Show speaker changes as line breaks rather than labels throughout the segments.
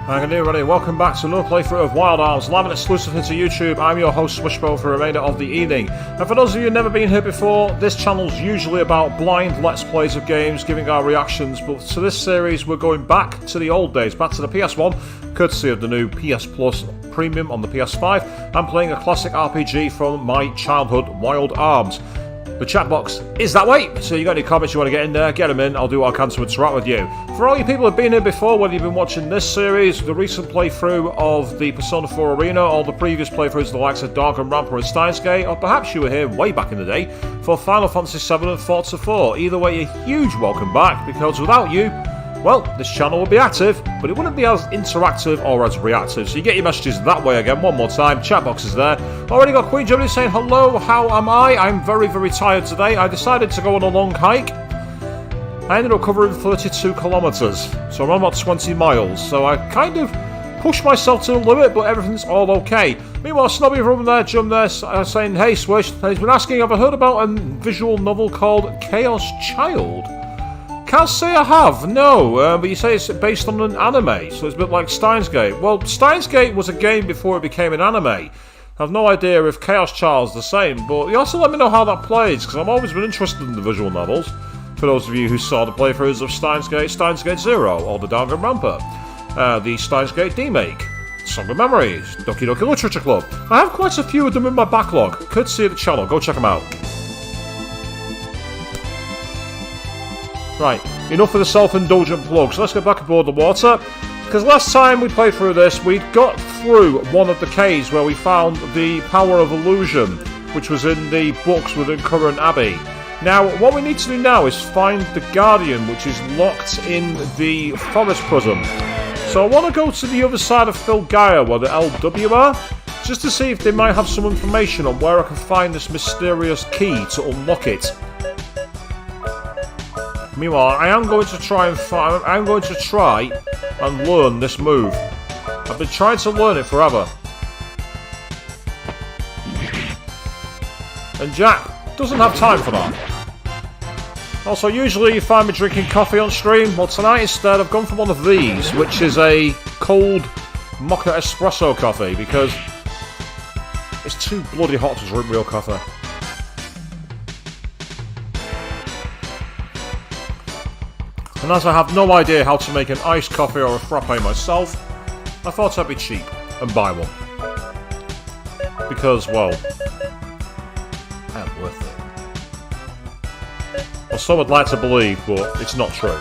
Hi everybody, welcome back to another playthrough of Wild Arms, live and exclusive here to YouTube. I'm your host Swishbo for the remainder of the evening. And for those of you who've never been here before, this channel's usually about blind let's plays of games, giving our reactions, but to this series we're going back to the old days, back to the PS1, courtesy of the new PS Plus Premium on the PS5. I'm playing a classic RPG from my childhood, Wild Arms. The chat box is that way, so you got any comments you want to get in there, get them in, I'll do what I can to interact with you. For all you people who have been here before, whether you've been watching this series, the recent playthrough of the Persona 4 Arena, or the previous playthroughs of the likes of Danganronpa and Steins Gate, or perhaps you were here way back in the day for Final Fantasy 7 and Forza 4. Either way, a huge welcome back, because without you, well, this channel would be active, but it wouldn't be as interactive or as reactive. So you get your messages that way again, one more time. Chat box is there. Already got Queen Germany saying, hello, how am I? I'm very, very tired today. I decided to go on a long hike. I ended up covering 32 kilometres, so I'm about 20 miles. So I kind of pushed myself to the limit, but everything's all okay. Meanwhile, Snobby from there, Jum there, saying, hey Swish, he's been asking, have I heard about a visual novel called Chaos Child? Can't say I have, no, but you say it's based on an anime, so it's a bit like Steins Gate. Well, Steins Gate was a game before it became an anime. I have no idea if Chaos Child's the same, but you also let me know how that plays, because I've always been interested in the visual novels. For those of you who saw the playthroughs of Steins Gate 0, or the Danganronpa, the Steins Gate D-Make, Song of Memories, Doki Doki Literature Club. I have quite a few of them in my backlog, courtesy of the channel, go check them out. Right, enough of the self-indulgent plugs. Let's get back aboard the water. Because last time we played through this, we got through one of the caves where we found the power of illusion, which was in the books within Current Abbey. Now, what we need to do now is find the Guardian, which is locked in the forest prison. So I want to go to the other side of Filgaia, where the LW are, just to see if they might have some information on where I can find this mysterious key to unlock it. Meanwhile, I am going to try and learn this move. I've been trying to learn it forever. And Jack doesn't have time for that. Also, usually you find me drinking coffee on stream. Well, tonight instead I've gone for one of these, which is a cold mocha espresso coffee, because it's too bloody hot to drink real coffee. And as I have no idea how to make an iced coffee or a frappe myself, I thought I'd be cheap and buy one. Because, well, I am worth it. Or so I'd like to believe, but it's not true.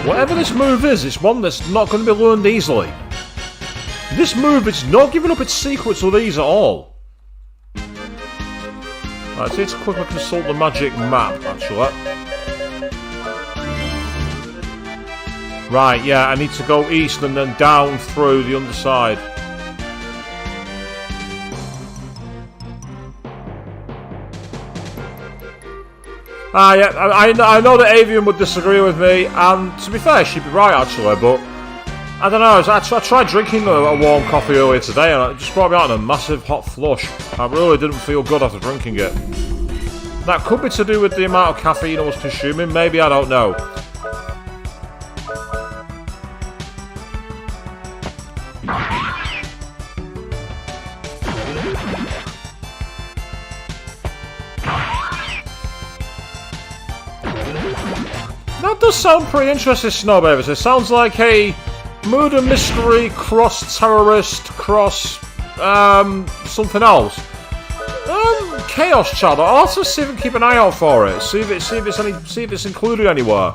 Whatever this move is, it's one that's not going to be learned easily. This move is not giving up its secrets with ease at all. Right, so let's quickly consult the magic map, actually. Right, yeah, I need to go east and then down through the underside. Ah, yeah, I know that Avian would disagree with me, and to be fair, she'd be right, actually, but I don't know, I tried drinking a warm coffee earlier today and it just brought me out in a massive hot flush. I really didn't feel good after drinking it. That could be to do with the amount of caffeine I was consuming, maybe, I don't know. That does sound pretty interesting, Snowbabies. It sounds like a murder mystery cross terrorist cross something else. Chaos Child. I'll also see if I can keep an eye out for it. See if it's included anywhere.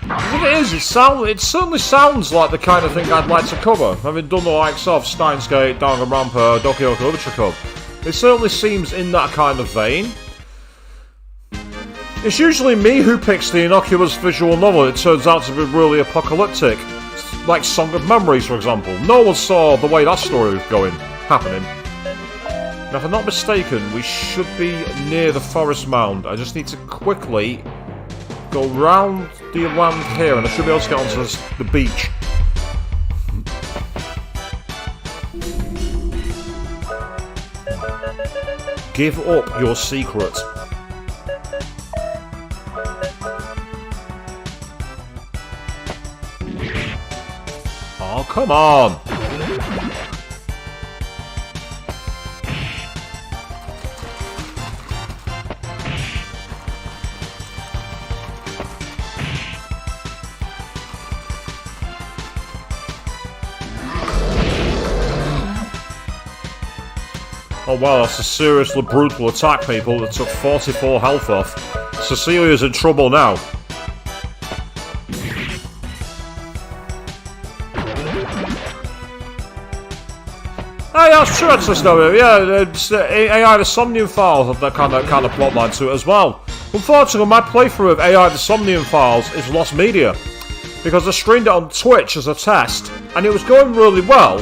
If it is, it certainly sounds like the kind of thing I'd like to cover. Having done the likes of Steins Gate, Danganronpa, Doki Doki Literature Club, it certainly seems in that kind of vein. It's usually me who picks the innocuous visual novel. It turns out to be really apocalyptic. Like Song of Memories, for example. No one saw the way that story was happening. Now, if I'm not mistaken, we should be near the forest mound. I just need to quickly go round the land here, and I should be able to get onto the beach. Give up your secret. Oh, come on! Oh wow, that's a seriously brutal attack, people, that took 44 health off. Cecilia's in trouble now. Oh yeah, that's true actually, Snowy. Yeah, it's AI the Somnium Files have that kind of plotline to it as well. Unfortunately, my playthrough of AI the Somnium Files is lost media. Because I streamed it on Twitch as a test, and it was going really well.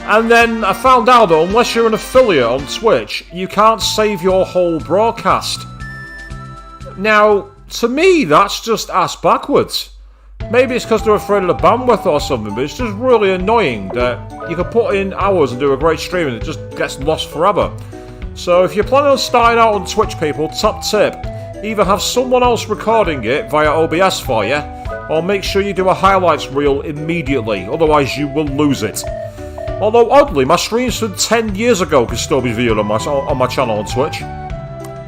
And then I found out that unless you're an affiliate on Twitch, you can't save your whole broadcast. Now, to me, that's just ass backwards. Maybe it's because they're afraid of the bandwidth or something, but it's just really annoying that you can put in hours and do a great stream and it just gets lost forever. So if you're planning on starting out on Twitch, people, top tip, either have someone else recording it via OBS for you, or make sure you do a highlights reel immediately, otherwise you will lose it. Although, oddly, my streams from 10 years ago can still be viewed on my channel on Twitch.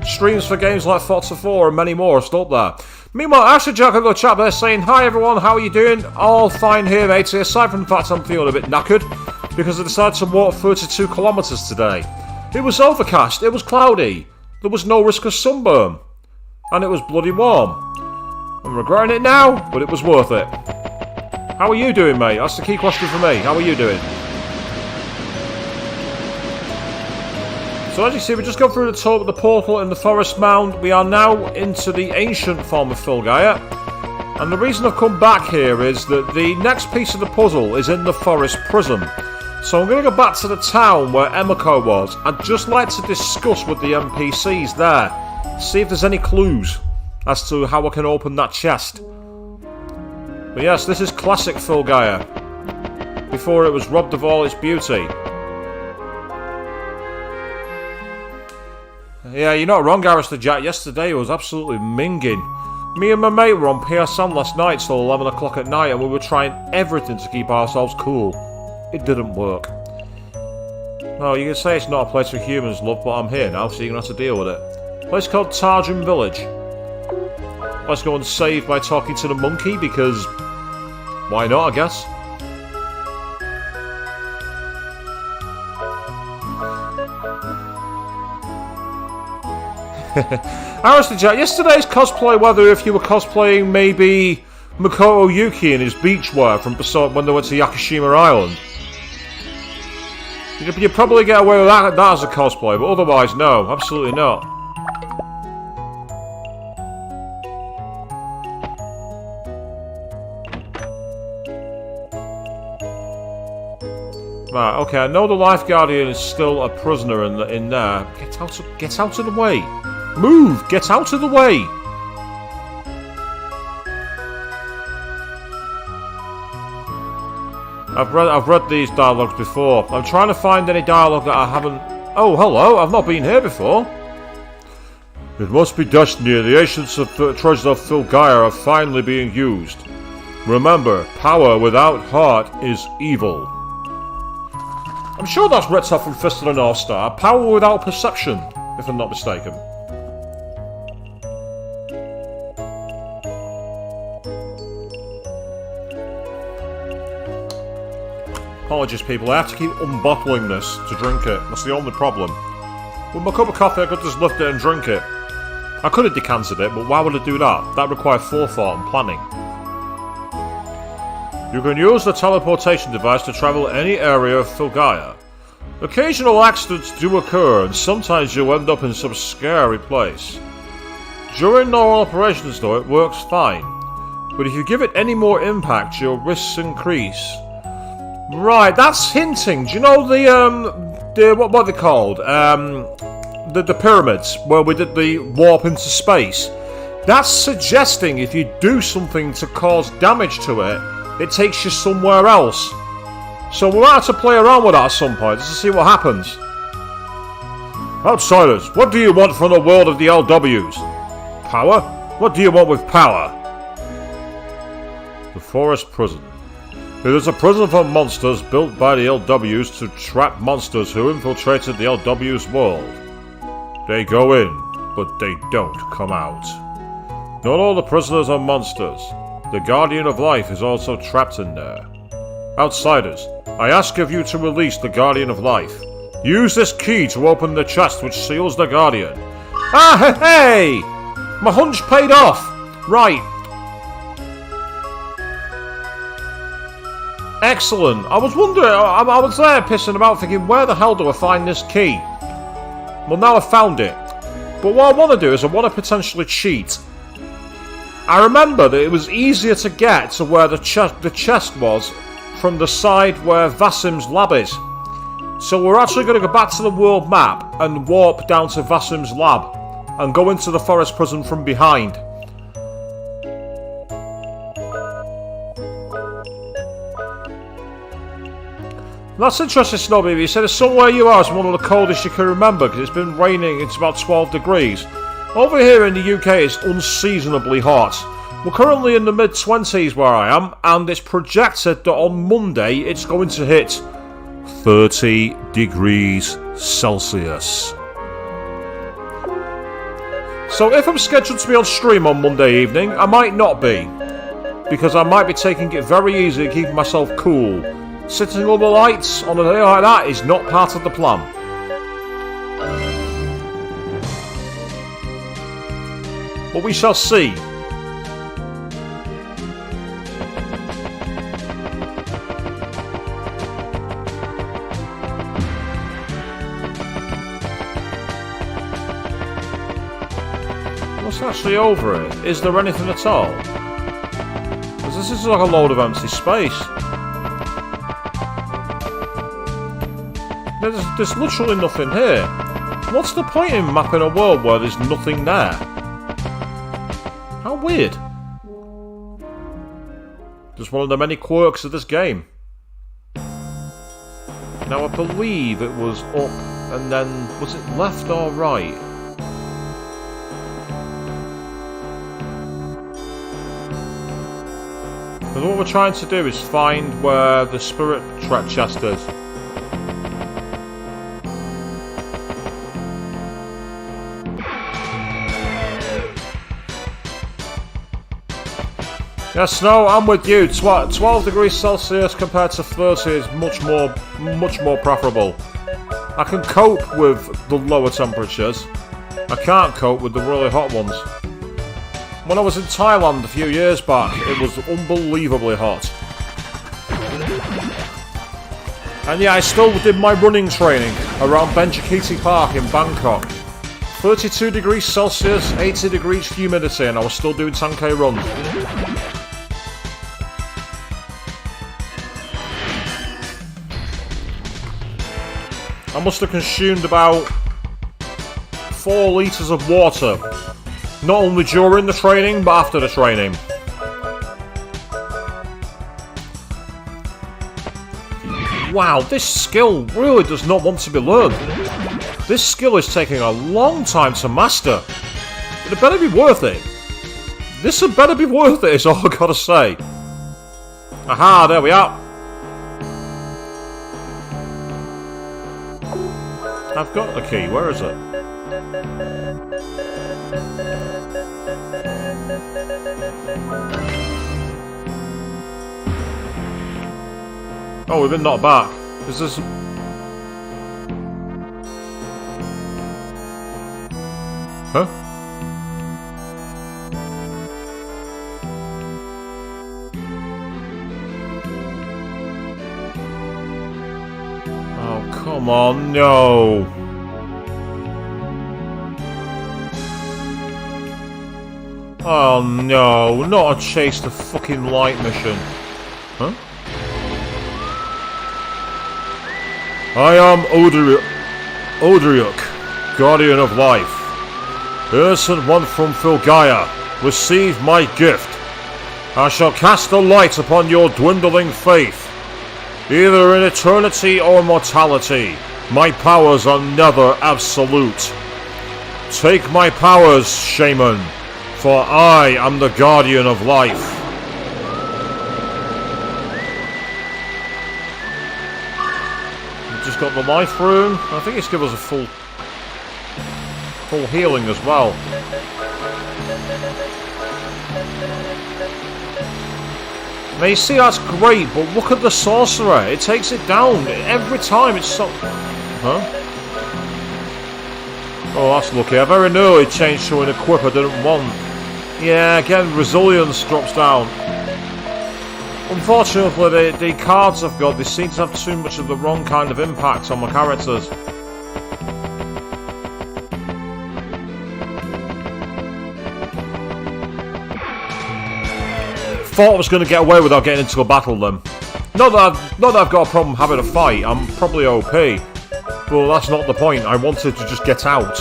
Streams for games like Forza 4 and many more are still up there. Meanwhile, actually, Jack, I've got a chat there saying, "Hi everyone, how are you doing? All fine here, matey, aside from the fact I'm feeling a bit knackered, because I decided to walk 32 kilometres today. It was overcast, it was cloudy, there was no risk of sunburn, and it was bloody warm. I'm regretting it now, but it was worth it." How are you doing, mate? That's the key question for me. How are you doing? So as you see, we just gone through the portal in the Forest Mound. We are now into the ancient form of Filgaia. And the reason I've come back here is that the next piece of the puzzle is in the Forest Prison. So I'm going to go back to the town where Emiko was. I'd just like to discuss with the NPCs there. See if there's any clues as to how I can open that chest. But yes, this is classic Filgaia. Before it was robbed of all its beauty. Yeah, you're not wrong, Garrister Jack. Yesterday was absolutely minging. Me and my mate were on PSN last night till 11 o'clock at night and we were trying everything to keep ourselves cool. It didn't work. Well, you can say it's not a place for humans, love, but I'm here now, so you're going to have to deal with it. A place called Tarjum Village. Let's go and save by talking to the monkey, because... why not, I guess? Honestly, Jack, yesterday's cosplay, whether if you were cosplaying maybe Makoto Yuki in his beachwear from when they went to Yakushima Island, you'd probably get away with that as a cosplay, but otherwise, no, absolutely not. Right, okay, I know the Life Guardian is still a prisoner in there. Get out of the way. Move! Get out of the way! I've read these dialogues before. I'm trying to find any dialogue that I haven't... Oh, hello, I've not been here before. It must be destiny. The ancients of treasures of Filgaia are finally being used. Remember, power without heart is evil. I'm sure that's Retsa from Fist of the North Star. Power without perception, if I'm not mistaken. Apologies, people. I have to keep unbottling this to drink it. That's the only problem. With my cup of coffee, I could just lift it and drink it. I could have decanted it, but why would I do that? That required forethought and planning. You can use the teleportation device to travel any area of Filgaia. Occasional accidents do occur, and sometimes you'll end up in some scary place. During normal operations, though, it works fine. But if you give it any more impact, your risks increase. Right, that's hinting. Do you know what are they called? The pyramids, where we did the warp into space. That's suggesting if you do something to cause damage to it, it takes you somewhere else. So we'll have to play around with that at some point just to see what happens. Outsiders, what do you want from the world of the LWs? Power? What do you want with power? The Forest Prison. It is a prison for monsters built by the LWs to trap monsters who infiltrated the LW's world. They go in, but they don't come out. Not all the prisoners are monsters. The Guardian of Life is also trapped in there. Outsiders, I ask of you to release the Guardian of Life. Use this key to open the chest which seals the Guardian. Ah, hey! My hunch paid off! Right. Excellent. I was wondering, I was there pissing about thinking, where the hell do I find this key? Well, now I've found it. But what I want to do is I want to potentially cheat. I remember that it was easier to get to where the chest was from the side where Vasim's lab is. So we're actually going to go back to the world map and warp down to Vasim's lab and go into the forest prison from behind. That's interesting, Snobby. You said somewhere you are is one of the coldest you can remember because it's been raining. It's about 12 degrees. Over here in the UK, it's unseasonably hot. We're currently in the mid-20s where I am, and it's projected that on Monday it's going to hit 30 degrees Celsius. So if I'm scheduled to be on stream on Monday evening, I might not be, because I might be taking it very easy and keeping myself cool. Sitting under the lights on a day like that is not part of the plan. But we shall see. What's actually over it? Is there anything at all? Because this is like a load of empty space. There's literally nothing here. What's the point in mapping a world where there's nothing there? How weird. Just one of the many quirks of this game. Now I believe it was up and then... was it left or right? Because what we're trying to do is find where the spirit chest is. Yes, no, I'm with you. 12 degrees Celsius compared to 30 is much more preferable. I can cope with the lower temperatures. I can't cope with the really hot ones. When I was in Thailand a few years back, it was unbelievably hot. And yeah, I still did my running training around Benchikiti Park in Bangkok. 32 degrees Celsius, 80 degrees humidity, and I was still doing 10k runs. I must have consumed about 4 litres of water. Not only during the training, but after the training. Wow, this skill really does not want to be learned. This skill is taking a long time to master. But it better be worth it. This had better be worth it, is all I gotta say. Aha, there we are. I've got the key, where is it? Oh, we've been knocked back. Is this... Huh? Oh, come on, no. Oh no, not a chase the fucking light mission. Huh? I am Odriuk, Guardian of Life. Innocent one from Filgaia, receive my gift. I shall cast a light upon your dwindling faith. Either in eternity or mortality, my powers are never absolute. Take my powers, Shaman, for I am the Guardian of Life. he's got the life rune. I think he's given us a full healing as well. Now you see, that's great, but look at the sorcerer. It takes it down every time. It's so... Huh? Oh, that's lucky. I very nearly changed to an equip I didn't want. Yeah, again, resilience drops down. Unfortunately, the cards I've got, they seem to have too much of the wrong kind of impact on my characters. Thought I was going to get away without getting into a battle then. Not that I've got a problem having a fight, I'm probably OP. But that's not the point, I wanted to just get out.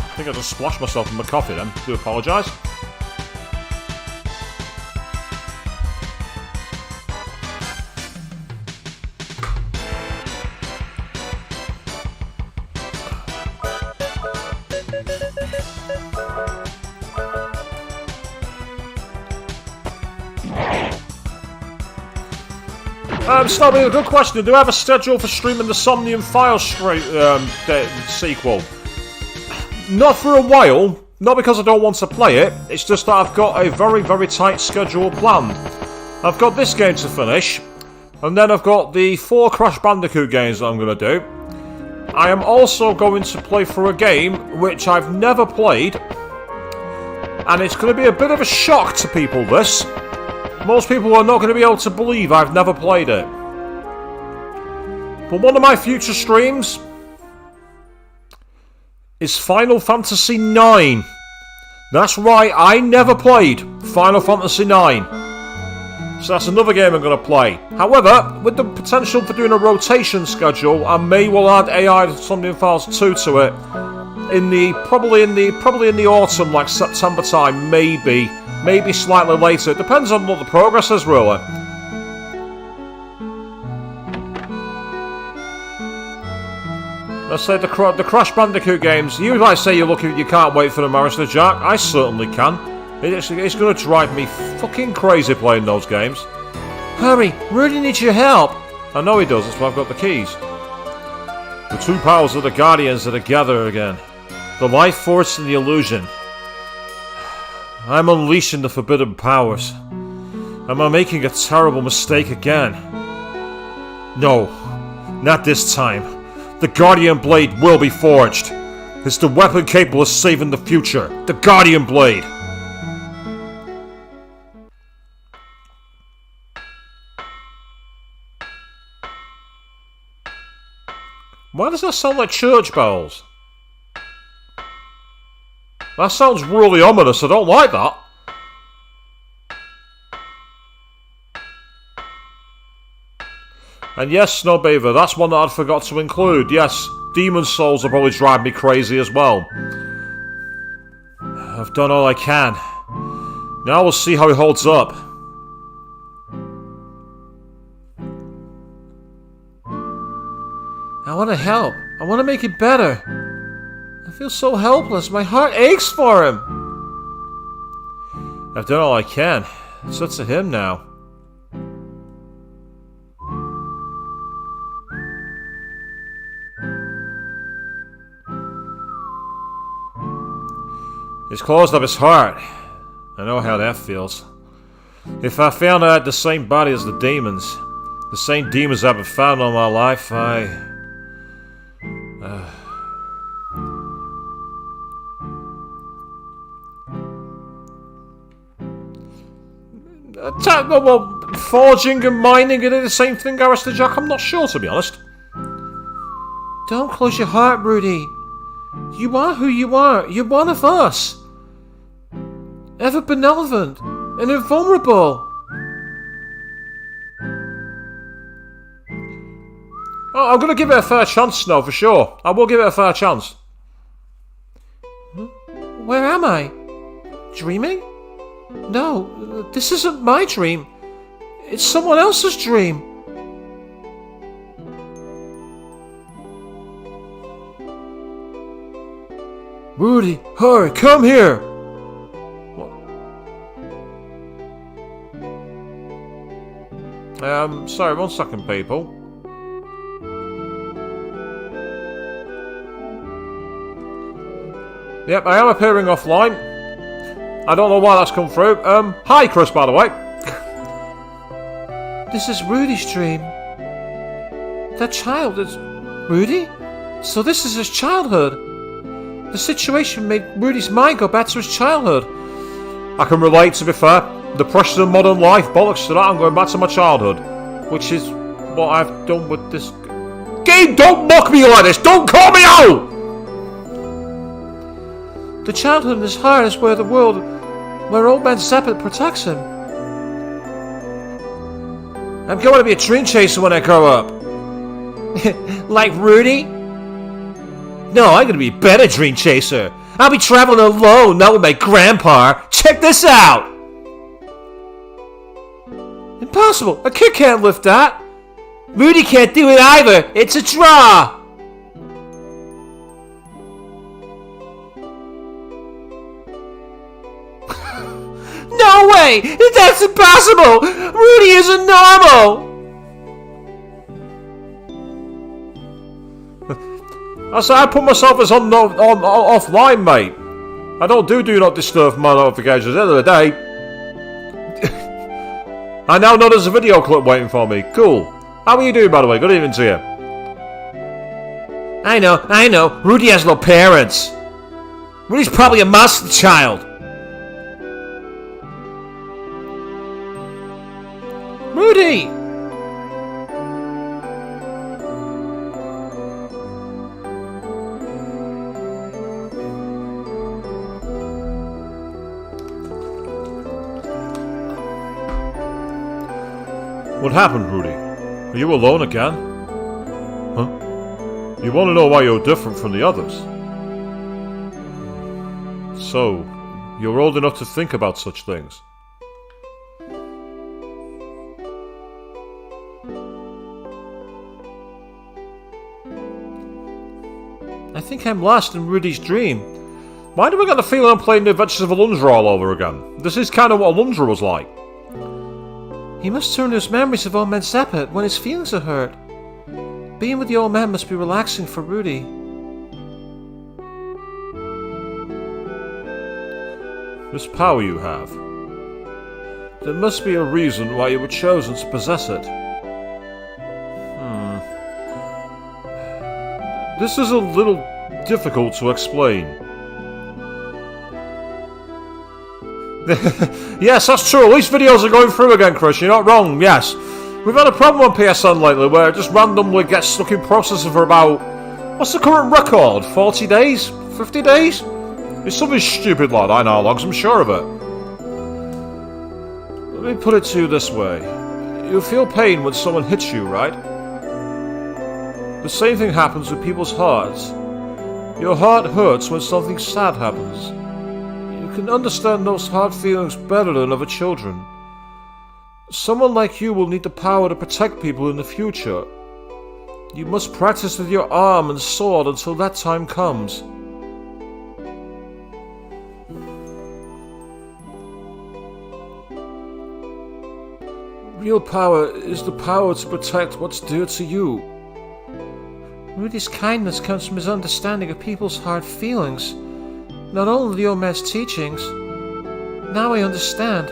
I think I just splashed myself in my coffee then. Do apologise. Snobby, a good question. Do I have a schedule for streaming the Somnium Files sequel? Not for a while, not because I don't want to play it, it's just that I've got a very, very tight schedule planned. I've got this game to finish, and then I've got the 4 Crash Bandicoot games that I'm going to do. I am also going to play for a game which I've never played, and it's going to be a bit of a shock to people, this. Most people are not going to be able to believe I've never played it. But one of my future streams is Final Fantasy IX. That's right, I never played Final Fantasy IX. So that's another game I'm going to play. However, with the potential for doing a rotation schedule, I may well add AI Somnium Files 2 to it. Probably in the autumn, like September time, maybe slightly later. It depends on what the progress is, really. Let's say the Crash Bandicoot games. You might say you can't wait for them, Mr. Jack. I certainly can. It's going to drive me fucking crazy playing those games. Hurry, Rudy needs your help. I know he does, that's why I've got the keys. The two powers of the Guardians are together again. The life force and the illusion. I'm unleashing the forbidden powers. Am I making a terrible mistake again? No, not this time. The Guardian Blade will be forged. It's the weapon capable of saving the future. The Guardian Blade. Why does that sound like church bells? That sounds really ominous. I don't like that. And yes, Snowbeaver, that's one that I'd forgot to include. Yes, Demon Souls will probably drive me crazy as well. I've done all I can. Now we'll see how he holds up. I want to help. I want to make it better. I feel so helpless. My heart aches for him. I've done all I can. It's up to him now. He's closed up his heart. I know how that feels. If I found I had the same body as the demons, the same demons I've been found all my life, well, forging and mining are they the same thing, Mr. Jack? I'm not sure, to be honest. Don't close your heart, Rudy. You are who you are. You're one of us. Ever benevolent and invulnerable. Oh, I'm going to give it a fair chance, Snow, for sure. I will give it a fair chance. Where am I? Dreaming? No, this isn't my dream. It's someone else's dream. Rudy, hurry, come here! What? Sorry, 1 second, people. Yep, I am appearing offline. I don't know why that's come through. Hi, Chris, by the way. This is Rudy's dream. That child is... Rudy? So this is his childhood. The situation made Rudy's mind go back to his childhood. I can relate, to be fair. The pressures of modern life, bollocks to that, I'm going back to my childhood. Which is what I've done with this... Game, don't mock me like this! Don't call me out! The childhood in his heart is where old man Zappet protects him. I'm going to be a dream chaser when I grow up. Like Rudy? No, I'm going to be a better dream chaser. I'll be traveling alone, not with my grandpa. Check this out! Impossible! A kid can't lift that! Rudy can't do it either! It's a draw! No way! That's impossible! Rudy isn't normal! I put myself as offline, mate. I don't do not disturb my notifications at the end of the day. I now know there's a video clip waiting for me. Cool. How are you doing, by the way? Good evening to you. I know. Rudy has no parents. Rudy's probably a monster child. Rudy! What happened, Rudy? Are you alone again? Huh? You want to know why you're different from the others? So, you're old enough to think about such things. I think I'm lost in Rudy's dream. Why do I get the feeling I'm playing the Adventures of Alundra all over again? This is kind of what Alundra was like. He must turn to his memories of old man Zappet when his feelings are hurt. Being with the old man must be relaxing for Rudy. This power you have. There must be a reason why you were chosen to possess it. This is a little difficult to explain. Yes, that's true. At least videos are going through again, Chris. You're not wrong, yes. We've had a problem on PSN lately where it just randomly gets stuck in processing for about... What's the current record? 40 days? 50 days? It's something stupid like that, I know, logs, I'm sure of it. Let me put it to you this way. You feel pain when someone hits you, right? The same thing happens with people's hearts. Your heart hurts when something sad happens. You can understand those hard feelings better than other children. Someone like you will need the power to protect people in the future. You must practice with your arm and sword until that time comes. Real power is the power to protect what's dear to you. Rudy's kindness comes from his understanding of people's hard feelings, not only the old man's teachings. Now I understand.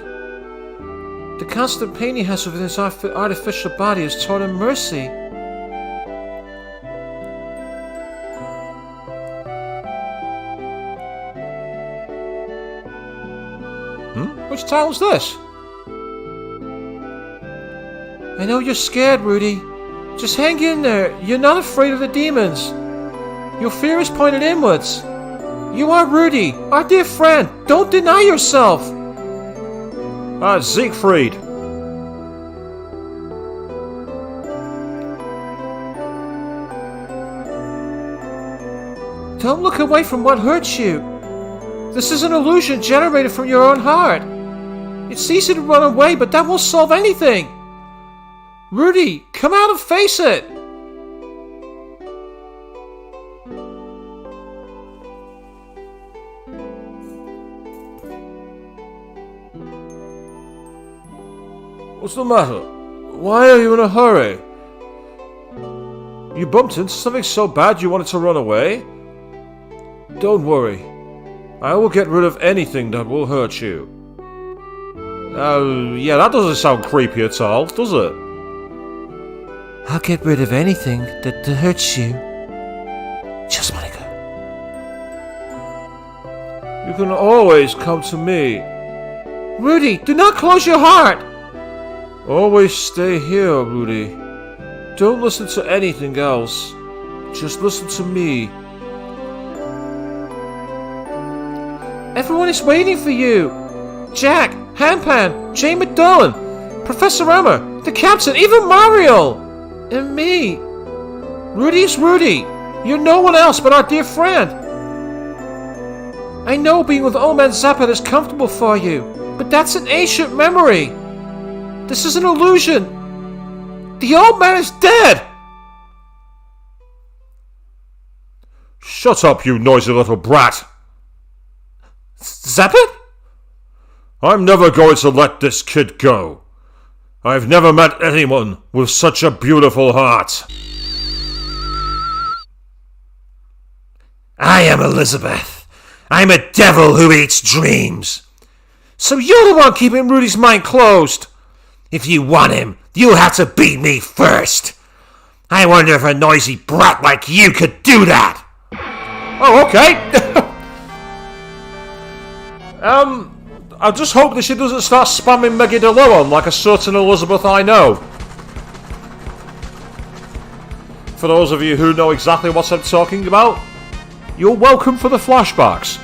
The constant pain he has within his artificial body has taught him mercy. Which town's this? I know you're scared, Rudy. Just hang in there. You're not afraid of the demons. Your fear is pointed inwards. You are Rudy, our dear friend. Don't deny yourself. Siegfried. Don't look away from what hurts you. This is an illusion generated from your own heart. It's easy to run away, but that won't solve anything. Rudy, come out and face it! What's the matter? Why are you in a hurry? You bumped into something so bad you wanted to run away? Don't worry. I will get rid of anything that will hurt you. Oh, yeah, that doesn't sound creepy at all, does it? I'll get rid of anything that hurts you. Just wanna go. You can always come to me. Rudy, do not close your heart! Always stay here, Rudy. Don't listen to anything else. Just listen to me. Everyone is waiting for you. Jack, Handpan, Jane McDullen, Professor Emma, the Captain, even Mario! And me. Rudy is Rudy. You're no one else but our dear friend. I know being with Old Man Zappa is comfortable for you, but that's an ancient memory. This is an illusion. The old man is dead. Shut up, you noisy little brat. Zappa? I'm never going to let this kid go. I've never met anyone with such a beautiful heart. I am Elizabeth. I'm a devil who eats dreams. So you're the one keeping Rudy's mind closed. If you want him, you'll have to beat me first. I wonder if a noisy brat like you could do that. Oh, okay. I just hope that she doesn't start spamming Megadillo on like a certain Elizabeth I know. For those of you who know exactly what I'm talking about, you're welcome for the flashbacks.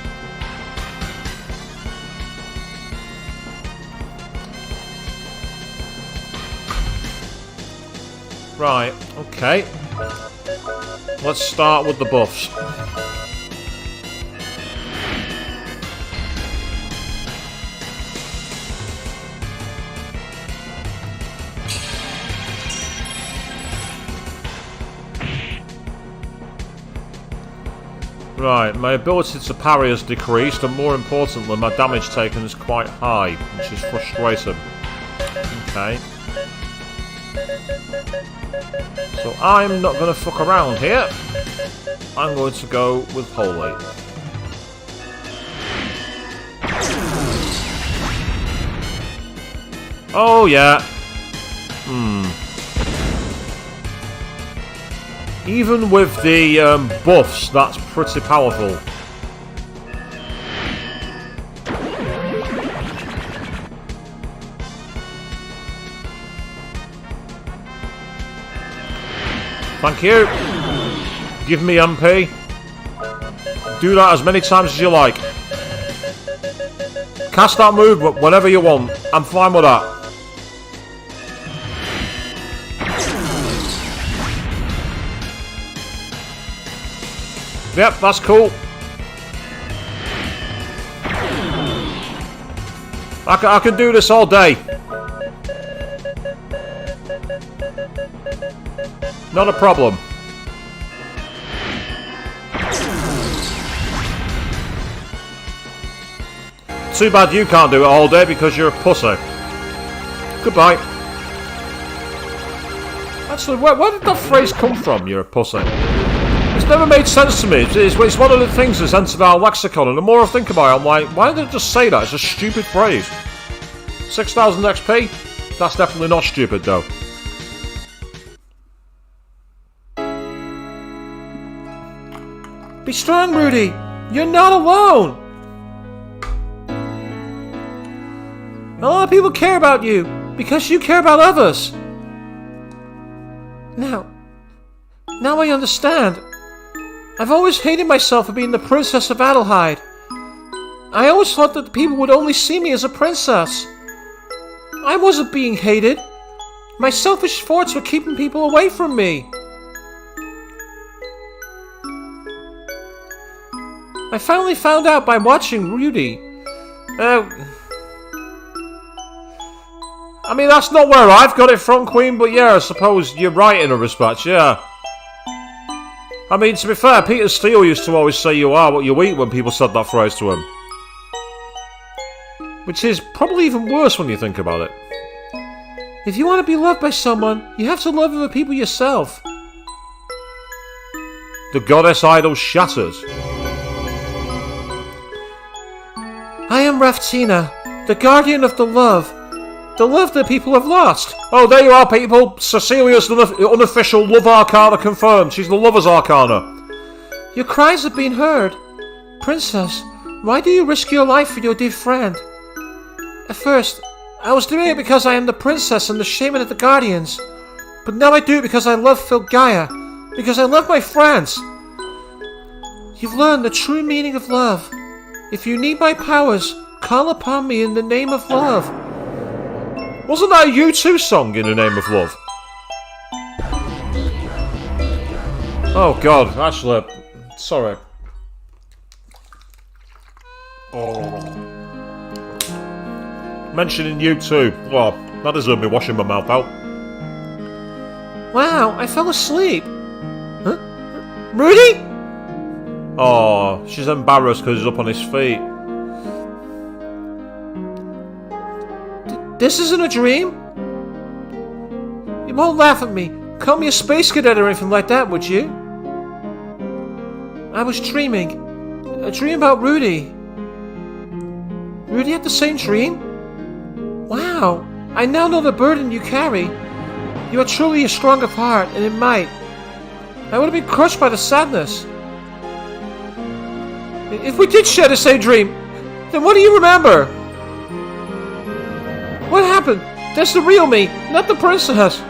Right, okay. Let's start with the buffs. Right, my ability to parry has decreased, and more importantly, my damage taken is quite high, which is frustrating. Okay. So I'm not going to fuck around here. I'm going to go with Holy. Oh yeah. Even with the buffs, that's pretty powerful. Thank you. Give me MP. Do that as many times as you like. Cast that move whenever you want. I'm fine with that. Yep, that's cool. I can do this all day. Not a problem. Too bad you can't do it all day because you're a pussy. Goodbye. Actually, where did that phrase come from, you're a pussy? It's never made sense to me. It's one of the things that's entered our lexicon, and the more I think about it, I'm like, why did they just say that? It's a stupid phrase. 6,000 XP? That's definitely not stupid, though. Be strong, Rudy! You're not alone! A lot of people care about you, because you care about others. Now I understand. I've always hated myself for being the Princess of Adelheid. I always thought that people would only see me as a princess. I wasn't being hated. My selfish thoughts were keeping people away from me. I finally found out by watching Rudy. I mean, that's not where I've got it from, Queen, but yeah, I suppose you're right in a respect, yeah. I mean, to be fair, Peter Steele used to always say you are what you eat when people said that phrase to him. Which is probably even worse when you think about it. If you want to be loved by someone, you have to love other people yourself. The goddess idol shatters. I am Raftina, the guardian of the love. The love that people have lost. Oh, there you are, people. Cecilia's unofficial love arcana confirmed. She's the lover's arcana. Your cries have been heard. Princess, why do you risk your life for your dear friend? At first, I was doing it because I am the princess and the shaman of the guardians. But now I do it because I love Filgaia. Because I love my friends. You've learned the true meaning of love. If you need my powers, call upon me in the name of love. Wasn't that a U2 song, In the Name of Love? Oh god, actually, sorry. Oh. Mentioning U2. Well, that deserved me washing my mouth out. Wow, I fell asleep. Huh? Rudy? Oh, she's embarrassed because he's up on his feet. This isn't a dream? You won't laugh at me. Call me a space cadet or anything like that, would you? I was dreaming. A dream about Rudy. Rudy had the same dream? Wow. I now know the burden you carry. You are truly a strong of heart, and it might. I would have been crushed by the sadness. If we did share the same dream, then what do you remember? What happened? That's the real me, not the princess.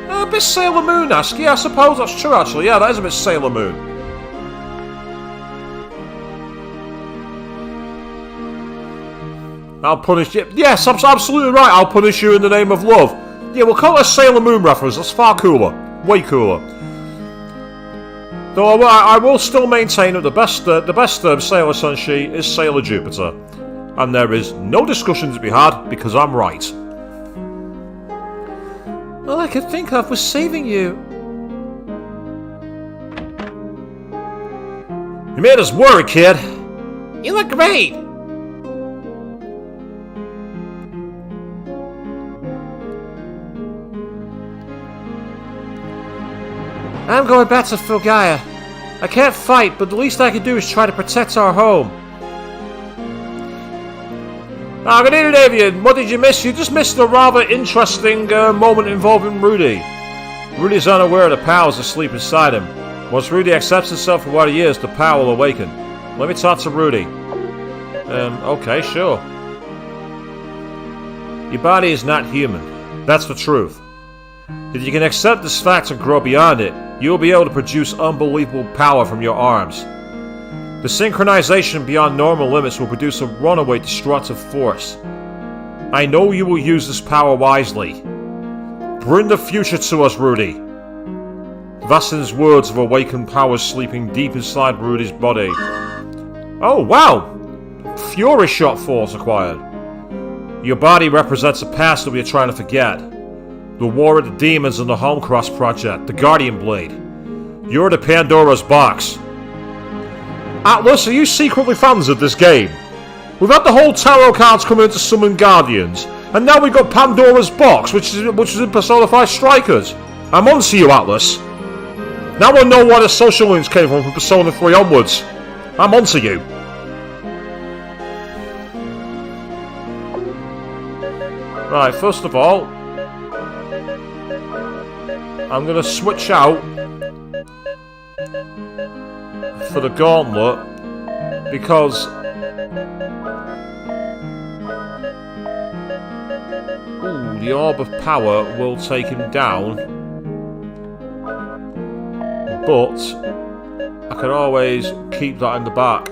A bit Sailor Moon-esque. Yeah, I suppose that's true, actually. Yeah, that is a bit Sailor Moon. I'll punish you. Yes, I'm absolutely right. I'll punish you in the name of love. Yeah, we'll call it a Sailor Moon reference. That's far cooler. Way cooler. Though I will still maintain that the best Sailor Senshi is Sailor Jupiter. And there is no discussion to be had, because I'm right. All I could think of was saving you. You made us worry, kid. You look great. I'm going back to Filgaia. I can't fight, but the least I can do is try to protect our home. Ah, good evening, Davian. What did you miss? You just missed a rather interesting moment involving Rudy. Rudy's unaware of the powers asleep inside him. Once Rudy accepts himself for what he is, the power will awaken. Let me talk to Rudy. Okay, sure. Your body is not human. That's the truth. If you can accept this fact and grow beyond it, you'll be able to produce unbelievable power from your arms. The synchronization beyond normal limits will produce a runaway destructive force. I know you will use this power wisely. Bring the future to us, Rudy. Vassin's words of awakened powers sleeping deep inside Rudy's body. Oh, wow! Fury shot force acquired. Your body represents a past that we are trying to forget. The War of the Demons and the Homecross Project, the Guardian Blade. You're the Pandora's Box. Atlas, are you secretly fans of this game? We've had the whole tarot cards coming in to summon Guardians, and now we've got Pandora's Box, which is in Personified Strikers. I'm on to you, Atlas. Now I know why the social links came from Persona 3 onwards. I'm on to you. Right, first of all, I'm going to switch out for the gauntlet because the Orb of Power will take him down, but I can always keep that in the back.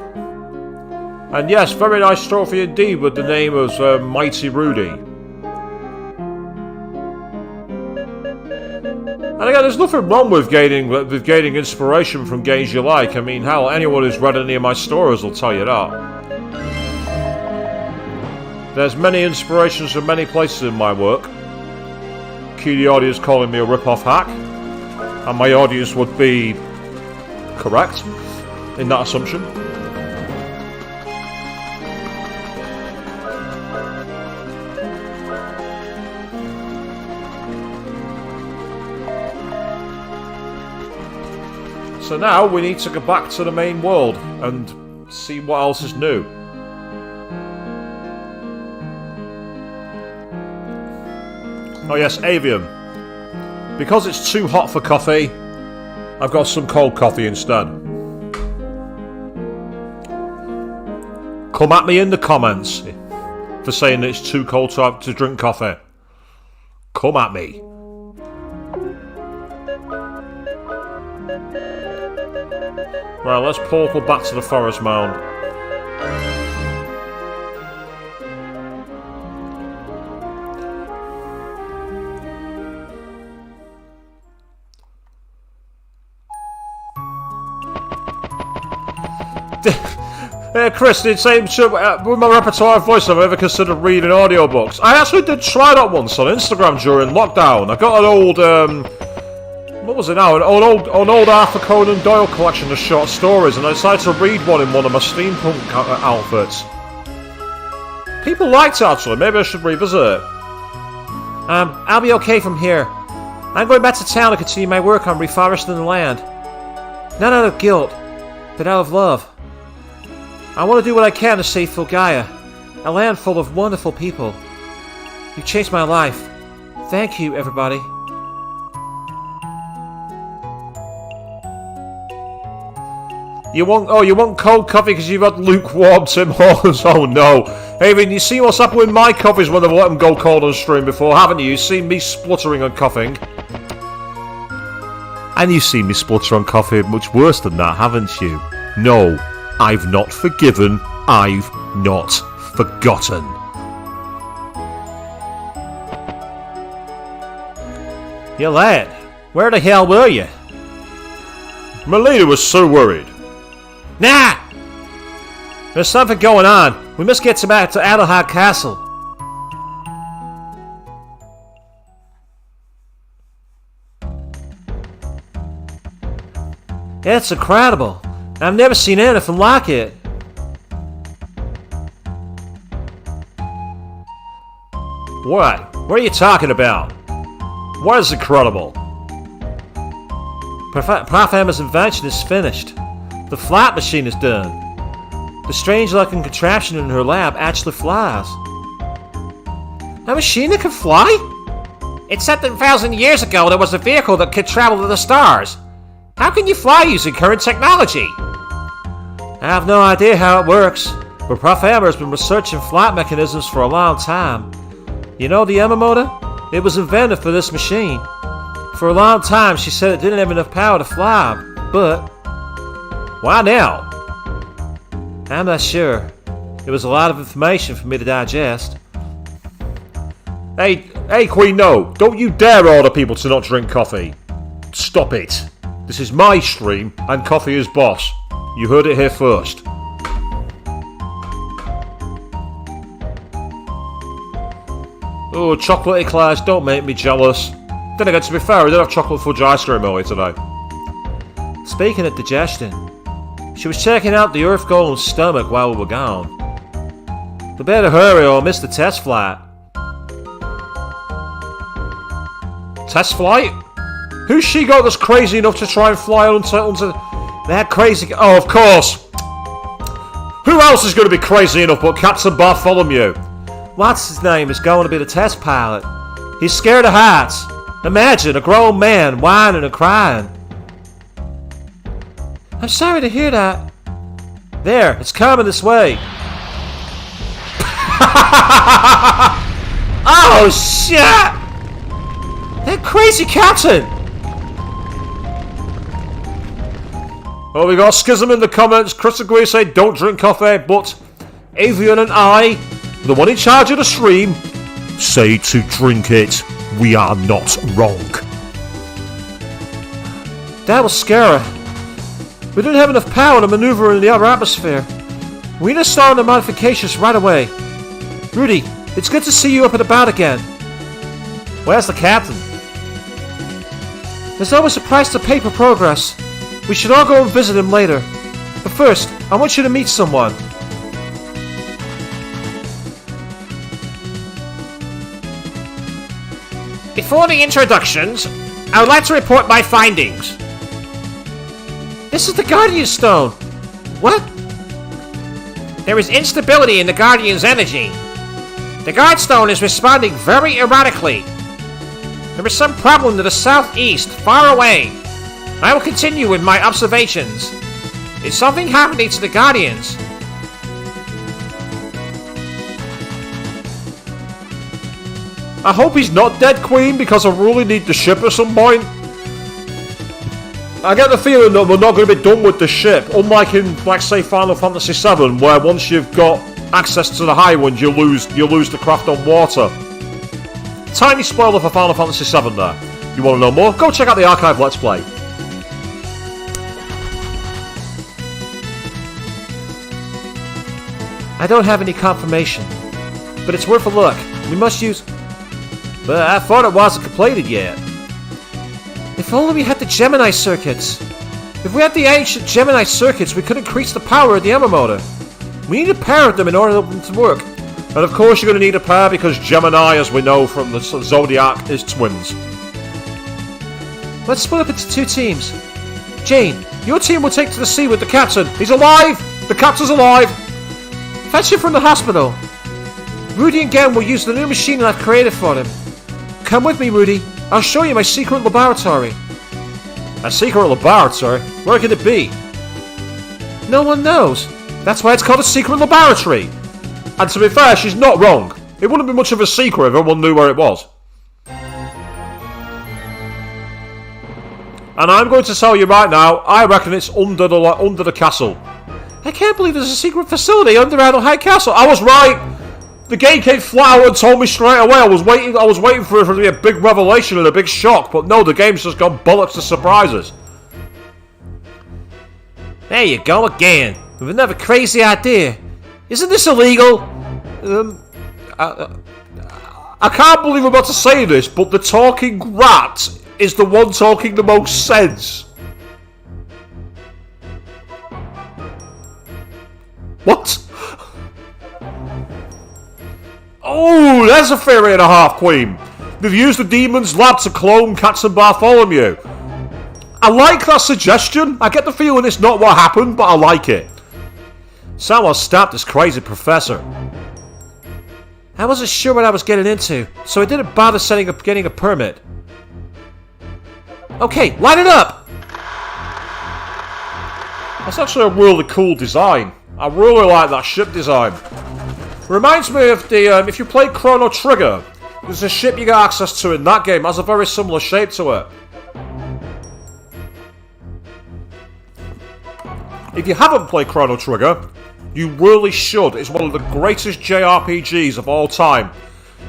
And yes, very nice trophy indeed with the name of Mighty Rudy. And again, there's nothing wrong with gaining inspiration from games you like. I mean, hell, anyone who's read any of my stories will tell you that. There's many inspirations from many places in my work. Cue the audience calling me a rip-off hack, and my audience would be correct in that assumption. So now we need to go back to the main world and see what else is new. Oh yes, avium. Because it's too hot for coffee, I've got some cold coffee instead. Come at me in the comments for saying that it's too cold to drink coffee. Come at me. Right, let's portal back to the forest mound. Chris, did say with my repertoire of voice, have I ever considered reading audiobooks? I actually did try that once on Instagram during lockdown. I got an old, what was it now? An old Arthur Conan Doyle collection of short stories, and I decided to read one in one of my steampunk outfits. People liked it actually, maybe I should revisit it. I'll be okay from here. I'm going back to town to continue my work on reforesting the land. Not out of guilt, but out of love. I want to do what I can to save Fulgaia, a land full of wonderful people. You've changed my life. Thank you, everybody. You want cold coffee because you've had lukewarm Tim Hortons? Oh no. Avian, you see what's happened with my coffees when they've let them go cold on stream before, haven't you? You've seen me spluttering and coughing. And you've seen me splutter on coffee much worse than that, haven't you? No. I've not forgiven, I've not forgotten. You lad, where the hell were you? My lady was so worried. Nah! There's something going on. We must get back to Adelhard Castle. It's incredible. I've never seen anything like it. What? What are you talking about? What is incredible? Prof. Emma's invention is finished. The flight machine is done. The strange-looking contraption in her lab actually flies. A machine that can fly? It's said that 1,000 years ago there was a vehicle that could travel to the stars. How can you fly using current technology? I have no idea how it works, but Prof. Emma has been researching flight mechanisms for a long time. You know the Emma motor? It was invented for this machine. For a long time she said it didn't have enough power to fly, but... why now? I'm not sure. It was a lot of information for me to digest. Hey Queen, no! Don't you dare order people to not drink coffee! Stop it! This is my stream, and coffee is boss. You heard it here first. Oh, chocolate eclairs, don't make me jealous. Then again, to be fair, I did have chocolate fudge ice cream earlier today. Speaking of digestion, she was checking out the Earth Golem's stomach while we were gone. We better hurry or miss the test flight. Test flight? Who's she got that's crazy enough to try and fly onto that crazy... oh, of course! Who else is going to be crazy enough but Captain Bartholomew? What's his name is going to be the test pilot. He's scared of heights. Imagine a grown man whining and crying. I'm sorry to hear that. There, it's coming this way. Oh, shit! That crazy captain! Oh, we got schism in the comments. Chris and Grace say don't drink coffee, but Avian and I, the one in charge of the stream, say to drink it. We are not wrong. That was scary. We didn't have enough power to maneuver in the outer atmosphere. We need to start the modifications right away. Rudy, it's good to see you up and about again. Where's the captain? There's always a price to pay for progress. We should all go and visit him later. But first, I want you to meet someone.
Before the introductions, I would like to report my findings.
This is the Guardian Stone. What?
There is instability in the Guardian's energy. The Guard Stone is responding very erratically. There is some problem to the southeast, far away. I will continue with my observations. Is something happening to the Guardians?
I hope he's not dead, Queen, because I really need the ship at some point. I get the feeling that we're not going to be done with the ship, unlike in, like, say, Final Fantasy VII, where once you've got access to the high ones, you lose the craft on water. Tiny spoiler for Final Fantasy VII there. You want to know more? Go check out the archive Let's Play. I don't have any confirmation, but it's worth a look. We must use... But I thought it wasn't completed yet. If only we had the Gemini circuits. If we had the ancient Gemini circuits, we could increase the power of the Emma motor. We need a pair of them in order for them to work. And of course you're going to need a pair because Gemini, as we know from the Zodiac, is twins. Let's split up into 2 teams. Jane, your team will take to the sea with the captain. He's alive! The captain's alive! Fetch him from the hospital. Rudy and Gen will use the new machine I've created for him. Come with me, Rudy. I'll show you my secret laboratory. A secret laboratory? Where could it be? No one knows. That's why it's called a secret laboratory. And to be fair, she's not wrong. It wouldn't be much of a secret if everyone knew where it was. And I'm going to tell you right now, I reckon it's under the castle. I can't believe there's a secret facility under Idle High Castle. I was right. The game came flat out and told me straight away. I was waiting for it to be a big revelation and a big shock, but no, the game's just gone bollocks to surprises.
There you go again,
with another crazy idea. Isn't this illegal? I can't believe I'm about to say this, but the talking rat is the one talking the most sense. What? Oh, there's a theory and a half, Queen. They've used the demon's lab to clone Captain Bartholomew. I like that suggestion. I get the feeling it's not what happened, but I like it. Someone stopped this crazy professor. I wasn't sure what I was getting into, so I didn't bother getting a permit. Okay, line it up! That's actually a really cool design. I really like that ship design. Reminds me of the, if you play Chrono Trigger, there's a ship you get access to in that game, has a very similar shape to it. If you haven't played Chrono Trigger, you really should. It's one of the greatest JRPGs of all time.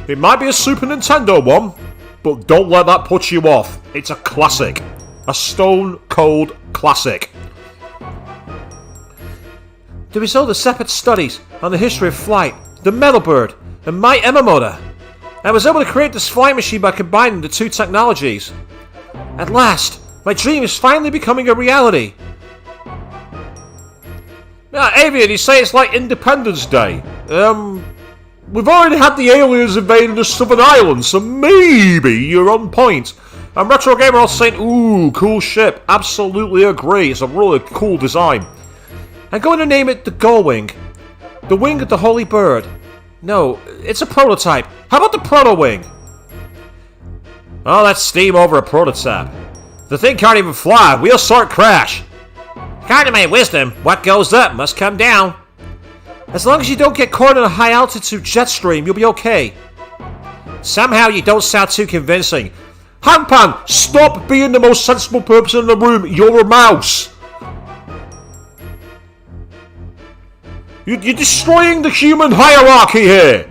It might be a Super Nintendo one, but don't let that put you off. It's a classic. A stone cold classic. The result of separate studies on the history of flight, the metal bird, and my Emma motor. I was able to create this flight machine by combining the 2 technologies. At last, my dream is finally becoming a reality. Now, Avian, you say it's like Independence Day. We've already had the aliens invading the Southern Islands, so maybe you're on point. And Retro Gamer also saying, ooh, cool ship. Absolutely agree. It's a really cool design. I'm going to name it the Gullwing. The wing of the Holy Bird. No, it's a prototype. How about the Proto-Wing? Oh, that's steam over a prototype. The thing can't even fly. We'll sort crash.
According to my wisdom, what goes up must come down.
As long as you don't get caught in a high-altitude jet stream, you'll be okay.
Somehow you don't sound too convincing.
Hanpan, stop being the most sensible person in the room. You're a mouse. You're destroying the human hierarchy here!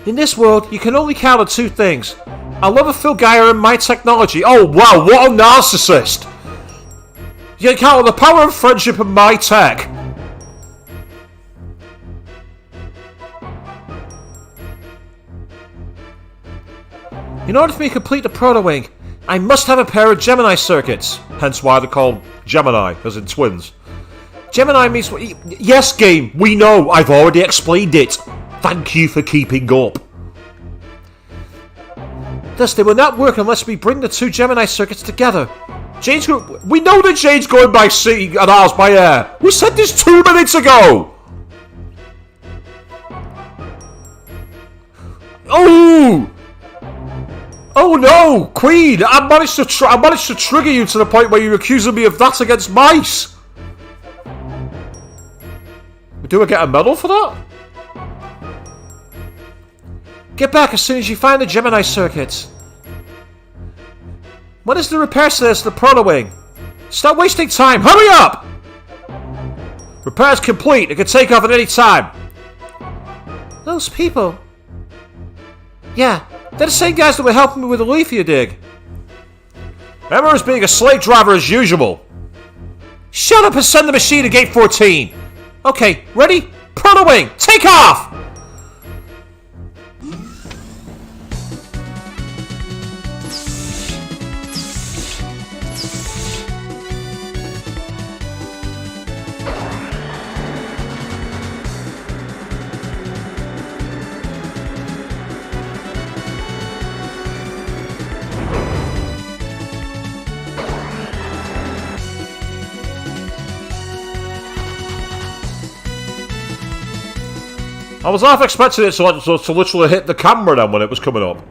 In this world, you can only count on 2 things. I love a Phil Geyer and my technology. Oh wow, what a narcissist! You can count on the power of friendship and my tech. In order for me to complete the proto-wing, I must have a pair of Gemini circuits. Hence why they're called Gemini, as in twins. Gemini means... Yes, game, we know. I've already explained it. Thank you for keeping up. Thus, they will not work unless we bring the two Gemini circuits together. We know that Jane's going by sea and ours by air. We said this 2 minutes ago. Oh! Oh no, Queen! I managed to trigger you to the point where you're accusing me of that against mice. Do I get a medal for that? Get back as soon as you find the Gemini circuits. When is the repair service to the proto-wing? Stop wasting time! Hurry up! Repair's complete. It can take off at any time. Those people. Yeah, they're the same guys that were helping me with the Leafia dig. Emma is being a slave driver as usual. Shut up and send the machine to gate 14. Okay, ready? Proto-wing, take off! I was half expecting it to literally hit the camera then when it was coming up.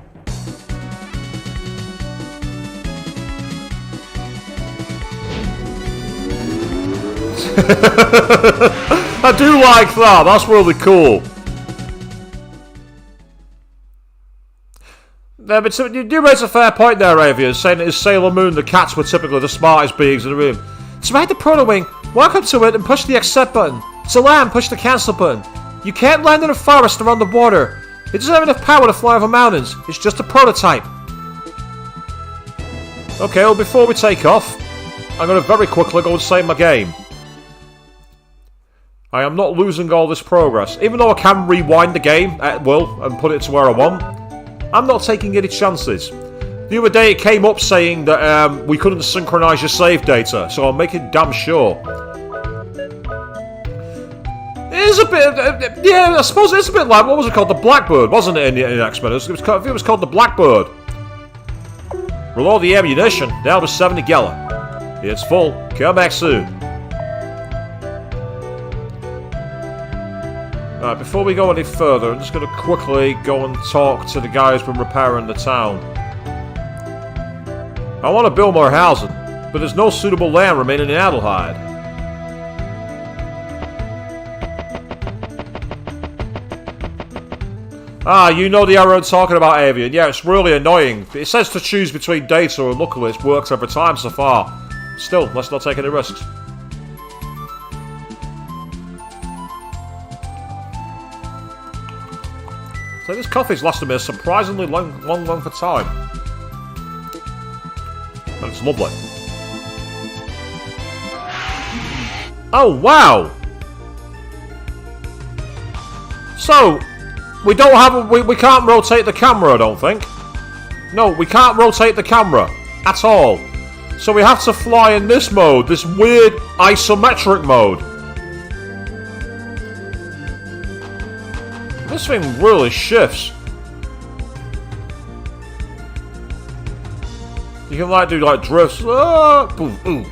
I do like that, that's really cool. But you do raise a fair point there, Avian, saying that as Sailor Moon, the cats were typically the smartest beings in the room. To ride the proto-wing, walk up to it and push the accept button. To land, push the cancel button. You can't land in a forest or on the water. It doesn't have enough power to fly over mountains. It's just a prototype. Okay, well before we take off, I'm going to very quickly go and save my game. I am not losing all this progress. Even though I can rewind the game at will and put it to where I want, I'm not taking any chances. The other day it came up saying that we couldn't synchronise your save data, so I'll make it damn sure. It is a bit, yeah, I suppose it's a bit like, what was it called? The Blackbird, wasn't it, in X-Men? I think it was called the Blackbird. Reload the ammunition, down to 70 gallon. It's full, come back soon. Right, before we go any further, I'm just going to quickly go and talk to the guy who's been repairing the town. I want to build more housing, but there's no suitable land remaining in Adelheid. Ah, you know the error I'm talking about, Avian. Yeah, it's really annoying. It says to choose between data, and luckily it's worked every time so far. Still, let's not take any risks. So this coffee's lasted me a surprisingly long for time. And it's lovely. Oh, wow! So, we don't have we can't rotate the camera, I don't think. No, we can't rotate the camera at all. So we have to fly in this mode, this weird isometric mode. This thing really shifts. You can like do like drifts. Ah, boom, boom.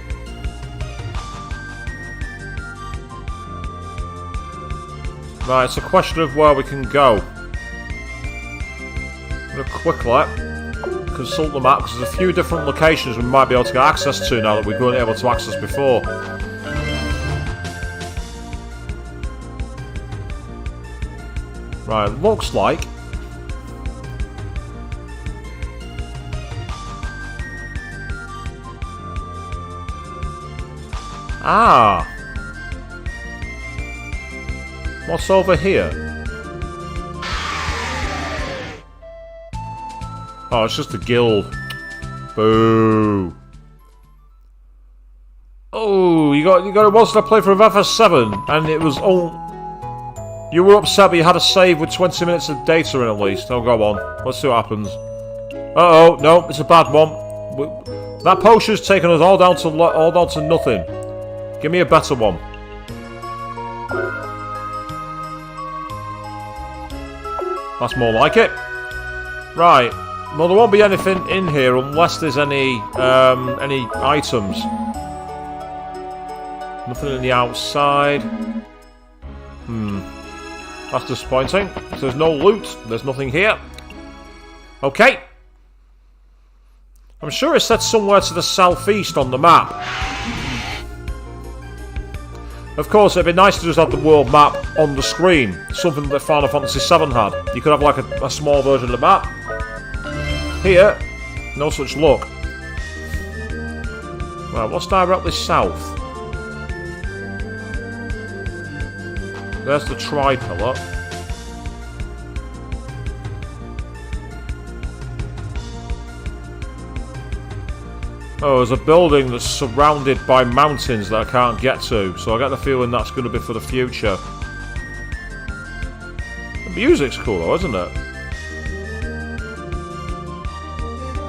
Right, it's a question of where we can go. I'm going to quickly consult the map because there's a few different locations we might be able to get access to now that we weren't able to access before. Right, looks like ah, what's over here? Oh, it's just a guild. Boo. Oh, you got a monster playthrough of FS7 and it was all. You were upset but you had a save with 20 minutes of data in at least. Oh, go on. Let's see what happens. Uh-oh, no, it's a bad one. That potion's taken us all down to nothing. Give me a better one. That's more like it. Right. Well, there won't be anything in here unless there's any items. Nothing in the outside. That's disappointing. So there's no loot. There's nothing here. Okay. I'm sure it's set somewhere to the southeast on the map. Of course, it'd be nice to just have the world map on the screen. Something that Final Fantasy VII had. You could have like a small version of the map. Here, no such luck. Right, what's directly south? There's the tri-pillar. Oh, there's a building that's surrounded by mountains that I can't get to, so I get the feeling that's going to be for the future. The music's cool though, isn't it?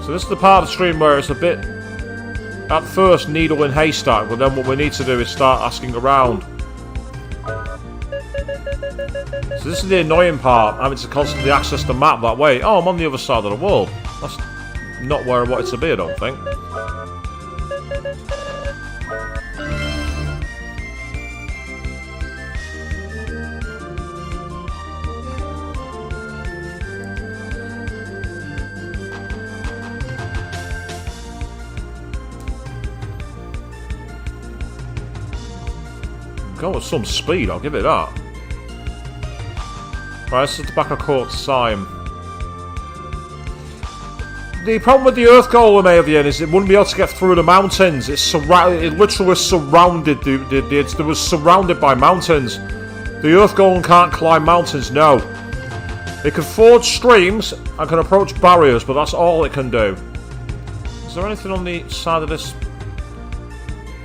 So this is the part of the stream where it's a bit, at first, needle in haystack, but then what we need to do is start asking around. So this is the annoying part, having to constantly access the map that way. Oh, I'm on the other side of the world. That's not where I wanted to be, I don't think. Go with some speed, I'll give it that. Right, this is the back of Court Sime. The problem with the Earth Golem Avian is it wouldn't be able to get through the mountains. It literally surrounded. It was surrounded by mountains. The Earth Golem can't climb mountains, no. It can forge streams and can approach barriers, but that's all it can do. Is there anything on the side of this?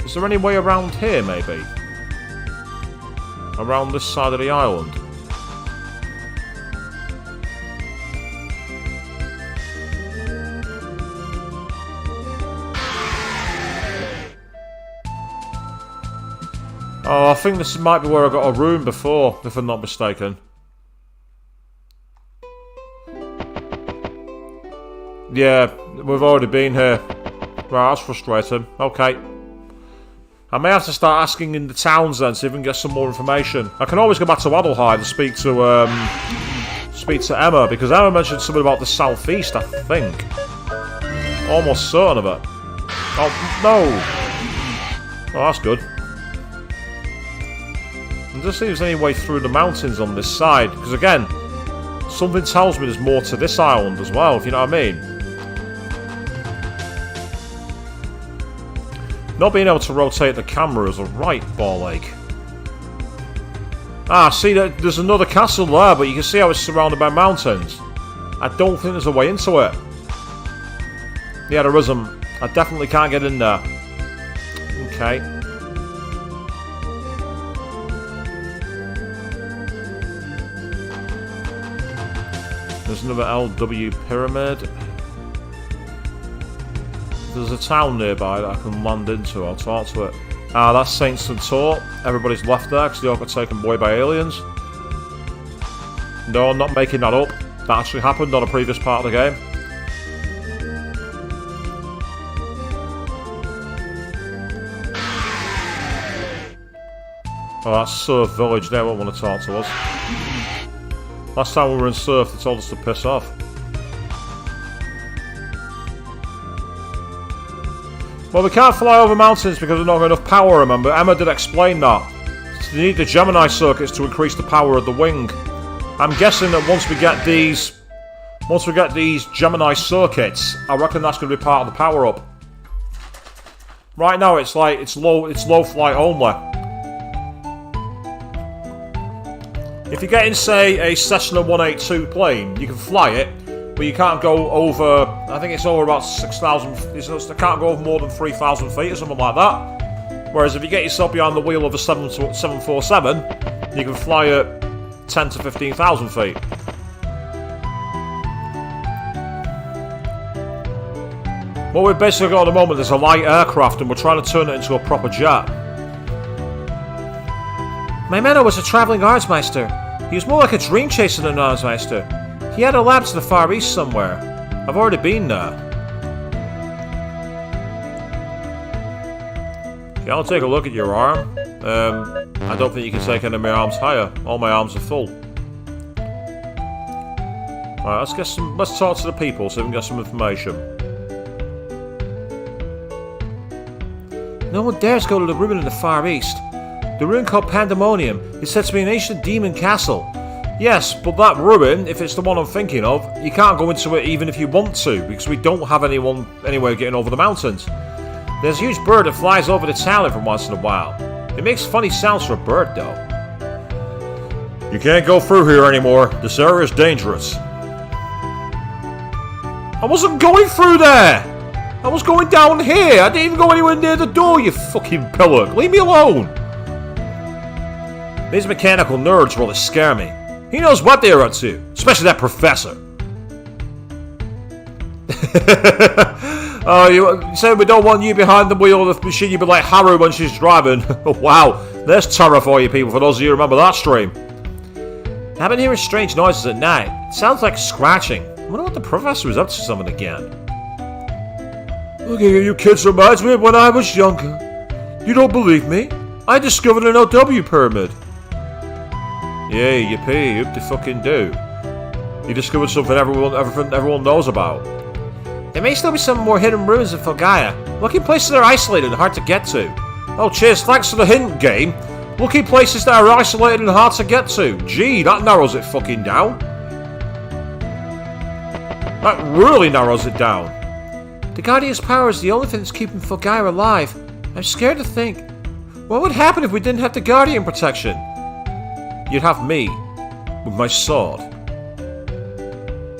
Is there any way around here, maybe? Around this side of the island? Oh, I think this might be where I got a room before, if I'm not mistaken. Yeah, we've already been here. Right, that's frustrating. Okay. I may have to start asking in the towns then, see if we can get some more information. I can always go back to Adelheid and speak to Emma, because Emma mentioned something about the southeast, I think. Almost certain of it. Oh, no! Oh, that's good. And just see if there's any way through the mountains on this side, because again, something tells me there's more to this island as well, if you know what I mean. Not being able to rotate the camera is a right ball ache. Ah, see, there's another castle there, but you can see how it's surrounded by mountains. I don't think there's a way into it. Yeah, there isn't. I definitely can't get in there. Okay. There's another LW pyramid. There's a town nearby that I can land into. I'll talk to it. Ah, that's Saint Centaur. Everybody's left there because they all got taken away by aliens. No, I'm not making that up. That actually happened on a previous part of the game. Oh, that's Surf Village. They won't want to talk to us. Last time we were in Surf, they told us to piss off. Well, we can't fly over mountains because we've not got enough power, remember? Emma did explain that. So you need the Gemini circuits to increase the power of the wing. I'm guessing that once we get these Gemini circuits, I reckon that's going to be part of the power-up. Right now, it's like, it's low flight only. If you get in, say, a Cessna 182 plane, you can fly it, but you can't go over, I think it's over about 6,000, it can't go over more than 3,000 feet or something like that. Whereas if you get yourself behind the wheel of a 747, you can fly at 10 to 15,000 feet. What we've basically got at the moment is a light aircraft and we're trying to turn it into a proper jet.
My mentor was a travelling Artsmeister. He was more like a dream chaser than an Artsmeister. He had a lab to the Far East somewhere.
I've already been there. Okay, I'll take a look at your arm. I don't think you can take any of my arms higher. All my arms are full. Alright, let's talk to the people so we can get some information.
No one dares go to the ruin in the Far East. The ruin called Pandemonium is said to be an ancient demon castle.
Yes, but that ruin, if it's the one I'm thinking of, you can't go into it even if you want to, because we don't have anywhere getting over the mountains.
There's a huge bird that flies over the town every once in a while. It makes funny sounds for a bird, though.
You can't go through here anymore. This area is dangerous. I wasn't going through there! I was going down here! I didn't even go anywhere near the door, you fucking pillock! Leave me alone!
These mechanical nerds really scare me. He knows what they're up to, especially that professor.
Oh, you say we don't want you behind the wheel of the machine, you'd be like Haru when she's driving. Wow, there's terror for you people, for those of you who remember that stream.
I've been hearing strange noises at night. It sounds like scratching. I wonder what the professor was up to something again.
Looking at you kids reminds me of when I was younger. You don't believe me? I discovered an OW pyramid. Yeah, yippee, you fucking do. You discovered something everyone knows about.
There may still be some more hidden ruins in Fulgaia. Looking places that are isolated and hard to get to.
Oh cheers, thanks for the hint, game. Looking places that are isolated and hard to get to. Gee, that narrows it fucking down. That really narrows it down.
The Guardian's power is the only thing that's keeping Fulgaia alive. I'm scared to think. What would happen if we didn't have the Guardian protection?
You'd have me. With my sword.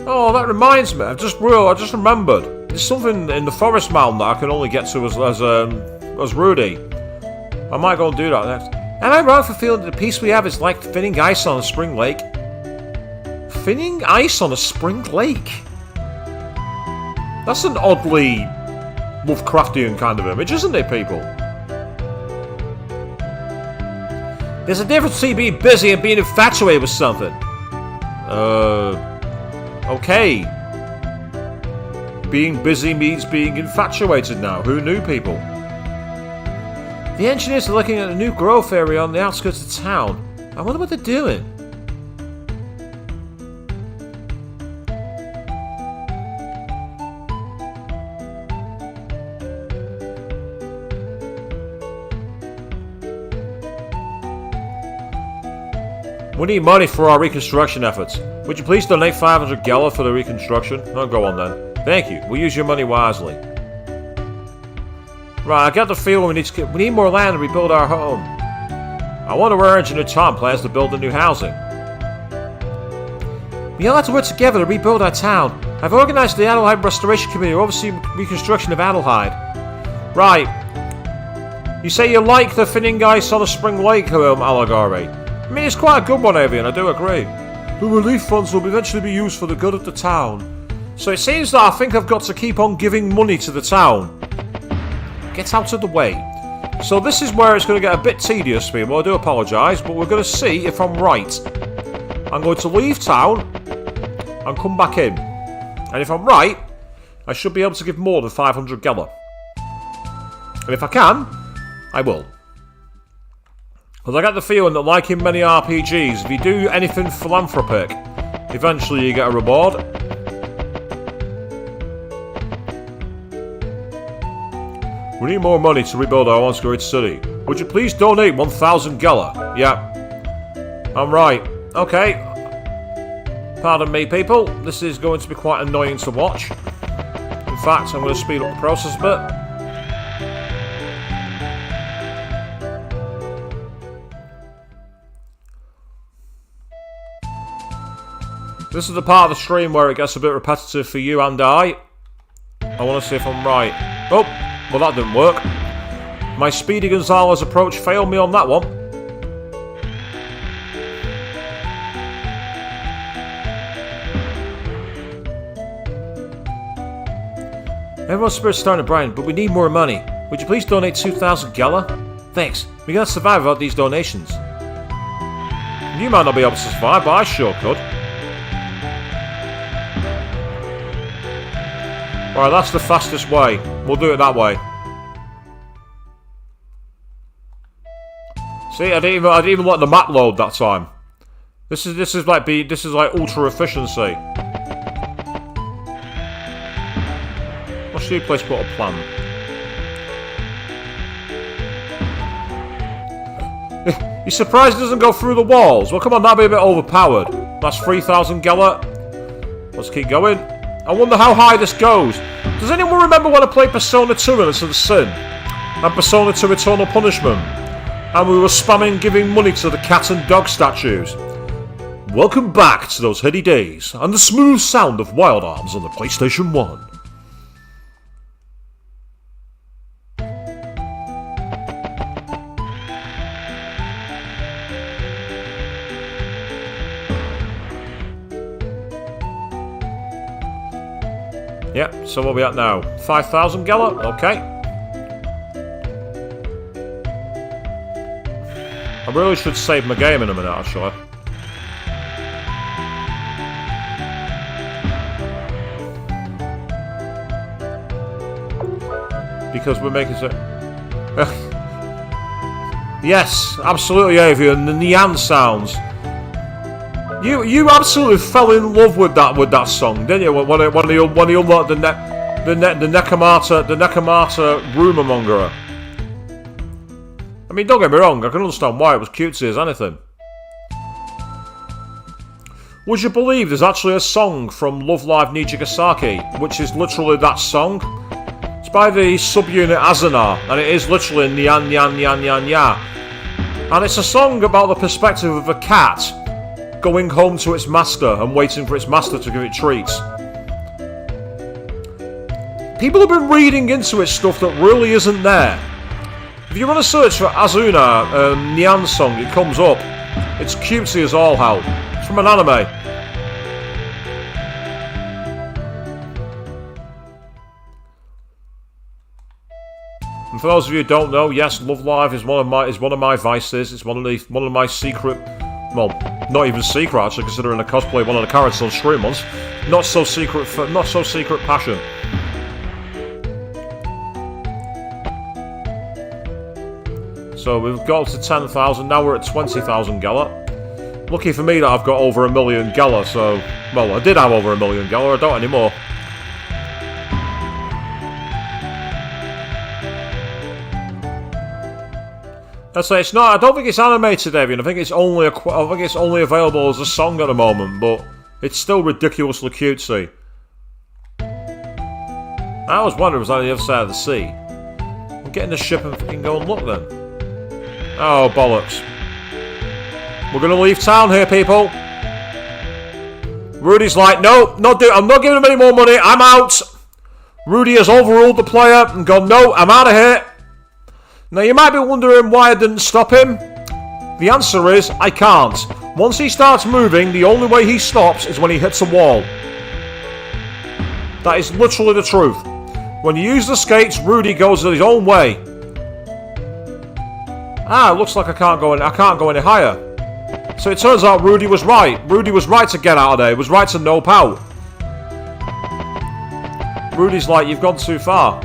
Oh, that reminds me. I just remembered. There's something in the forest mountain that I can only get to as Rudy. I might go and do that next.
Am I wrong for feeling that the peace we have is like thinning ice on a spring lake?
Thinning ice on a spring lake? That's an oddly Lovecraftian kind of image, isn't it, people?
There's a difference between being busy and being infatuated with something.
Okay. Being busy means being infatuated now. Who knew, people?
The engineers are looking at a new growth area on the outskirts of town. I wonder what they're doing.
We need money for our reconstruction efforts. Would you please donate 500 gala for the reconstruction? Oh, go on then. Thank you. We'll use your money wisely. Right, I got the feeling we need more land to rebuild our home. I wonder where Engineer Tom plans to build the new housing.
We all have to work together to rebuild our town. I've organized the Adelheid Restoration Committee to oversee reconstruction of Adelheid.
Right. You say you like the thinning ice on a spring lake allegory. I mean, it's quite a good one, Avian, I do agree. The relief funds will eventually be used for the good of the town. So it seems that I think I've got to keep on giving money to the town. Get out of the way. So this is where it's going to get a bit tedious, people. I do apologise, but we're going to see if I'm right. I'm going to leave town and come back in. And if I'm right, I should be able to give more than 500 gala. And if I can, I will. Because I get the feeling that, like in many RPGs, if you do anything philanthropic, eventually you get a reward. We need more money to rebuild our once great city. Would you please donate 1,000 gala? Yeah. I'm right. Okay. Pardon me, people. This is going to be quite annoying to watch. In fact, I'm going to speed up the process a bit. This is the part of the stream where it gets a bit repetitive for you and I. I want to see if I'm right. Oh, well that didn't work. My Speedy Gonzales approach failed me on that one. Everyone's spirit's starting to brighten, but we need more money. Would you please donate 2,000 Gala? Thanks. We can't survive without these donations. You might not be able to survive, but I sure could. Alright, that's the fastest way. We'll do it that way. See, I didn't even let the map load that time. This is like ultra efficiency. What's your place put a plan? You surprised it doesn't go through the walls? Well, come on, that'd be a bit overpowered. That's 3,000 Gala. Let's keep going. I wonder how high this goes. Does anyone remember when I played Persona 2 Innocence of Sin? And Persona 2 Eternal Punishment? And we were spamming giving money to the cat and dog statues. Welcome back to those heady days, and the smooth sound of Wild Arms on the PlayStation 1. Yep, so what are we at now? 5,000 Gala? Okay. I really should save my game in a minute, actually. Because we're making it. Yes, absolutely, Avian. The Nyan sounds. You absolutely fell in love with that song, didn't you? When you unlocked the Nekomata rumour mongerer. I mean, don't get me wrong. I can understand why it was cutesy as anything. Would you believe there's actually a song from Love Live Nijigasaki, which is literally that song? It's by the subunit Azana, and it is literally Nyan Nyan Nyan Nyan Ya. And it's a song about the perspective of a cat going home to its master and waiting for its master to give it treats. People have been reading into it stuff that really isn't there. If you run a search for Azuna Nyan song, it comes up. It's cutesy as all hell. It's from an anime. And for those of you who don't know, yes, Love Live is one of my vices. It's one of my secret, well, not even secret actually, considering I cosplay one of the characters on stream once. Not so secret passion. So we've got to 10,000. Now we're at 20,000 Gala. Lucky for me that I've got over 1 million Gala. So, well, I did have over 1 million Gala. I don't anymore. I say it's not. I don't think it's animated, Evian. I think it's only available as a song at the moment, but it's still ridiculously cutesy. I was wondering, was on the other side of the sea. I'm getting the ship and fucking go and look then. Oh bollocks! We're gonna leave town here, people. Rudy's like, no, I'm not giving him any more money. I'm out. Rudy has overruled the player and gone, no, I'm out of here. Now, you might be wondering why I didn't stop him. The answer is, I can't. Once he starts moving, the only way he stops is when he hits a wall. That is literally the truth. When you use the skates, Rudy goes his own way. Ah, it looks like I can't go any higher. So it turns out Rudy was right. Rudy was right to get out of there. He was right to nope out. Rudy's like, you've gone too far.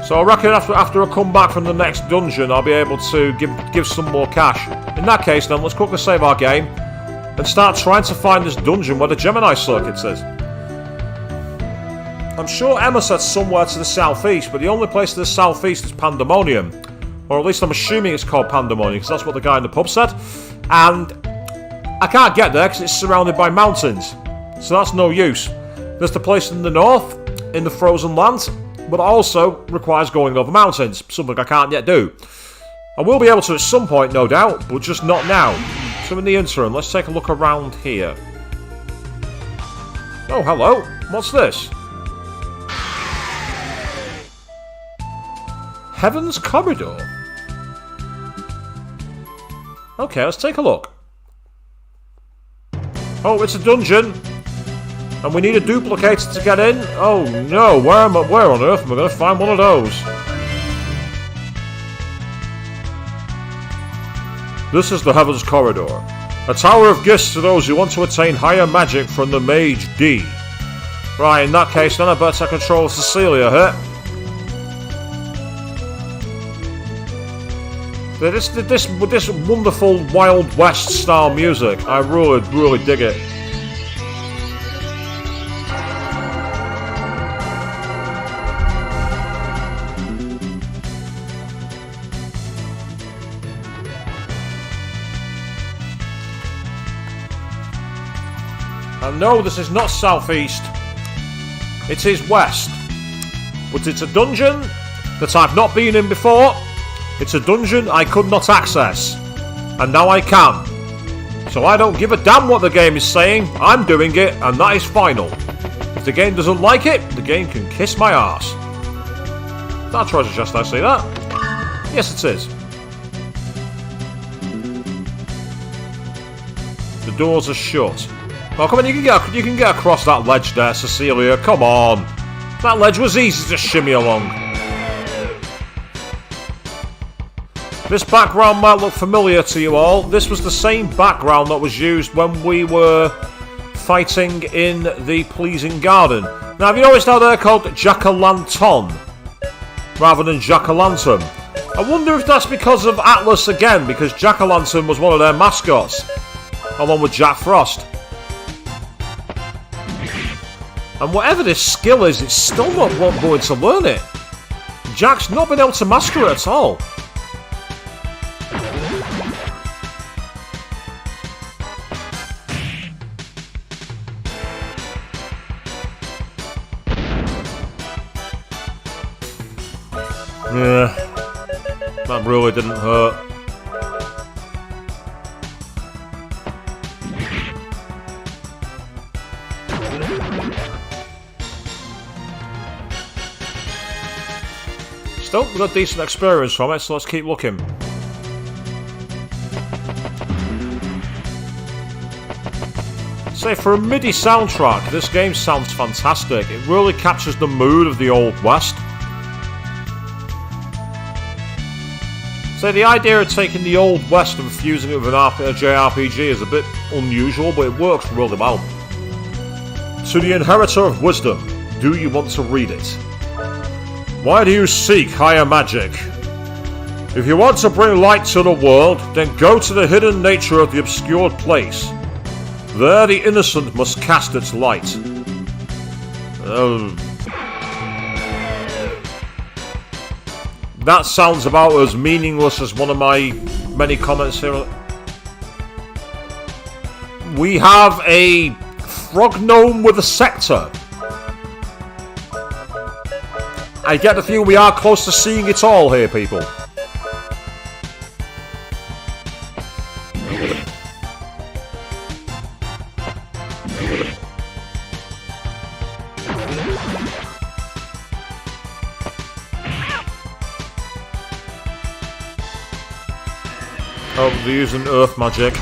So I reckon after I come back from the next dungeon, I'll be able to give some more cash. In that case, then, let's quickly save our game and start trying to find this dungeon where the Gemini Circuit is. I'm sure Emma said somewhere to the southeast, but the only place to the southeast is Pandemonium. Or at least I'm assuming it's called Pandemonium, because that's what the guy in the pub said. And I can't get there because it's surrounded by mountains. So that's no use. There's the place in the north, in the frozen land, but it also requires going over mountains, something I can't yet do. I will be able to at some point, no doubt, but just not now. So in the interim, let's take a look around here. Oh, hello. What's this? Heaven's Corridor. Okay, let's take a look. Oh, it's a dungeon. And we need a duplicator to get in? Oh no, where on earth am I going to find one of those? This is the Heavens Corridor. A tower of gifts to those who want to attain higher magic from the Mage D. Right, in that case then I better take control of Cecilia, huh? This wonderful Wild West style music, I really dig it. And no, this is not southeast. It is west. But it's a dungeon that I've not been in before. It's a dungeon I could not access. And now I can. So I don't give a damn what the game is saying. I'm doing it, and that is final. If the game doesn't like it, the game can kiss my arse. Is that a treasure chest, I see that? Yes, it is. The doors are shut. Oh, come on, you can get across that ledge there, Cecilia. Come on. That ledge was easy to shimmy along. This background might look familiar to you all. This was the same background that was used when we were fighting in the Pleasing Garden. Now, have you noticed how they're called Jack-o'-lantern rather than Jack-o'-lantern? I wonder if that's because of Atlas again, because Jack-o'-lantern was one of their mascots, along with Jack Frost. And whatever this skill is, it's still not going to learn it. Jack's not been able to master it at all. Yeah, that really didn't hurt. Still, we got decent experience from it, so let's keep looking. Say, for a MIDI soundtrack, this game sounds fantastic. It really captures the mood of the Old West. So the idea of taking the Old West and fusing it with a JRPG is a bit unusual, but it works really well. To the Inheritor of Wisdom, do you want to read it? Why do you seek higher magic? If you want to bring light to the world, then go to the hidden nature of the obscured place. There the innocent must cast its light. That sounds about as meaningless as one of my many comments here. We have a frog gnome with a scepter. I get the feeling we are close to seeing it all here, people. Oh, they're using earth magic.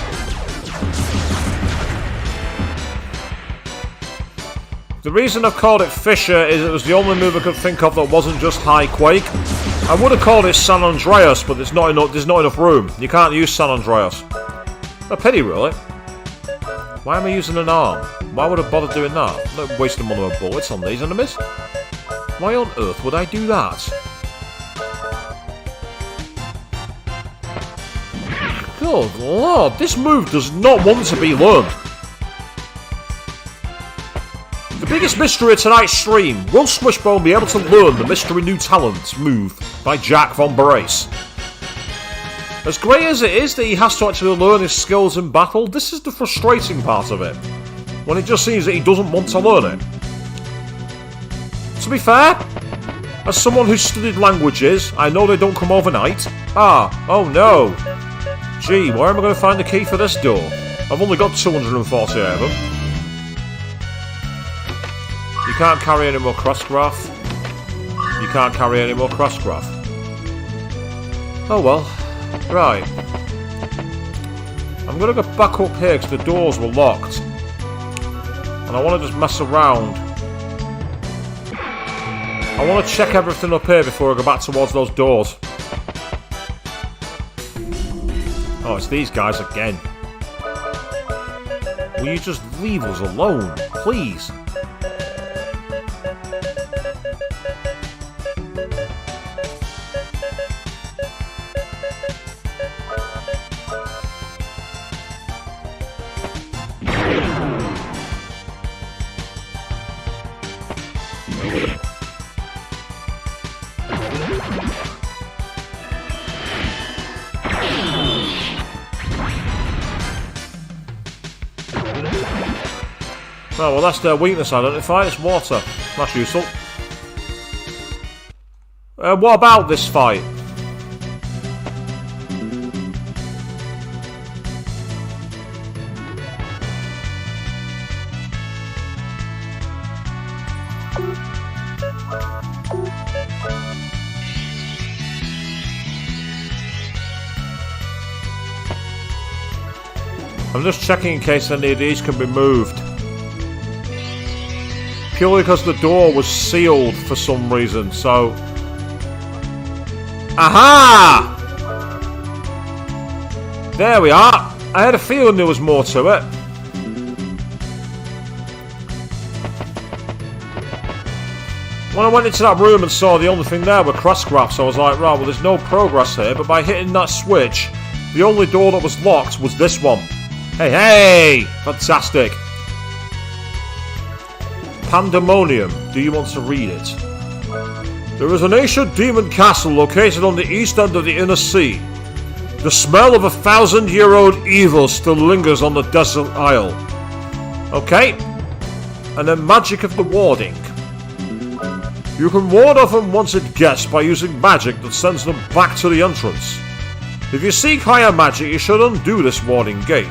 The reason I've called it Fisher is it was the only move I could think of that wasn't just High Quake. I would have called it San Andreas, but there's not enough room. You can't use San Andreas. A pity, really. Why am I using an arm? Why would I bother doing that? I'm not wasting one of my bullets on these enemies. Why on earth would I do that? Good lord, this move does not want to be learned. The biggest mystery of tonight's stream, will Swishbone be able to learn the mystery new talent move by Jack von Brace? As great as it is that he has to actually learn his skills in battle, this is the frustrating part of it, when it just seems that he doesn't want to learn it. To be fair, as someone who's studied languages, I know they don't come overnight. Oh no. Gee, where am I going to find the key for this door? I've only got 248 of them. You can't carry any more crossgraph. You can't carry any more crossgraph. Oh well. Right. I'm going to go back up here because the doors were locked. And I want to just mess around. I want to check everything up here before I go back towards those doors. Oh, it's these guys again. Will you just leave us alone, please? Oh, well, that's their weakness identified. It's water. That's useful. What about this fight? I'm just checking in case any of these can be moved. Purely because the door was sealed for some reason, so... Aha! There we are. I had a feeling there was more to it. When I went into that room and saw the only thing there were cross graphs, I was like, right, well, there's no progress here, but by hitting that switch, the only door that was locked was this one. Hey, hey! Fantastic. Pandemonium. Do you want to read it? There is an ancient demon castle located on the east end of the inner sea. The smell of 1,000-year-old evil still lingers on the desert isle. Okay. And then magic of the warding. You can ward off unwanted guests by using magic that sends them back to the entrance. If you seek higher magic, you should undo this warding gate.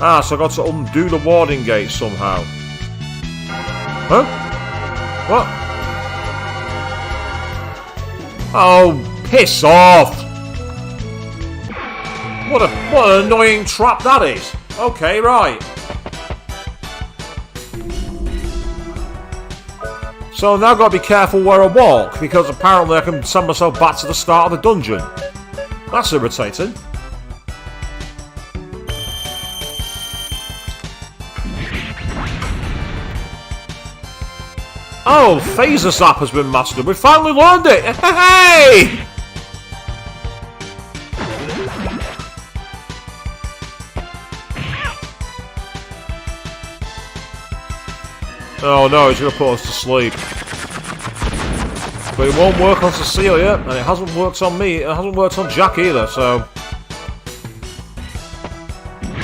Ah, so I got to undo the warding gate somehow. Huh? What? Oh, piss off! What an annoying trap that is. Okay, right. So now I've got to be careful where I walk, because apparently I can send myself back to the start of the dungeon. That's irritating. Oh, phaser zap has been mastered. We finally learned it. Hey! Oh no, he's going to put us to sleep. But it won't work on Cecilia, and it hasn't worked on me. It hasn't worked on Jack either, so...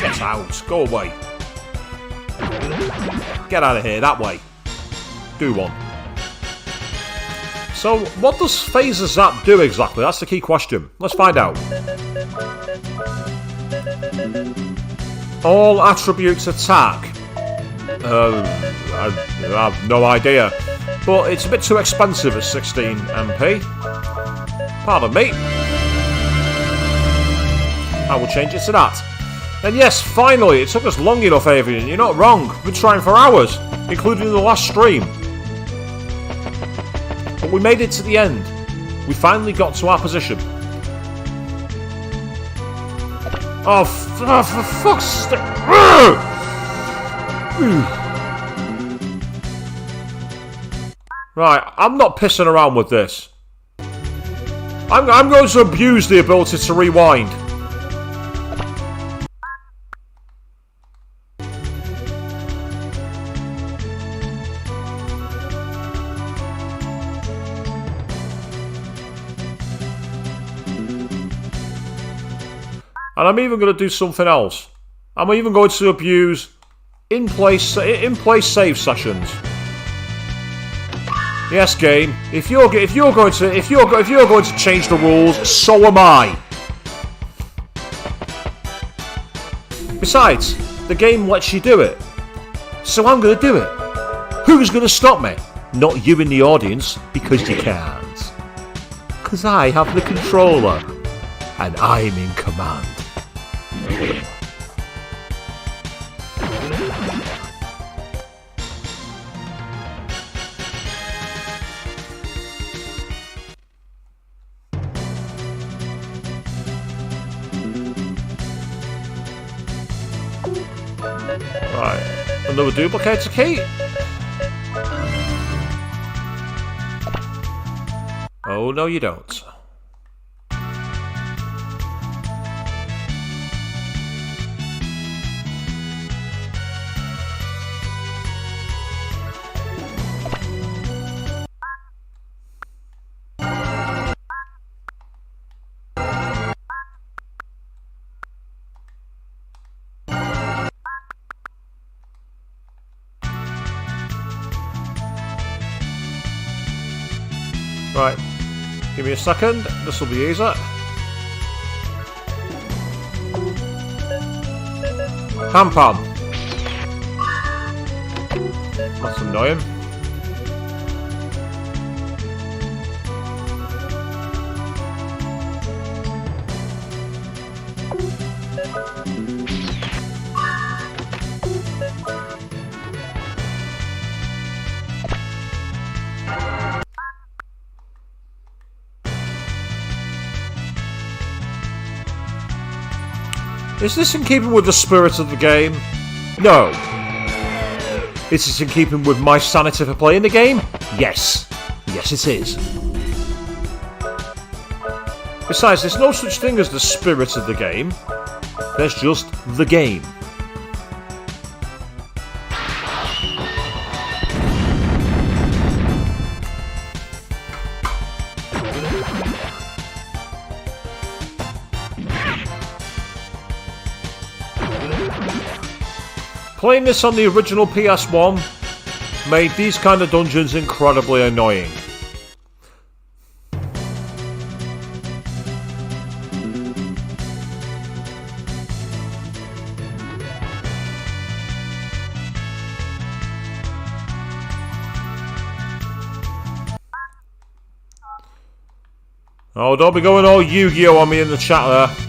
Get out. Go away. Get out of here, that way. Do one. So, what does phaser zap do exactly? That's the key question. Let's find out. All attributes attack. I have no idea. But it's a bit too expensive at 16 MP. Pardon me. I will change it to that. And yes, finally, it took us long enough, Avian. You're not wrong. We've been trying for hours, including the last stream. But we made it to the end. We finally got to our position. Oh, for fuck's sake. Right, I'm not pissing around with this. I'm going to abuse the ability to rewind. And I'm even going to do something else. I'm even going to abuse in-place save sessions. Yes, game. If you're going to change the rules, so am I. Besides, the game lets you do it, so I'm going to do it. Who's going to stop me? Not you in the audience, because you can't. Because I have the controller, and I'm in command. Right. Another duplicator key? Oh, no you don't. Right, give me a second, this will be easier. Ham pan. That's annoying. Is this in keeping with the spirit of the game? No. Is this in keeping with my sanity for playing the game? Yes. Yes, it is. Besides, there's no such thing as the spirit of the game. There's just the game. Playing this on the original PS1 made these kind of dungeons incredibly annoying. Oh, don't be going all Yu-Gi-Oh on me in the chat there.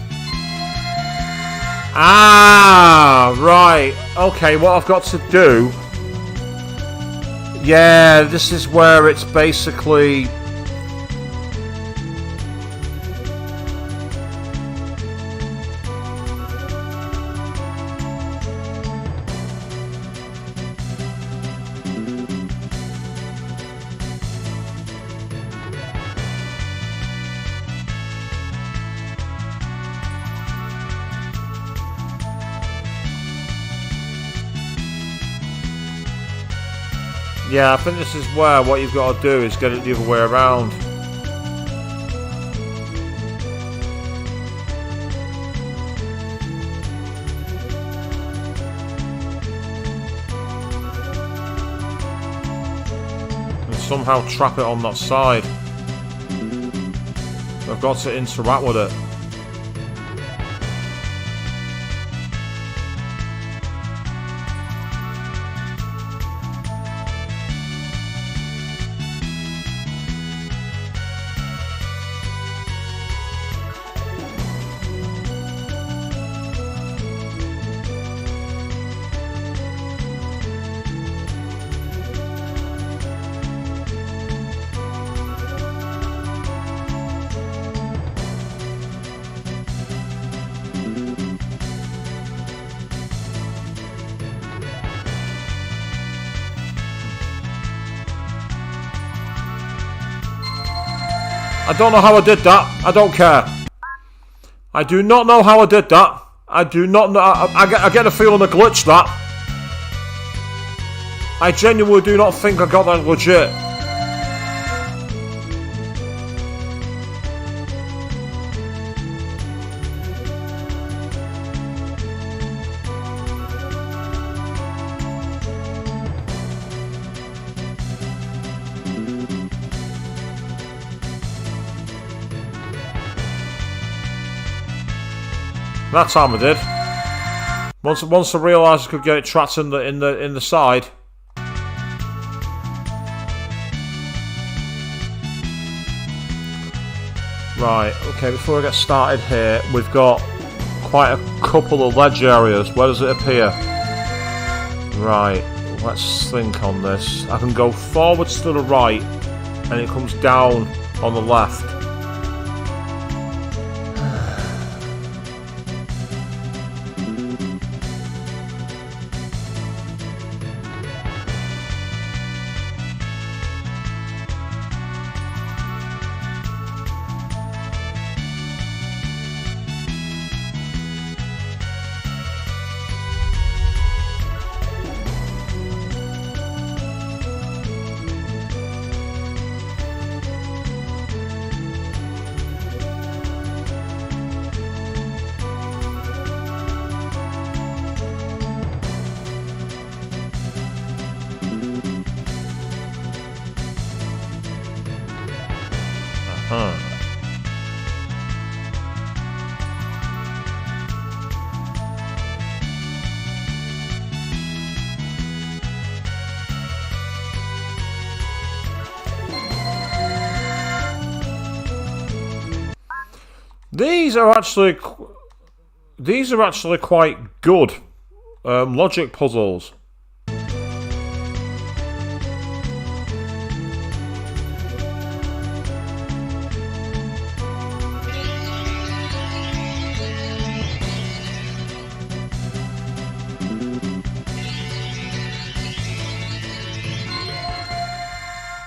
Ah, right. Okay, what I've got to do... Yeah, this is where it's basically... Yeah, I think this is where what you've got to do is get it the other way around. And somehow trap it on that side. I've got to interact with it. I don't know how I did that. I don't care. I do not know how I did that. I do not know. I get a feeling I glitched that. I genuinely do not think I got that legit. That time I did. Once I realised I could get it trapped in the side. Right, okay, before I get started here, we've got quite a couple of ledge areas. Where does it appear? Right, let's think on this. I can go forwards to the right, and it comes down on the left. These are actually quite good logic puzzles.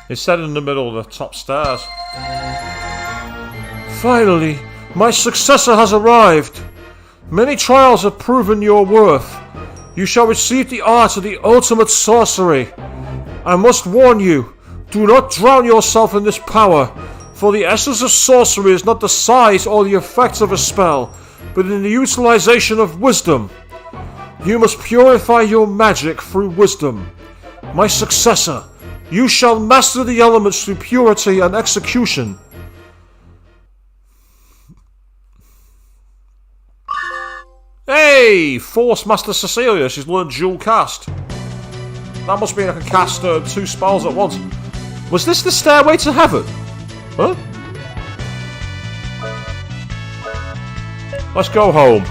It's set in the middle of the top stairs. Finally, my successor has arrived. Many trials have proven your worth. You shall receive the art of the ultimate sorcery. I must warn you, do not drown yourself in this power, for the essence of sorcery is not the size or the effects of a spell, but in the utilization of wisdom. You must purify your magic through wisdom. My successor, you shall master the elements through purity and execution. Hey! Force Master Cecilia, she's learned dual cast. That must mean I can cast 2 spells at once. Was this the stairway to heaven? Huh? Let's go home.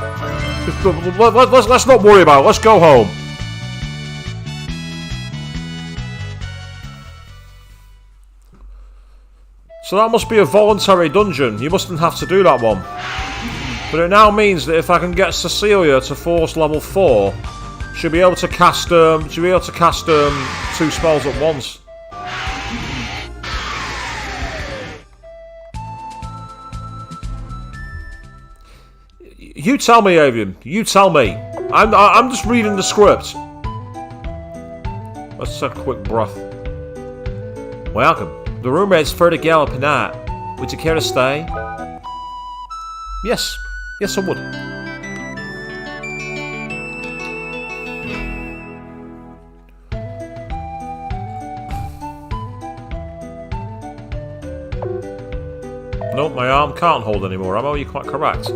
Let's not worry about it, let's go home. So that must be a voluntary dungeon. You mustn't have to do that one. But it now means that if I can get Cecilia to force level 4, she'll be able to cast 2 spells at once. You tell me, Avian. You tell me. I'm just reading the script. Let's take a quick breath. Welcome. The room rate's $30 per night. Would you care to stay? Yes. Yes, I would. Nope, my arm can't hold anymore, ammo. You're quite correct.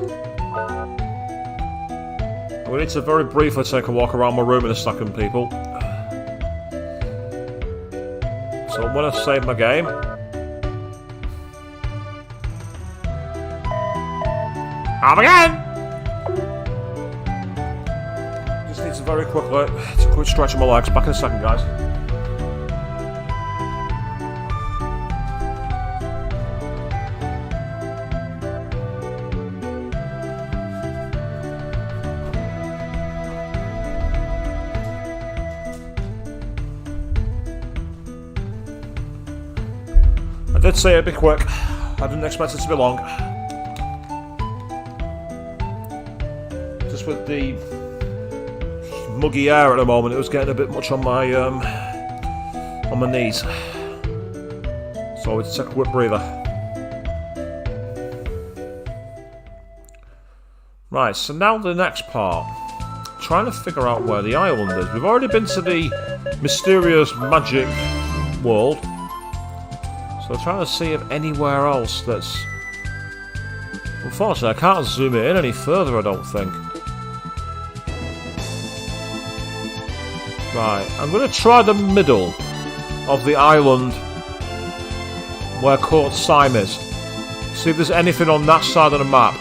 We need to very briefly take a walk around my room in a second, people. So I'm going to save my game. Home again! Just need to very quickly take a quick stretch of my legs. Back in a second, guys. I did say it'd be quick. I didn't expect it to be long. Just with the muggy air at the moment, it was getting a bit much on my knees. So it's a quick breather. Right, so now the next part. Trying to figure out where the island is. We've already been to the mysterious magic world. So I'm trying to see if anywhere else that's... Unfortunately, I can't zoom it in any further, I don't think. Right, I'm going to try the middle of the island where Court Syme is. See if there's anything on that side of the map.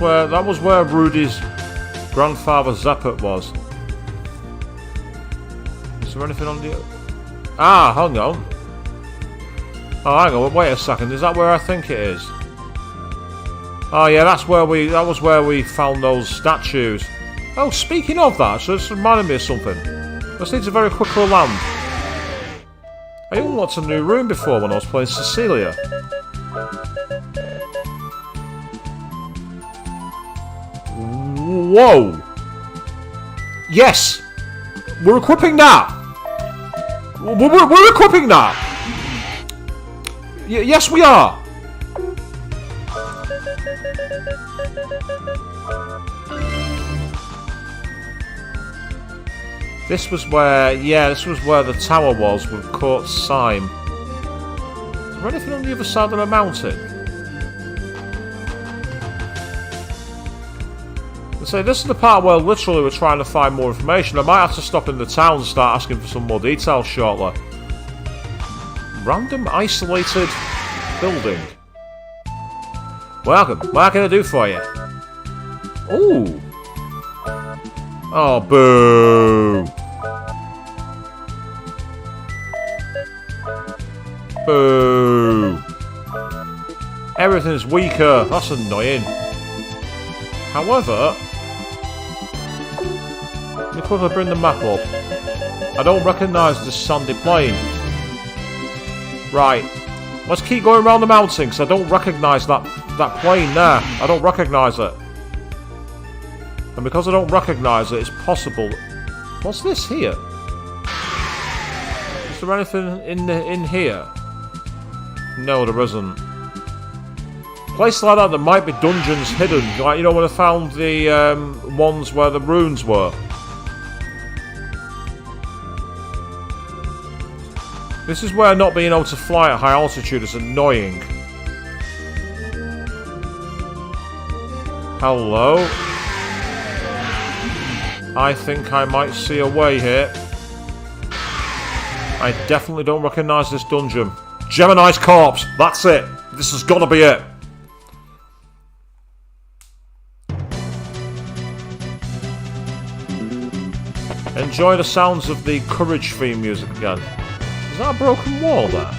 Well, that was where Rudy's grandfather Zeppet was. Is there anything on the... Ah, hang on. Oh, hang on, wait a second. Is that where I think it is? Oh yeah, that was where we found those statues. Oh, speaking of that, so it's reminding me of something. This needs a very quick land. I unlocked a new room before when I was playing Cecilia. Whoa! Yes! We're equipping that! We're equipping that! Yes, we are! This was where... Yeah, this was where the tower was with Court Syme. Is there anything on the other side of the mountain? So this is the part where literally we're trying to find more information. I might have to stop in the town and start asking for some more details shortly. Random isolated building. Welcome. What can I do for you? Ooh. Oh, boo. Boo. Everything's weaker. That's annoying. However, let me quickly bring the map up. I don't recognise this sandy plain. Right. Let's keep going around the mountain because I don't recognise that plain there. I don't recognise it. And because I don't recognise it, it's possible... What's this here? Is there anything in here? No, there isn't. Places like that, there might be dungeons hidden. Like, you know, when I found the ones where the runes were. This is where not being able to fly at high altitude is annoying. Hello? I think I might see a way here. I definitely don't recognise this dungeon. Gemini's corpse! That's it! This has got to be it! Enjoy the sounds of the Courage theme music again. Is that a broken wall there?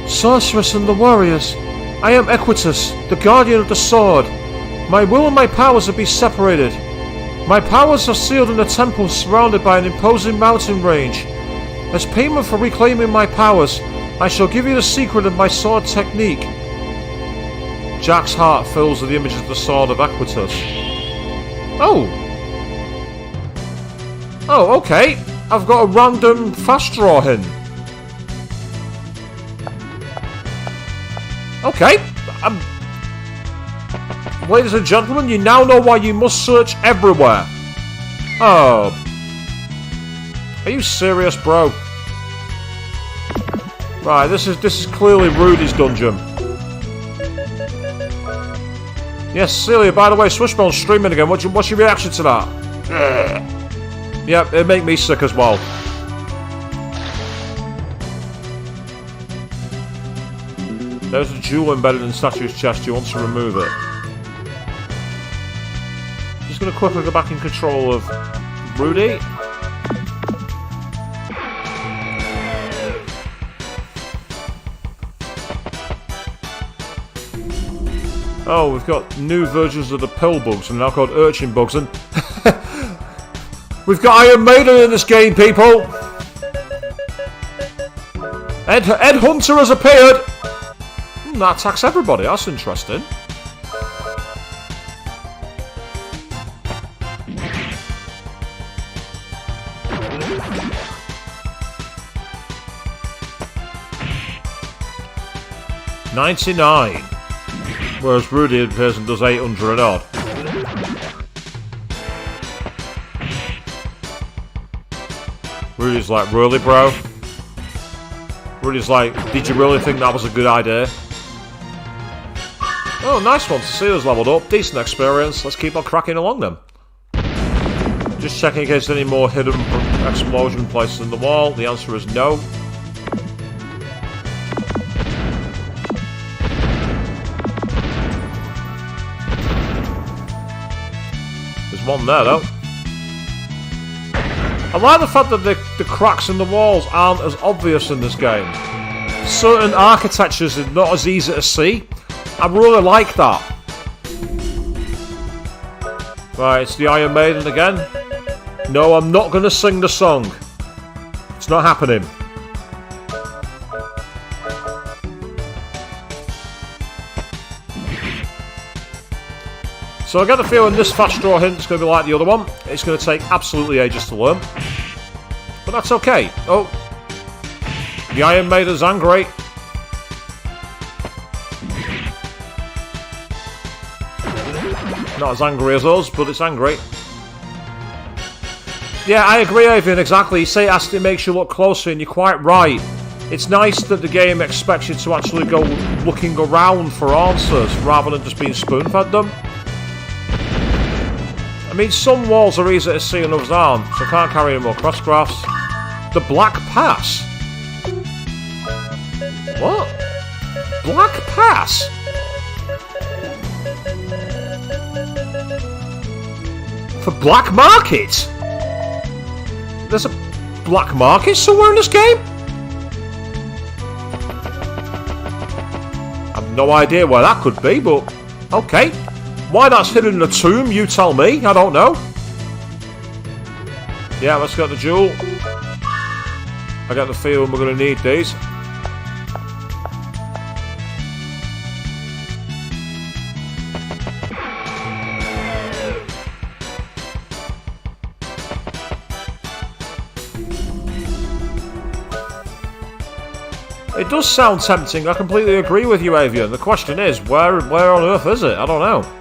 Sorceress and the warriors. I am Equitus, the guardian of the sword. My will and my powers have been separated. My powers are sealed in a temple surrounded by an imposing mountain range. As payment for reclaiming my powers, I shall give you the secret of my sword technique. Jack's heart fills with the image of the sword of Equitus. Oh! Oh, okay. I've got a random fast draw in. Okay. Ladies and gentlemen, you now know why you must search everywhere. Oh. Are you serious, bro? Right, this is clearly Rudy's dungeon. Yes, Celia, by the way, Swishbone's streaming again. What's your reaction to that? Yep, it'd make me sick as well. There's a jewel embedded in the statue's chest. You want to remove it. Just going to quickly go back in control of Rudy. Oh, we've got new versions of the pill bugs, and now called urchin bugs, and we've got Iron Maiden in this game, people. Ed Hunter has appeared. That attacks everybody. That's interesting. $99. Whereas Rudy in person does 800 and odd. Rudy's like, really, bro? Rudy's like, did you really think that was a good idea? Oh, nice one. Cecilia's leveled up. Decent experience. Let's keep on cracking along then. Just checking in case there's any more hidden explosion places in the wall. The answer is no. There's one there, though. I like the fact that the cracks in the walls aren't as obvious in this game. Certain architectures are not as easy to see. I really like that. Right, it's the Iron Maiden again. No, I'm not going to sing the song. It's not happening. So I get the feeling this fast draw hint is going to be like the other one. It's going to take absolutely ages to learn. But that's okay. Oh. The Iron Maiden's angry. Not as angry as us, but it's angry. Yeah, I agree, Avian, exactly. You say it makes you look closer, and you're quite right. It's nice that the game expects you to actually go looking around for answers, rather than just being spoon-fed them. I mean, some walls are easy to see and others aren't, so I can't carry any more cross graphs. The Black Pass? What? Black Pass? For Black Market? There's a Black Market somewhere in this game? I've no idea where that could be, but okay. Why that's hidden in a tomb, you tell me. I don't know. Yeah, let's get the jewel. I get the feeling we're going to need these. It does sound tempting, I completely agree with you, Avian. The question is, where on earth is it? I don't know.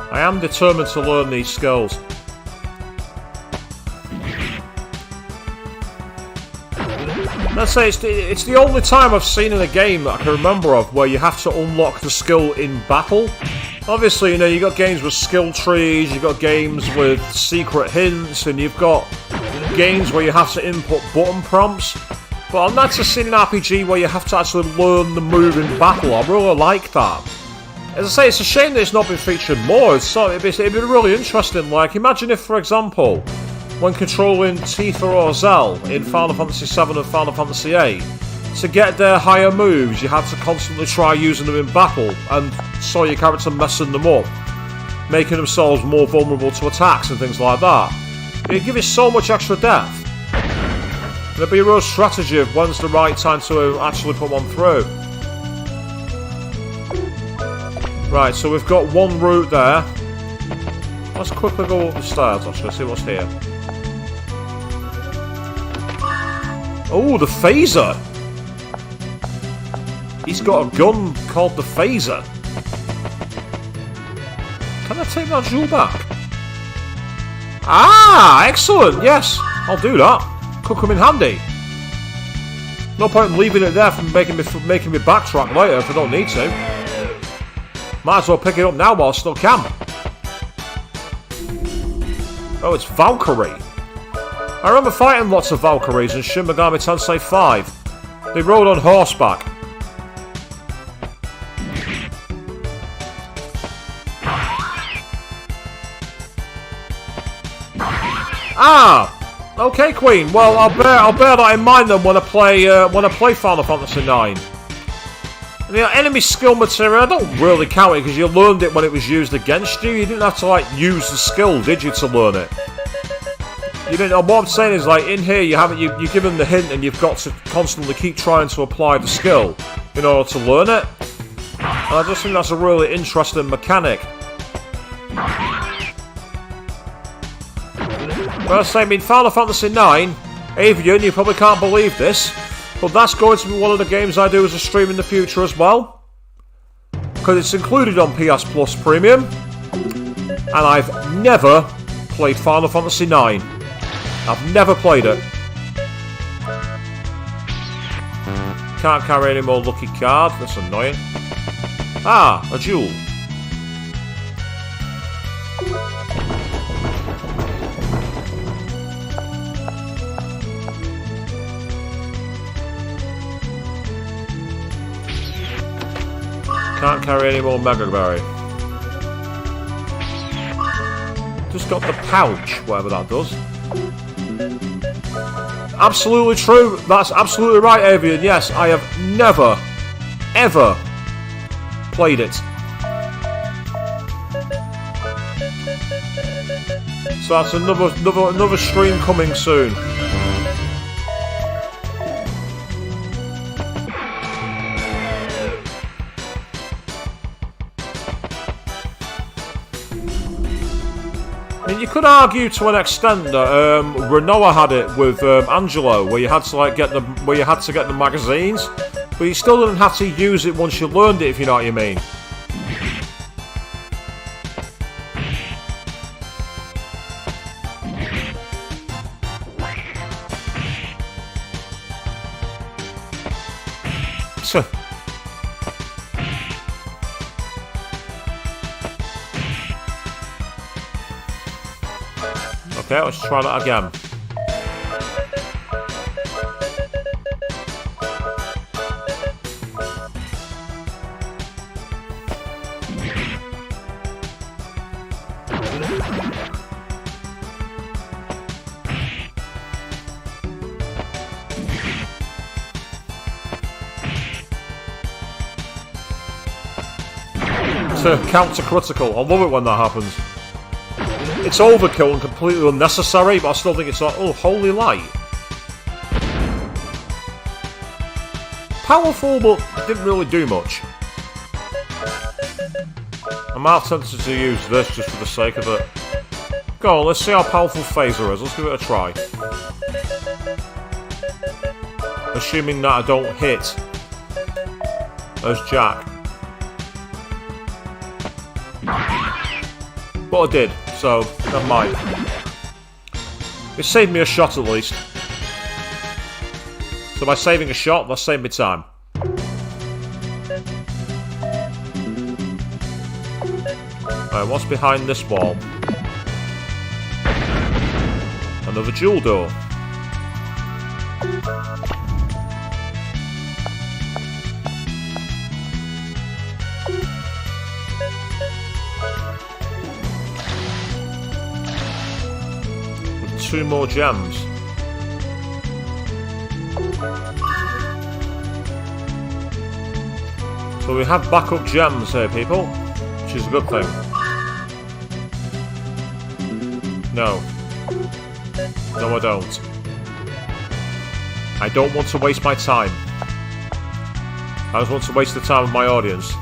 I am determined to learn these skills. Let's say it's the only time I've seen in a game that I can remember of where you have to unlock the skill in battle. Obviously, you know, you've got games with skill trees, you've got games with secret hints, and you've got games where you have to input button prompts. But I've not seen an RPG where you have to actually learn the move in battle. I really like that. As I say, it's a shame that it's not been featured more. It'd be really interesting. Like, imagine if, for example, when controlling Tifa or Zell in Final Fantasy VII and Final Fantasy VIII, to get their higher moves, you had to constantly try using them in battle, and saw your character messing them up, making themselves more vulnerable to attacks and things like that. It'd give you so much extra depth. It'd be a real strategy of when's the right time to actually put one through. Right, so we've got one route there. Let's quickly go up the stairs, actually, see what's here. Oh, the phaser! He's got a gun called the phaser. Can I take that jewel back? Ah, excellent, yes, I'll do that. Could come in handy. No point in leaving it there for making me backtrack later if I don't need to. Might as well pick it up now while I still can. Oh, it's Valkyrie. I remember fighting lots of Valkyries in Shin Megami Tensei 5. They rode on horseback. Ah! Okay, Queen. Well, I'll bear that in mind then when I play Final Fantasy 9. The enemy skill material, I don't really count it because you learned it when it was used against you. You didn't have to, like, use the skill, did you, to learn it? You didn't. What I'm saying is, like, in here you give them the hint and you've got to constantly keep trying to apply the skill in order to learn it. And I just think that's a really interesting mechanic. Well, I mean, Final Fantasy 9, Avian, you probably can't believe this, but that's going to be one of the games I do as a stream in the future as well. Because it's included on PS Plus Premium. And I've never played Final Fantasy 9. I've never played it. Can't carry any more lucky cards, that's annoying. Ah, a jewel. Can't carry any more Mega Berry. Just got the pouch, whatever that does. Absolutely true. That's absolutely right, Avian. Yes, I have never, ever played it. So that's another stream coming soon. I mean, you could argue to an extent that Renoa had it with Angelo, where you had to like get the magazines, but you still didn't have to use it once you learned it, if you know what I mean. Okay, let's try that again. It's a counter-critical. I love it when that happens. It's overkill and completely unnecessary, but I still think it's like, oh, holy light. Powerful, but didn't really do much. I'm half tempted to use this just for the sake of it. Go on, let's see how powerful Phaser is. Let's give it a try. Assuming that I don't hit as Jack. But I did. So, never mind. It saved me a shot at least. So by saving a shot, that saved me time. Alright, what's behind this wall? Another jewel door. Two more gems. So we have backup gems here, people, which is a good thing. No. No, I don't. I don't want to waste my time. I just want to waste the time of my audience.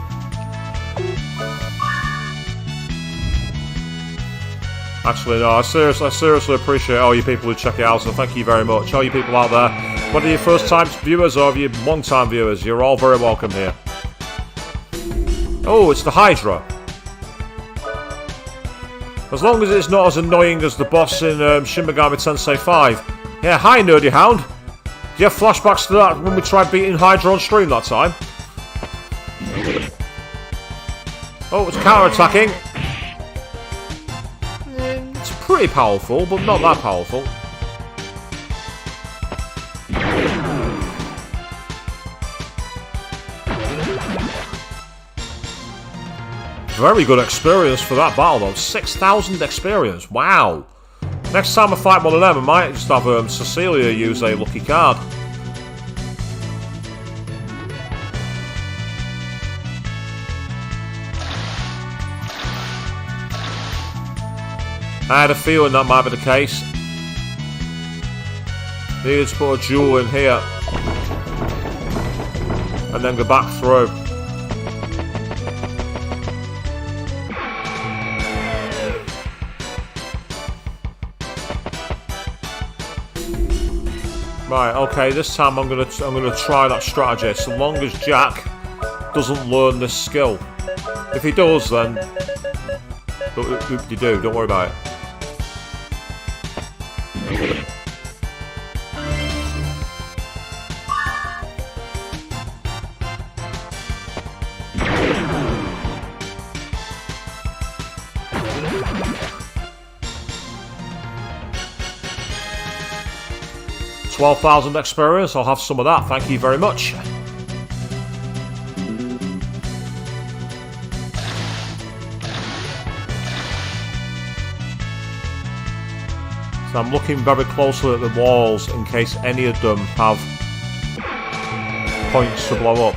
Actually, no, I seriously appreciate all you people who check it out, so thank you very much. All you people out there, whether you're first-time viewers or you're long-time viewers, you're all very welcome here. Oh, it's the Hydra. As long as it's not as annoying as the boss in Shin Megami Tensei 5. Yeah, hi, Nerdy Hound. Do you have flashbacks to that when we tried beating Hydra on stream that time? Oh, it's counter-attacking. Pretty powerful, but not that powerful. Very good experience for that battle though. 6,000 experience. Wow. Next time I fight one of them, I might just have Cecilia use a lucky card. I had a feeling that might be the case. Needed to put a jewel in here. And then go back through. Right, okay, this time I'm gonna try that strategy, so long as Jack doesn't learn this skill. If he does, then you do, don't worry about it. $12,000 experience, I'll have some of that, thank you very much. So I'm looking very closely at the walls in case any of them have points to blow up.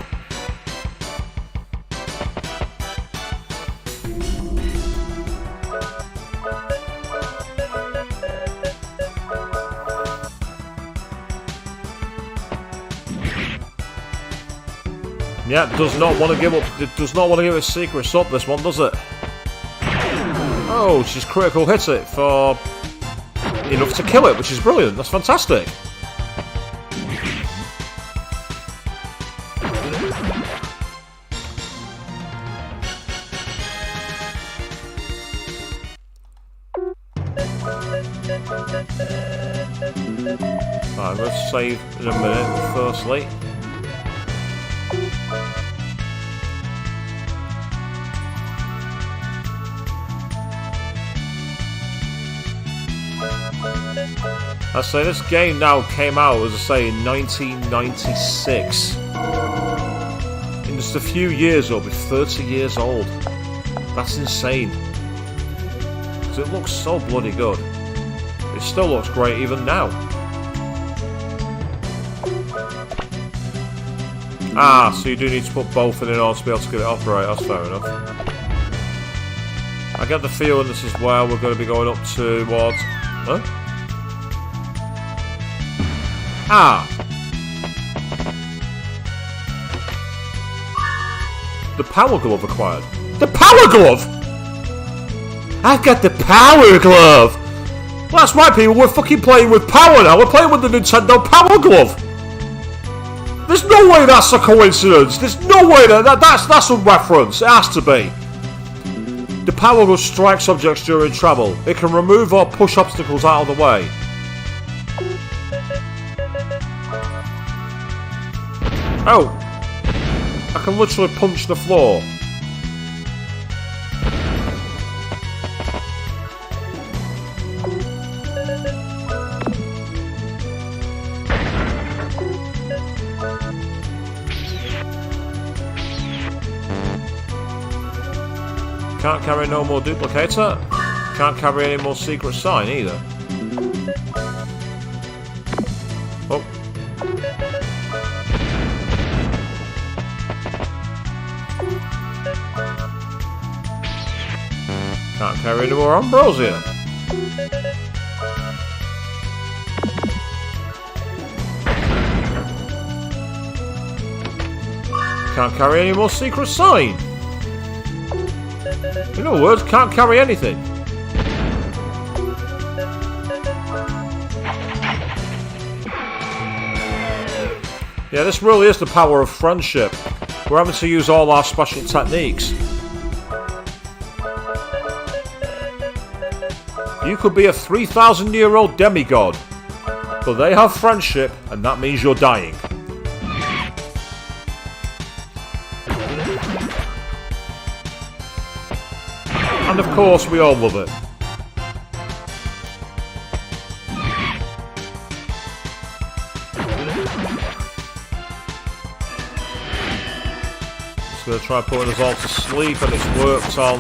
Yeah, it does not want to give up. It does not want to give its secrets up, this one, does it? Oh, she's critical hit it for enough to kill it, which is brilliant. That's fantastic. Right, let's save in a minute, firstly. I say this game now came out, as I say, in 1996. In just a few years, it'll be 30 years old. That's insane. Because it looks so bloody good. It still looks great even now. Ah, so you do need to put both in order to be able to get it off. Right, that's fair enough. I get the feeling this is where we're going to be going up towards... Huh? Ah! The power glove acquired. The power glove?! I've got the power glove! Well, that's right, people, we're fucking playing with power now. We're playing with the Nintendo Power Glove! There's no way that's a coincidence. There's no way that's a reference. It has to be. The power glove strikes objects during travel. It can remove or push obstacles out of the way. Oh! I can literally punch the floor. Can't carry no more duplicator. Can't carry any more secret sign either. Oh. Can't carry any more ambrosia. Can't carry any more secret sign. In other words, can't carry anything. Yeah, this really is the power of friendship. We're having to use all our special techniques. You could be a 3,000-year-old demigod, but they have friendship, and that means you're dying. And of course, we all love it. Just going to try putting us all to sleep, and it's worked on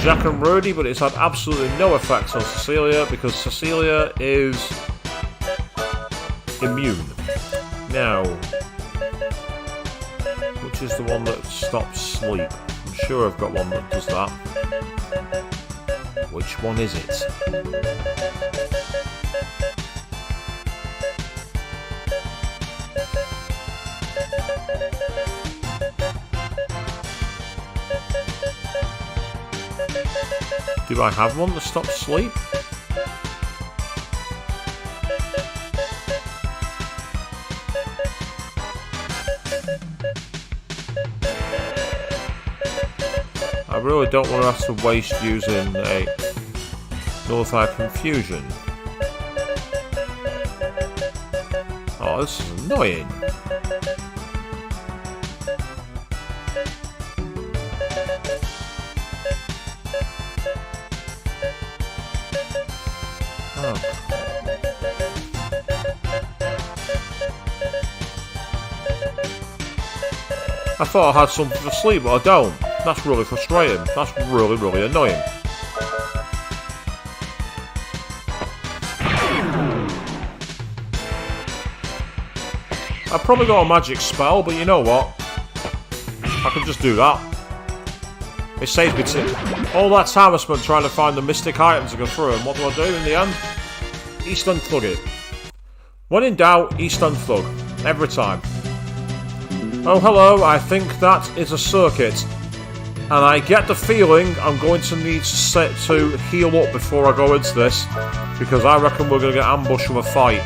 Jack and Rudy, but it's had absolutely no effect on Cecilia, because Cecilia is immune. Now, which is the one that stops sleep? I'm sure I've got one that does that. Which one is it? Do I have one that stops sleep? I really don't want to have to waste using a nullify confusion. Oh, this is annoying. Oh. I thought I had something for sleep, but I don't. That's really frustrating. That's really, really annoying. I've probably got a magic spell, but you know what? I could just do that. It saves me all that time I spent trying to find the mystic item to go through, and what do I do in the end? East Unplug it. When in doubt, East Unplug. Every time. Oh, hello, I think that is a circuit. And I get the feeling I'm going to need to heal up before I go into this, because I reckon we're going to get ambushed with a fight.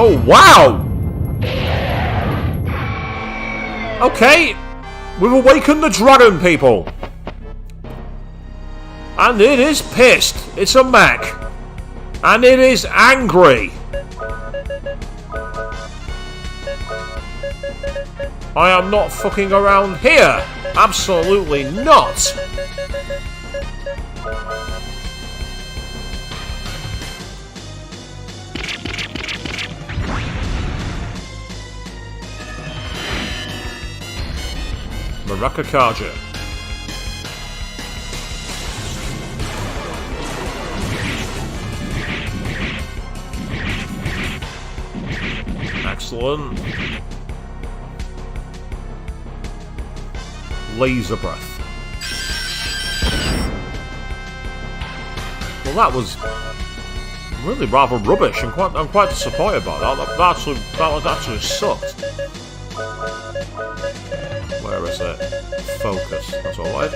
Oh, wow! Okay, we've awakened the dragon, people. And it is pissed. It's a mech. And it is angry. I am not fucking around here. Absolutely not. Maracakaja. Excellent. Laser breath. Well, that was really rather rubbish. I'm quite disappointed about that. That actually sucked. Where is it? Focus. That's all right.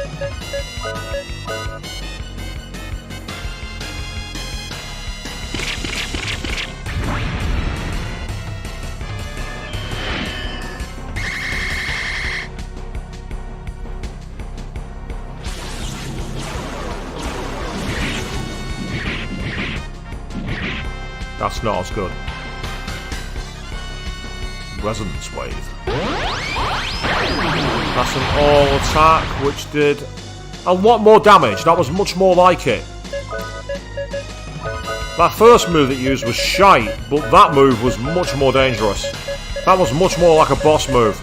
That's not as good. Resonance wave. That's an all attack, which did a lot more damage. That was much more like it. That first move that you used was shite, but that move was much more dangerous. That was much more like a boss move.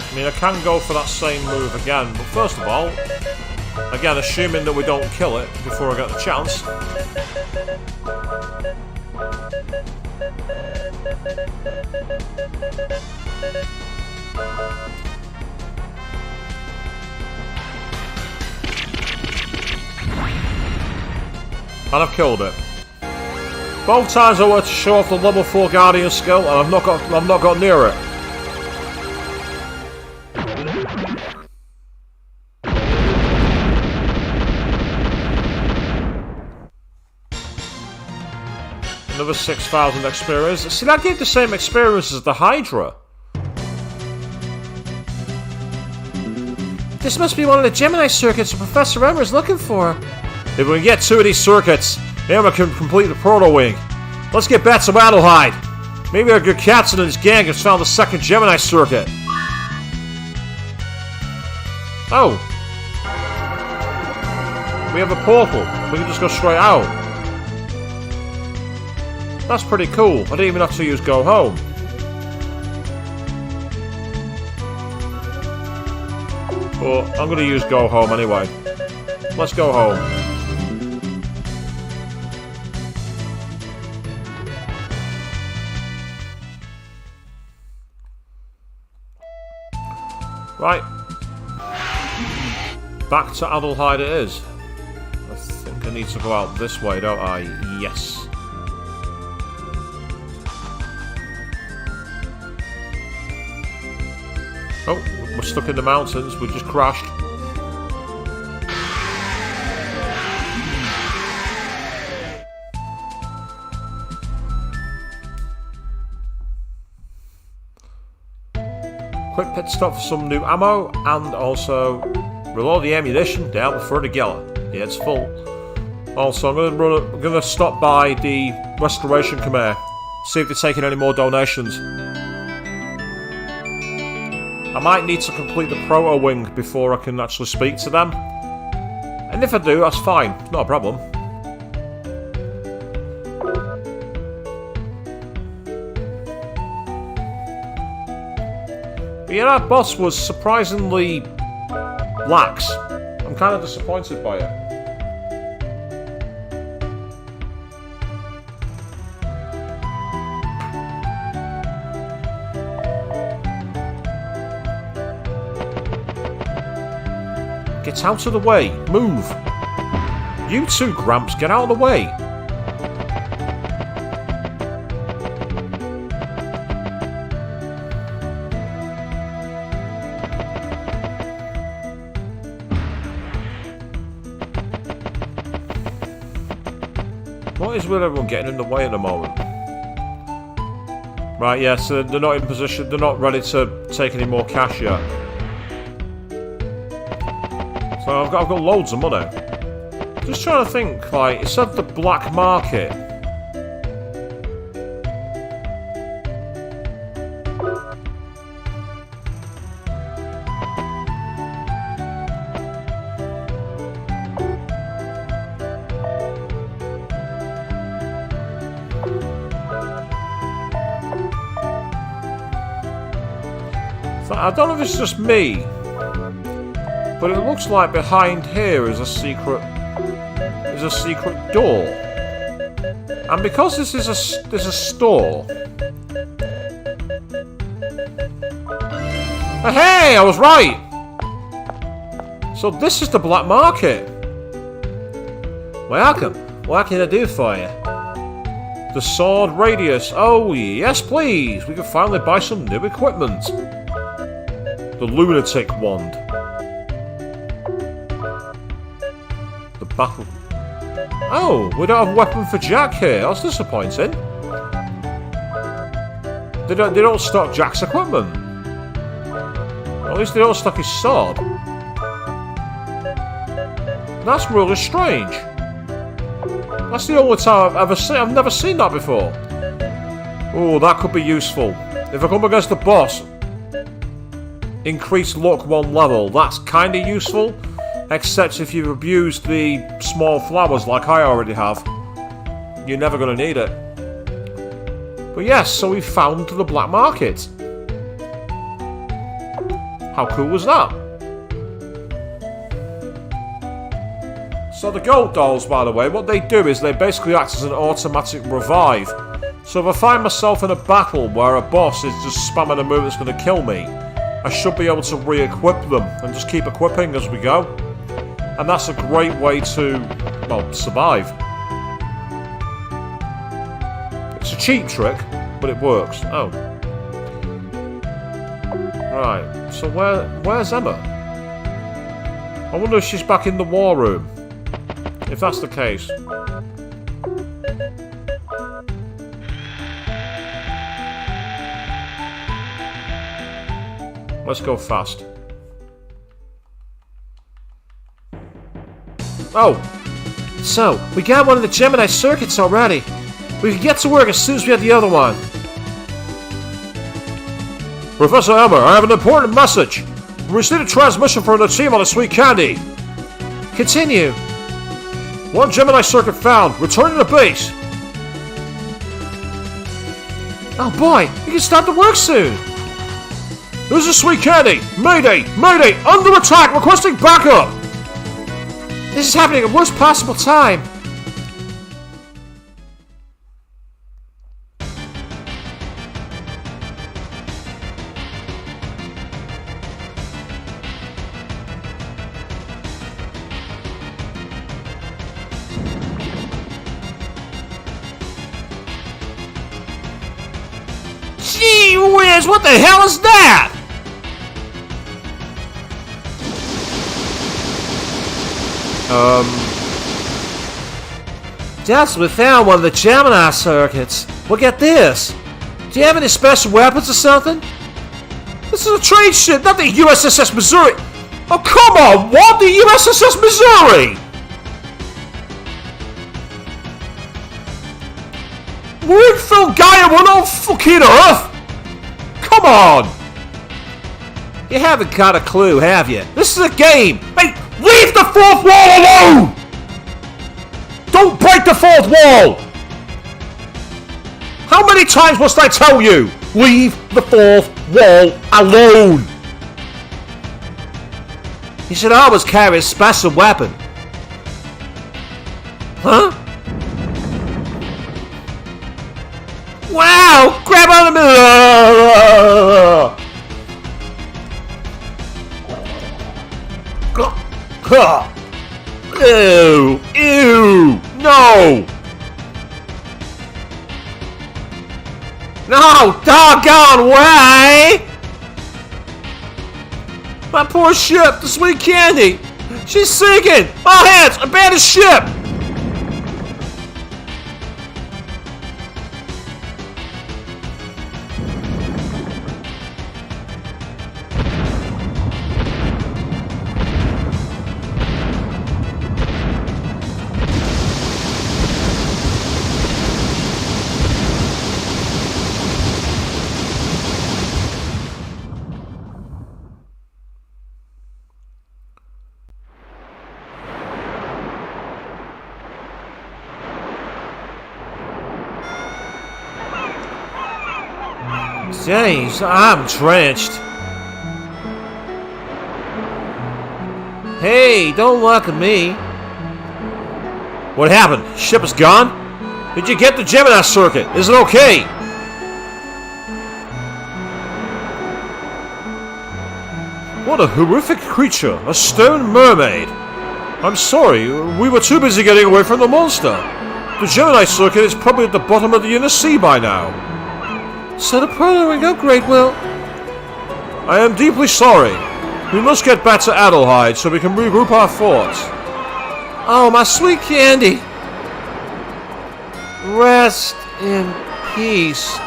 I mean, I can go for that same move again, but first of all, again, assuming that we don't kill it before I get the chance. And I've killed it. Both times I wanted to show off the level 4 Guardian skill, and I've not got near it. Another 6,000 experience. See, that gave the same experience as the Hydra.
This must be one of the Gemini circuits Professor Emmer is looking for.
If we can get 2 of these circuits, Emma can complete the Proto Wing. Let's get back to Adelheid. Maybe our good Katzen and his gang has found the second Gemini circuit. Oh. We have a portal. We can just go straight out. That's pretty cool. I didn't even have to use Go Home. But I'm going to use Go Home anyway. Let's go home. Right. Back to Adelheid it is. I think I need to go out this way, don't I? Yes. Oh, we're stuck in the mountains. We just crashed. Quick pit stop for some new ammo, and also reload the ammunition down the further gallon. Yeah, it's full. Also, I'm gonna stop by the restoration command, see if they're taking any more donations. I might need to complete the proto wing before I can actually speak to them. And if I do, that's fine, not a problem. But yeah, that boss was surprisingly lax. I'm kind of disappointed by it. Get out of the way. Move. You too, Gramps. Get out of the way. What is with everyone getting in the way at the moment? Right, yeah, so they're not in position. They're not ready to take any more cash yet. So I've got loads of money. Just trying to think, like, it said the black market. So I don't know if it's just me, but it looks like behind here is a secret door. And because this is a store. Hey, I was right. So this is the black market. Welcome. What can I do for you? The sword radius. Oh yes, please. We can finally buy some new equipment. The lunatic wand. Battle. Oh, we don't have a weapon for Jack here. That's disappointing. They don't stock Jack's equipment. Or at least they don't stock his sword. That's really strange. That's the only time I've never seen that before. Oh, that could be useful. If I come against the boss, increase luck 1 level. That's kind of useful. Except if you've abused the small flowers like I already have, you're never going to need it. But yes, so we found the black market. How cool was that? So the goat dolls, by the way, what they do is they basically act as an automatic revive. So if I find myself in a battle where a boss is just spamming a move that's going to kill me, I should be able to re-equip them and just keep equipping as we go. And that's a great way to, well, survive. It's a cheap trick, but it works. Oh. Right, so where's Emma? I wonder if she's back in the war room. If that's the case. Let's go fast. Oh! So, we got one of the Gemini circuits already. We can get to work as soon as we have the other one. Professor Emma, I have an important message. We received a transmission from the team on the sweet candy. Continue. One Gemini circuit found. Returning to base. Oh boy, we can start the work soon. This is sweet candy. Mayday! Mayday! Under attack! Requesting backup! This is happening at worst possible time. Gee whiz, what the hell is that? Yes, we found one of the Gemini circuits. Well, get this. Do you have any special weapons or something? This is a trade ship, not the USS Missouri. Oh, come on, what? The USS Missouri? We're in Phil Gaia, we're not fucking Earth. Come on.
You haven't got a clue, have you?
This is a game. Hey, leave the fourth wall alone. Don't break the fourth wall. How many times must I tell you? Leave the fourth wall alone.
You should always carry a special weapon.
Huh?
Wow! Grab on the
Ew! Ew! No!
No! Doggone way! My poor ship, the sweet candy! She's sinking! All hands, abandon ship! Jeez, I'm drenched. Hey, don't look at me.
What happened? Ship is gone? Did you get the Gemini circuit? Is it okay? What a horrific creature. A stone mermaid. I'm sorry, we were too busy getting away from the monster. The Gemini circuit is probably at the bottom of the inner sea by now.
So the following up, Great Will.
I am deeply sorry. We must get back to Adelheid so we can regroup our thoughts.
Oh, my sweet candy. Rest in peace.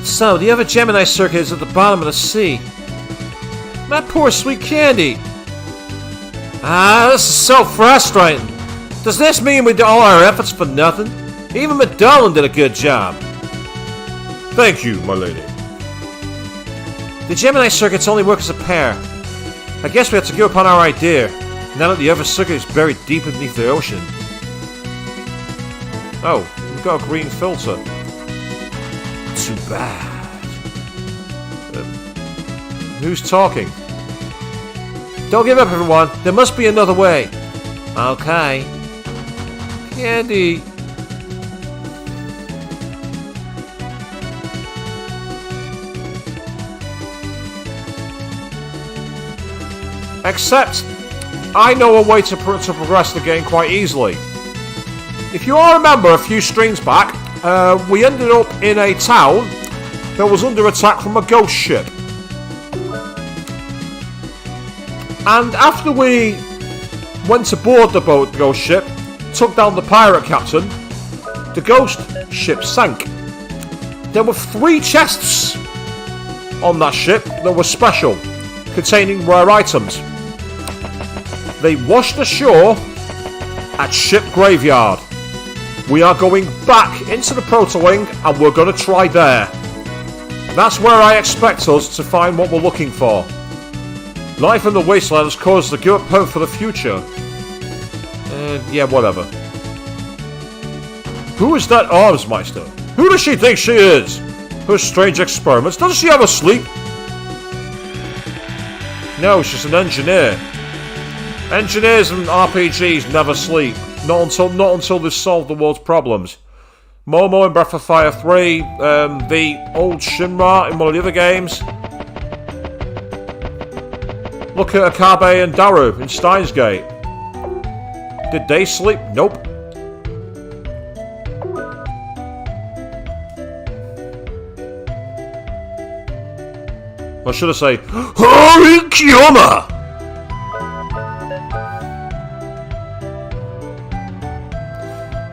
So, the other Gemini circuit is at the bottom of the sea. My poor sweet candy. This is so frustrating. Does this mean we did all our efforts for nothing? Even McDonald did a good job.
Thank you, my lady.
The Gemini circuits only work as a pair. I guess we have to give up on our idea, now that the other circuit is buried deep beneath the ocean.
Oh, we've got a green filter.
Too bad.
Who's talking?
Don't give up, everyone. There must be another way. Okay. Candy.
Except, I know a way to progress the game quite easily. If you all remember a few streams back, we ended up in a town that was under attack from a ghost ship. And after we went aboard the ghost ship, took down the pirate captain, the ghost ship sank. There were 3 chests on that ship that were special, containing rare items. They washed ashore at Ship Graveyard. We are going back into the Protowing and we're going to try there. That's where I expect us to find what we're looking for. Life in the Wasteland has caused us to give up hope for the future. Yeah, whatever. Who is that Armsmeister? Who does she think she is? Her strange experiments. Doesn't she ever sleep? No, she's an engineer. Engineers and RPGs never sleep. Not until they've solved the world's problems. Momo in Breath of Fire 3, the old Shinra in one of the other games. Look at Akabe and Daru in Steins Gate. Did they sleep? Nope. Or should I say, Hori Kiyoma!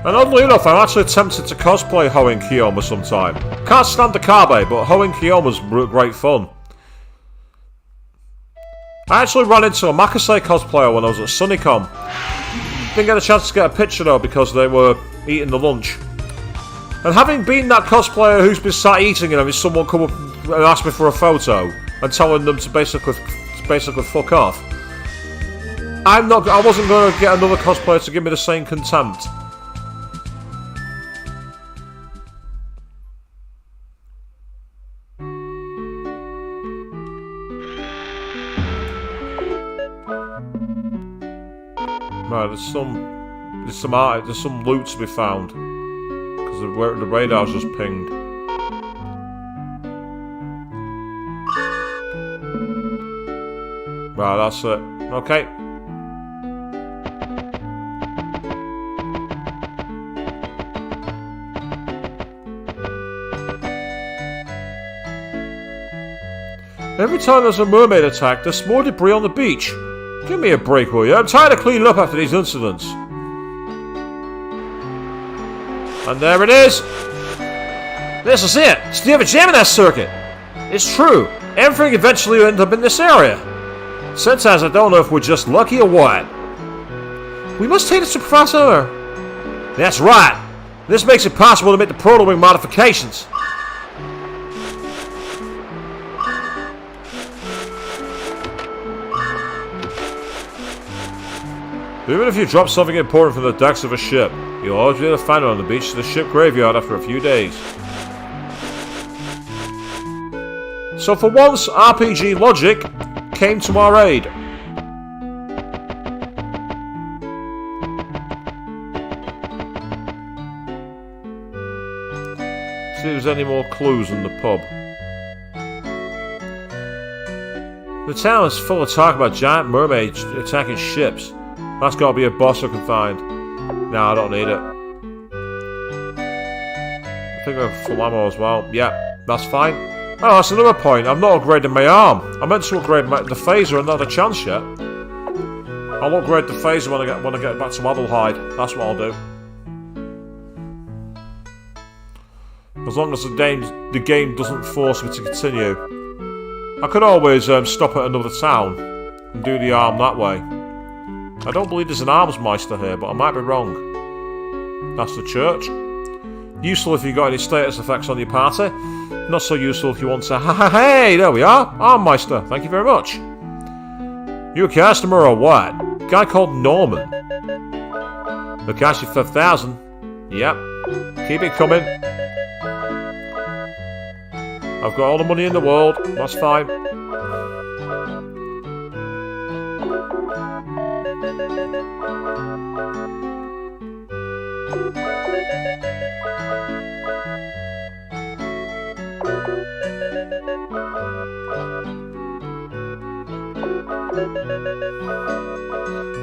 And oddly enough, I'm actually tempted to cosplay Hoenn Kiyoma sometime. Can't stand Akabe, but Hoenn Kiyoma's great fun. I actually ran into a Makase cosplayer when I was at Sunnycon. Didn't get a chance to get a picture though because they were eating the lunch. And having been that cosplayer who's been sat eating and having someone come up and ask me for a photo and telling them to basically fuck off, I wasn't going to get another cosplayer to give me the same contempt. Right, there's some loot to be found because the radar's just pinged. Right, that's it. Okay. Every time there's a mermaid attack, there's more debris on the beach. Give me a break, will you? I'm tired of cleaning up after these incidents. And there it is. This is it. It's the Gemini circuit. It's true. Everything eventually ended up in this area. Sometimes I don't know if we're just lucky or what. We must take this to Professor. That's right. This makes it possible to make the proto-wing modifications. Even if you drop something important from the decks of a ship, you'll always be able to find it on the beach to the ship graveyard after a few days. So for once, RPG logic came to our aid. See if there's any more clues in the pub. The town is full of talk about giant mermaids attacking ships. That's got to be a boss I can find. Nah, I don't need it. I think I have full ammo as well. Yeah, that's fine. Oh, that's another point. I've not upgraded my arm. I meant to upgrade the phaser and not had a chance yet. I'll upgrade the phaser when I get back to Adelheid. That's what I'll do. As long as the game doesn't force me to continue. I could always stop at another town and do the arm that way. I don't believe there's an arms meister here, but I might be wrong. That's the church. Useful if you've got any status effects on your party. Not so useful if you want to... Hey, there we are. Arm meister. Thank you very much. You a customer or what? A guy called Norman. The cash is 5,000. Yep. Keep it coming. I've got all the money in the world. That's fine.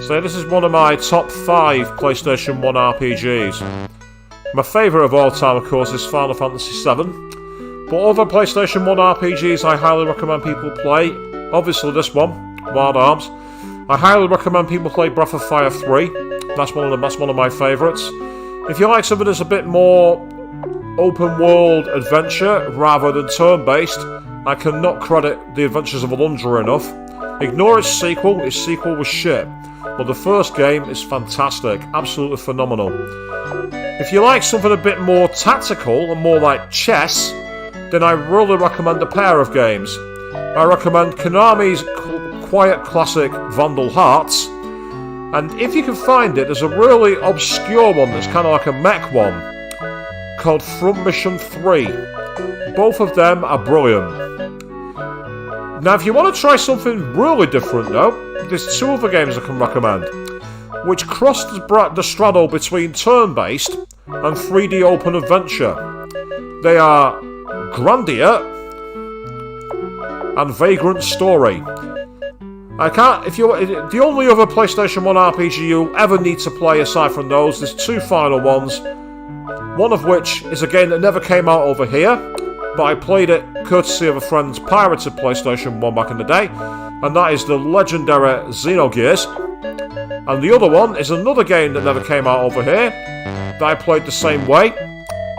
So this is one of my top 5 PlayStation 1 RPGs. My favourite of all time, of course, is Final Fantasy VII. But other PlayStation 1 RPGs I highly recommend people play. Obviously this one, Wild Arms. I highly recommend people play Breath of Fire 3. That's one of my favourites. If you like something that's a bit more open world adventure rather than turn-based, I cannot credit The Adventures of Alundra enough. Ignore its sequel was shit. But the first game is fantastic, absolutely phenomenal. If you like something a bit more tactical and more like chess, then I really recommend a pair of games. I recommend Konami's quiet classic Vandal Hearts, and if you can find it, there's a really obscure one that's kind of like a mech one, called Front Mission 3. Both of them are brilliant. Now if you want to try something really different though, there's 2 other games I can recommend, which cross the straddle between turn-based and 3D open adventure. They are Grandia and Vagrant Story. The only other PlayStation 1 RPG you'll ever need to play aside from those, there's 2 final ones. One of which is a game that never came out over here, but I played it courtesy of a friend's pirated PlayStation 1 back in the day, and that is the legendary Xenogears. And the other one is another game that never came out over here, that that I played the same way,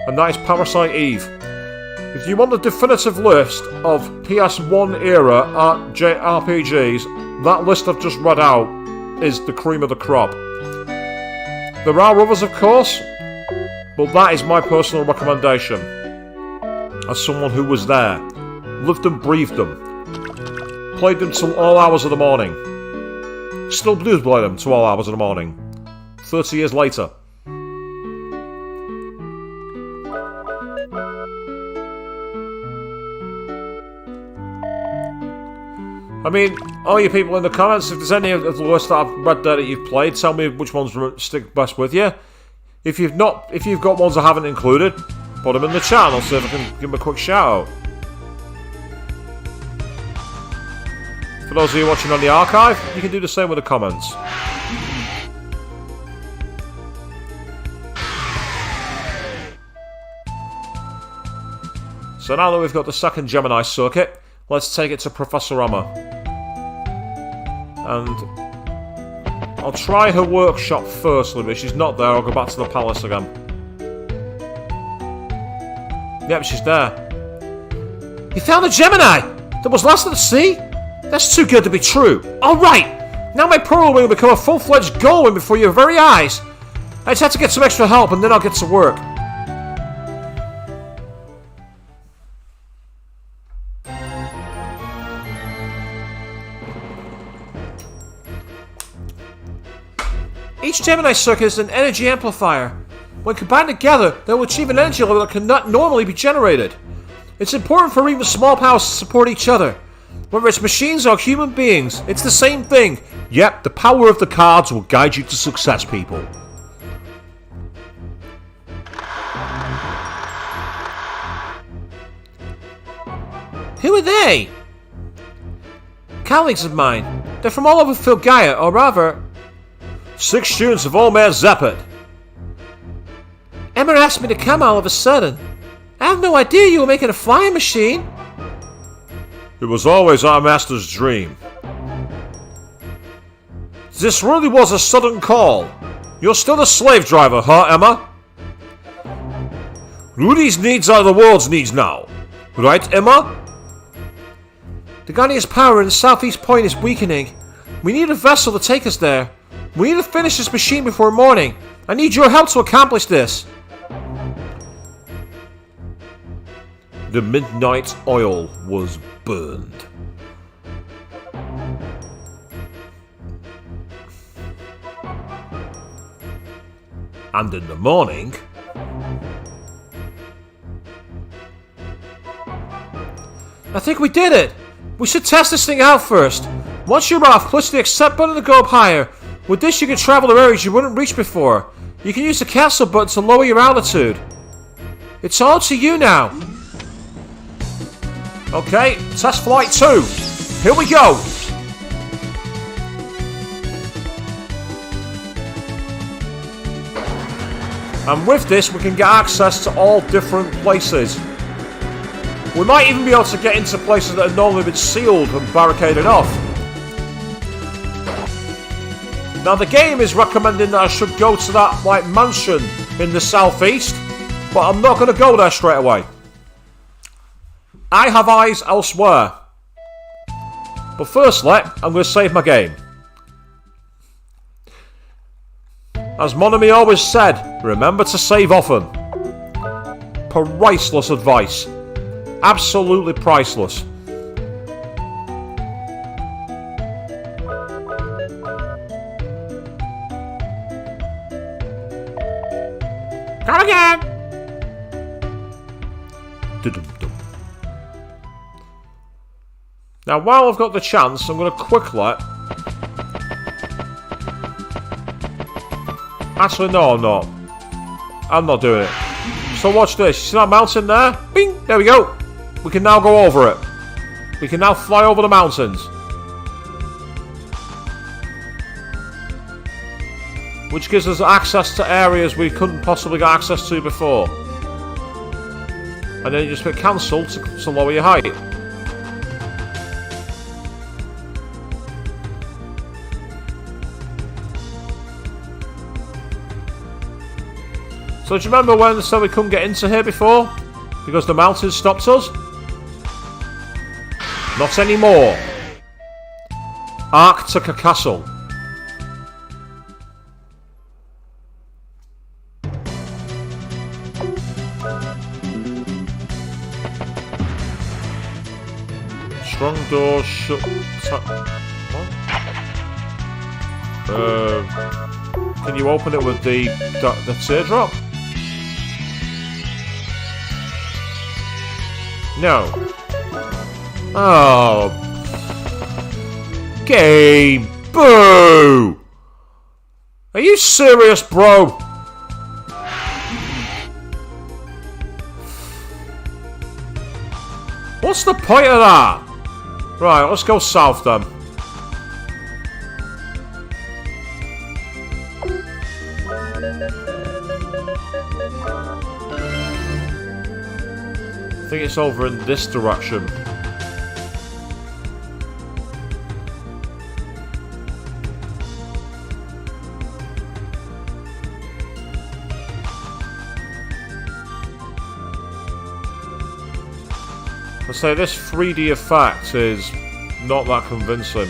and that is Parasite Eve. If you want a definitive list of PS1 era RPGs, that list I've just read out is the cream of the crop. There are others, of course, but that is my personal recommendation. As someone who was there, lived and breathed them, played them till all hours of the morning. Still do play them till all hours of the morning. 30 years later. I mean, all you people in the comments, if there's any of the lists that I've read there that you've played, tell me which ones stick best with you. If you've got ones I haven't included, put them in the chat and I'll see if I can give them a quick shout out. For those of you watching on the archive, you can do the same with the comments. So now that we've got the second Gemini circuit, let's take it to Professor Emma. And I'll try her workshop firstly, but if she's not there, I'll go back to the palace again. Yep, she's there. You found a Gemini that was lost at the sea? That's too good to be true. Alright! Now my pearl will become a full-fledged golem before your very eyes. I just have to get some extra help and then I'll get to work. Each Gemini circuit is an energy amplifier. When combined together, they will achieve an energy level that cannot normally be generated. It's important for even small powers to support each other. Whether it's machines or human beings, it's the same thing. Yep, the power of the cards will guide you to success, people. Who are they? Colleagues of mine. They're from all over Filgaia, or rather... 6 students of Old Man Zeppet. Emma asked me to come all of a sudden. I have no idea you were making a flying machine. It was always our master's dream. This really was a sudden call. You're still a slave driver, huh, Emma? Rudy's needs are the world's needs now. Right, Emma? The Guardian's power in the southeast point is weakening. We need a vessel to take us there. We need to finish this machine before morning. I need your help to accomplish this. The midnight oil was burned. And in the morning... I think we did it! We should test this thing out first. Once you're off, push the accept button to go up higher. With this you can travel to areas you wouldn't reach before. You can use the cancel button to lower your altitude. It's all to you now. Okay, test flight 2. Here we go. And with this we can get access to all different places. We might even be able to get into places that have normally been sealed and barricaded off. Now the game is recommending that I should go to that mansion in the southeast, but I'm not going to go there straight away. I have eyes elsewhere. But firstly, I'm going to save my game. As Monami always said, remember to save often. Priceless advice. Absolutely priceless. Come again! Du-dum-dum. Now, while I've got the chance, I'm going to quickly... Actually, no, I'm not. I'm not doing it. So watch this. You see that mountain there? Bing! There we go. We can now go over it. We can now fly over the mountains. Which gives us access to areas we couldn't possibly get access to before. And then you just hit cancel to lower your height. So do you remember when they said we couldn't get into here before? Because the mountains stopped us? Not anymore. Arctica Castle. Strong doors shut. What? Can you open it with the teardrop? No. Oh. Game. Boo! Are you serious, bro? What's the point of that? Right, let's go south then. I think it's over in this direction. Let's say this 3D effect is not that convincing.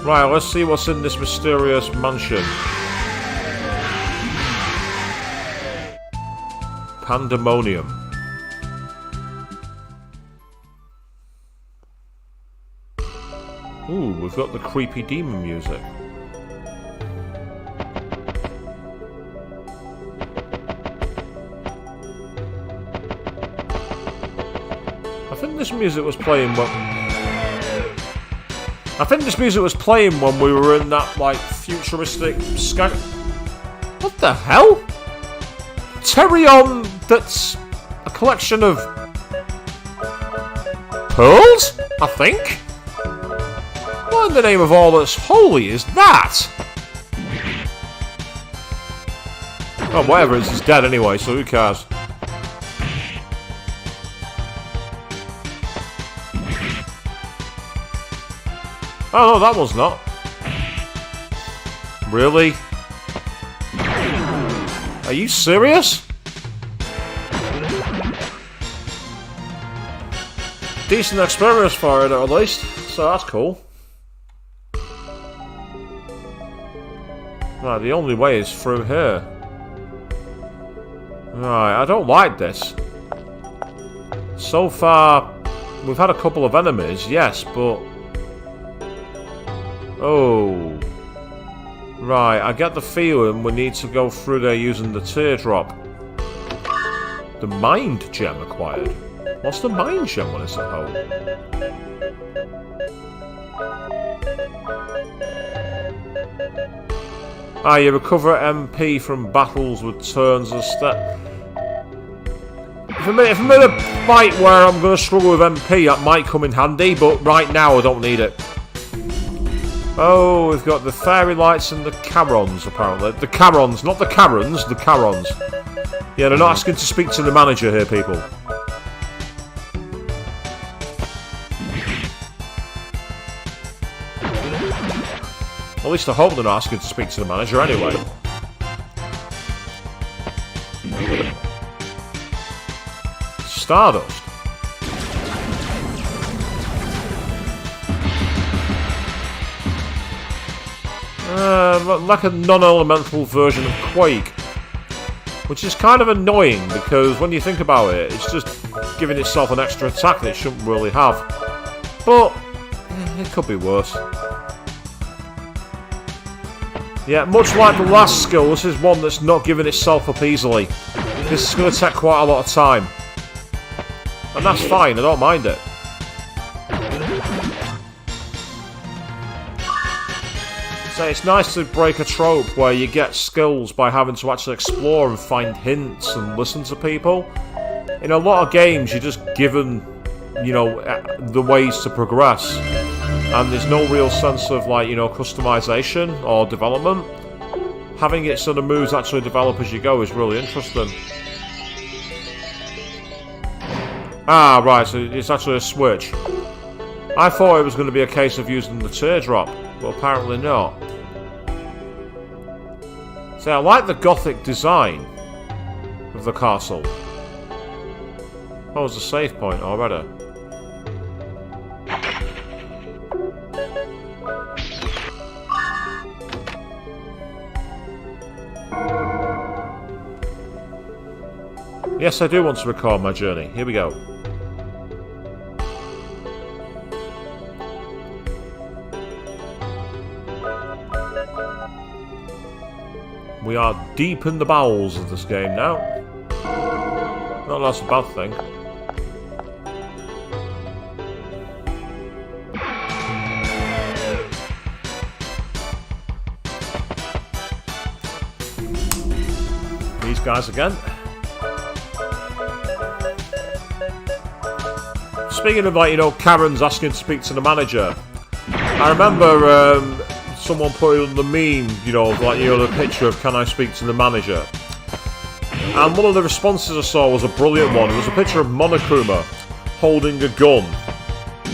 Right, let's see what's in this mysterious mansion. Pandemonium. Ooh, we've got the creepy demon music. I think this music was playing when we were in that, like, futuristic sky. What the hell? Terion, that's a collection of pearls, I think? What in the name of all that's holy is that? Oh, whatever it is, he's dead anyway, so who cares? Oh no, that one's not. Really? Are you serious? Decent experience for it at least, so that's cool. Right, the only way is through here. Right, I don't like this. So far, we've had a couple of enemies, yes, but... Oh. Right, I get the feeling we need to go through there using the teardrop. The mind gem acquired. What's the mind gem when it's at home? Ah, you recover MP from battles with turns and step. If I'm in a fight where I'm going to struggle with MP, that might come in handy, but right now I don't need it. Oh, we've got the fairy lights and the Carons, apparently. The Carons, not the Karens, the Carons. Yeah, they're not asking to speak to the manager here, people. At least I hope they're not asking to speak to the manager anyway. Stardust. Like a non-elemental version of Quake. Which is kind of annoying, because when you think about it, it's just giving itself an extra attack that it shouldn't really have. But, it could be worse. Yeah, much like the last skill, this is one that's not giving itself up easily. This is going to take quite a lot of time. And that's fine, I don't mind it. So it's nice to break a trope where you get skills by having to actually explore and find hints and listen to people. In a lot of games, you're just given, you know, the ways to progress. And there's no real sense of, like, you know, customization or development. Having it so the moves actually develop as you go is really interesting. Ah, right, so it's actually a switch. I thought it was going to be a case of using the teardrop, but apparently not. So I like the gothic design. of the castle. Oh, there's a save point already. Yes, I do want to record my journey. Here we go. We are deep in the bowels of this game now. Not that's a bad thing. These guys again. Speaking of, like, you know, Karen's asking to speak to the manager. I remember someone put in the meme, you know, like, you know, the picture of "Can I speak to the manager?" And one of the responses I saw was a brilliant one. It was a picture of Monokuma holding a gun,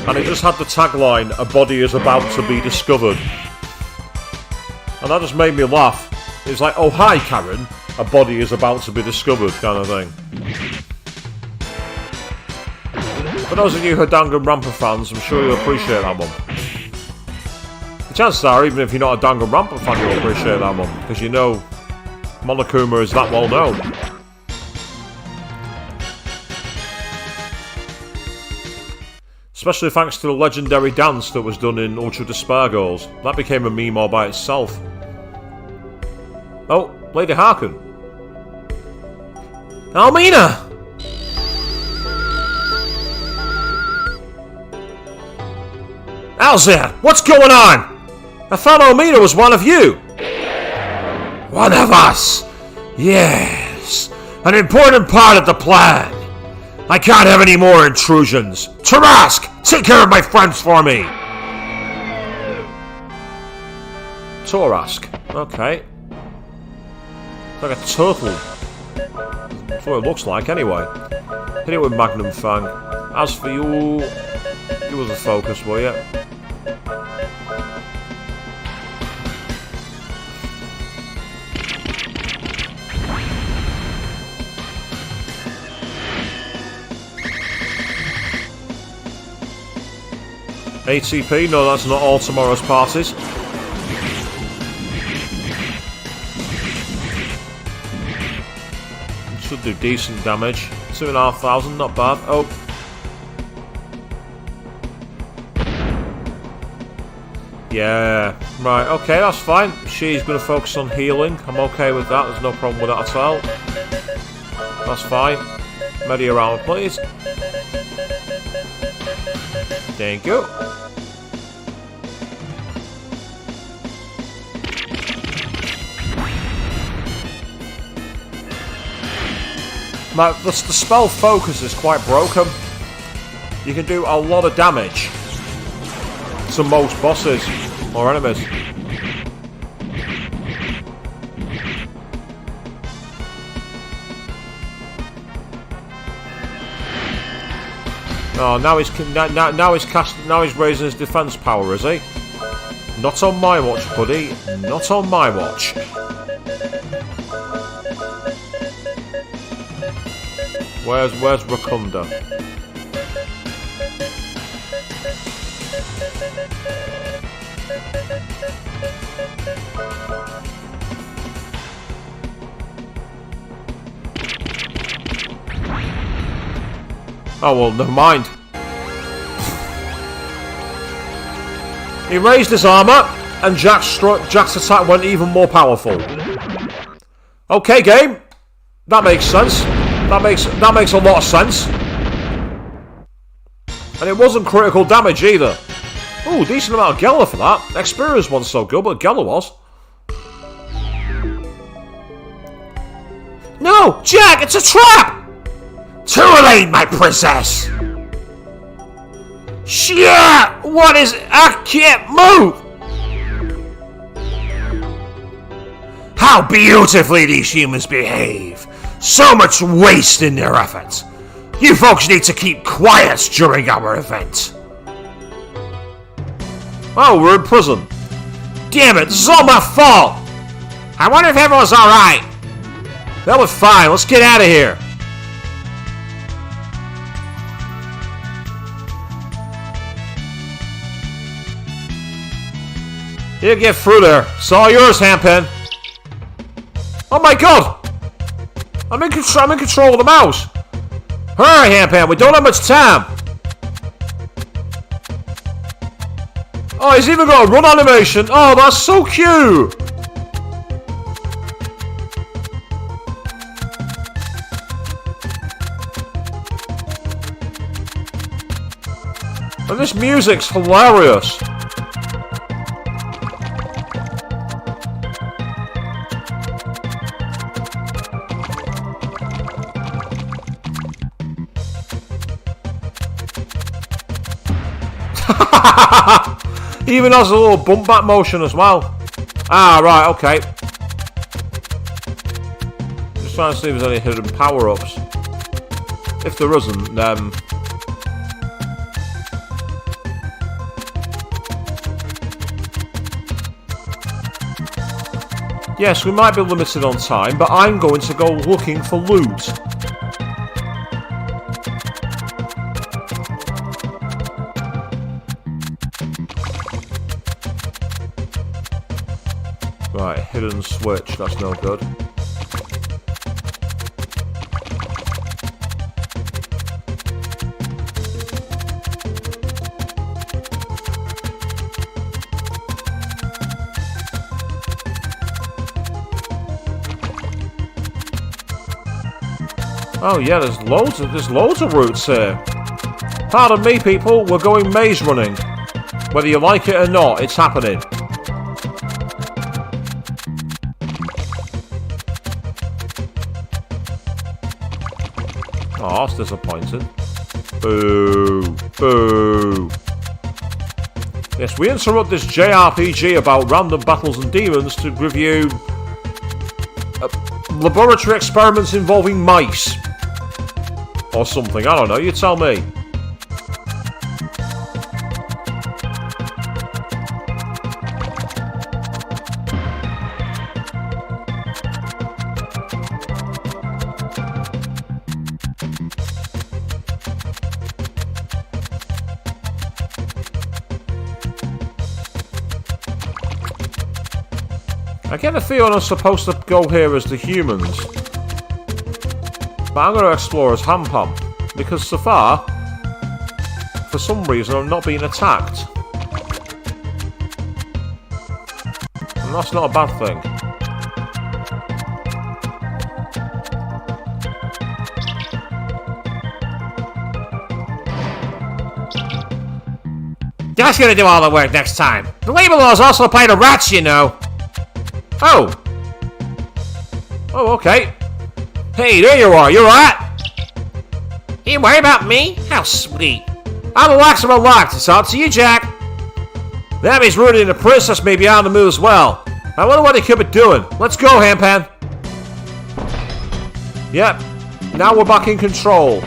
and it just had the tagline, "A body is about to be discovered." And that just made me laugh. It was like, "Oh hi Karen, a body is about to be discovered," kind of thing. For those of you who are Danganronpa fans, I'm sure you'll appreciate that one. The chances are, even if you're not a Danganronpa fan, you'll appreciate that one, because you know Monokuma is that well known. Especially thanks to the legendary dance that was done in Ultra Despair Goals. That became a meme all by itself. Oh, Lady Harkin. Almina! Alzir, what's going on? I thought Almina was one of you. One of us. Yes. An important part of the plan. I can't have any more intrusions. Tarask, take care of my friends for me. Tarask. Okay. It's like a turtle. That's what it looks like anyway. Hit it with Magnum Fang. As for you... Give us a focus, will you? ATP, no, that's not all tomorrow's parties. Should do decent damage. 2,500, not bad. Oh. Yeah, right, okay, that's fine. She's going to focus on healing. I'm okay with that, there's no problem with that at all. That's fine. Medi around, please. Thank you. The spell focus is quite broken. You can do a lot of damage to most bosses or enemies. Oh, now he's raising his defense power, is he? Not on my watch, buddy. Not on my watch. Where's Rakunda? Oh well, never mind. He raised his armor, and Jack's attack went even more powerful. Okay, game. That makes sense. That makes a lot of sense. And it wasn't critical damage either. Ooh, decent amount of Gela for that. Experience wasn't so good, but Gela was. No, Jack, it's a trap! Too late, my princess! Shit! What is... I can't move! How beautifully these humans behave! So much waste in their efforts! You folks need to keep quiet during our event! Oh, we're in prison. Damn it, this is all my fault! I wonder if everyone's alright.
That was fine. Let's get out of here. You get through there. It's all yours, Handpan. Oh my god! I'm in control of the mouse. Hurry, Handpan. We don't have much time. Oh, he's even got a run animation. Oh, that's so cute. And this music's hilarious. He even has a little bump back motion as well. Ah, right, okay. Just trying to see if there's any hidden power-ups. If there isn't, yes, we might be limited on time, but I'm going to go looking for loot. Right, hidden switch, that's no good. Oh yeah, there's loads of routes here. Pardon me, people, we're going maze running. Whether you like it or not, it's happening. Oh, that's disappointing. Boo. Boo. Yes, we interrupt this JRPG about random battles and demons to review laboratory experiments involving mice. Or something, I don't know, you tell me. I get the feeling I'm supposed to go here as the humans. But I'm going to explore as Hampam. Because so far, for some reason, I'm not being attacked. And that's not a bad thing.
That's gonna do all the work next time. The label laws also apply to rats, you know.
Oh! Oh, okay. Hey, there you are, you're right.
You worry about me? How sweet.
I'm relaxed, I'm unlocked. It's up to you, Jack. That means Rudy and the princess may be on the move as well. I wonder what they could be doing. Let's go, Handpan. Yep. Now we're back in control.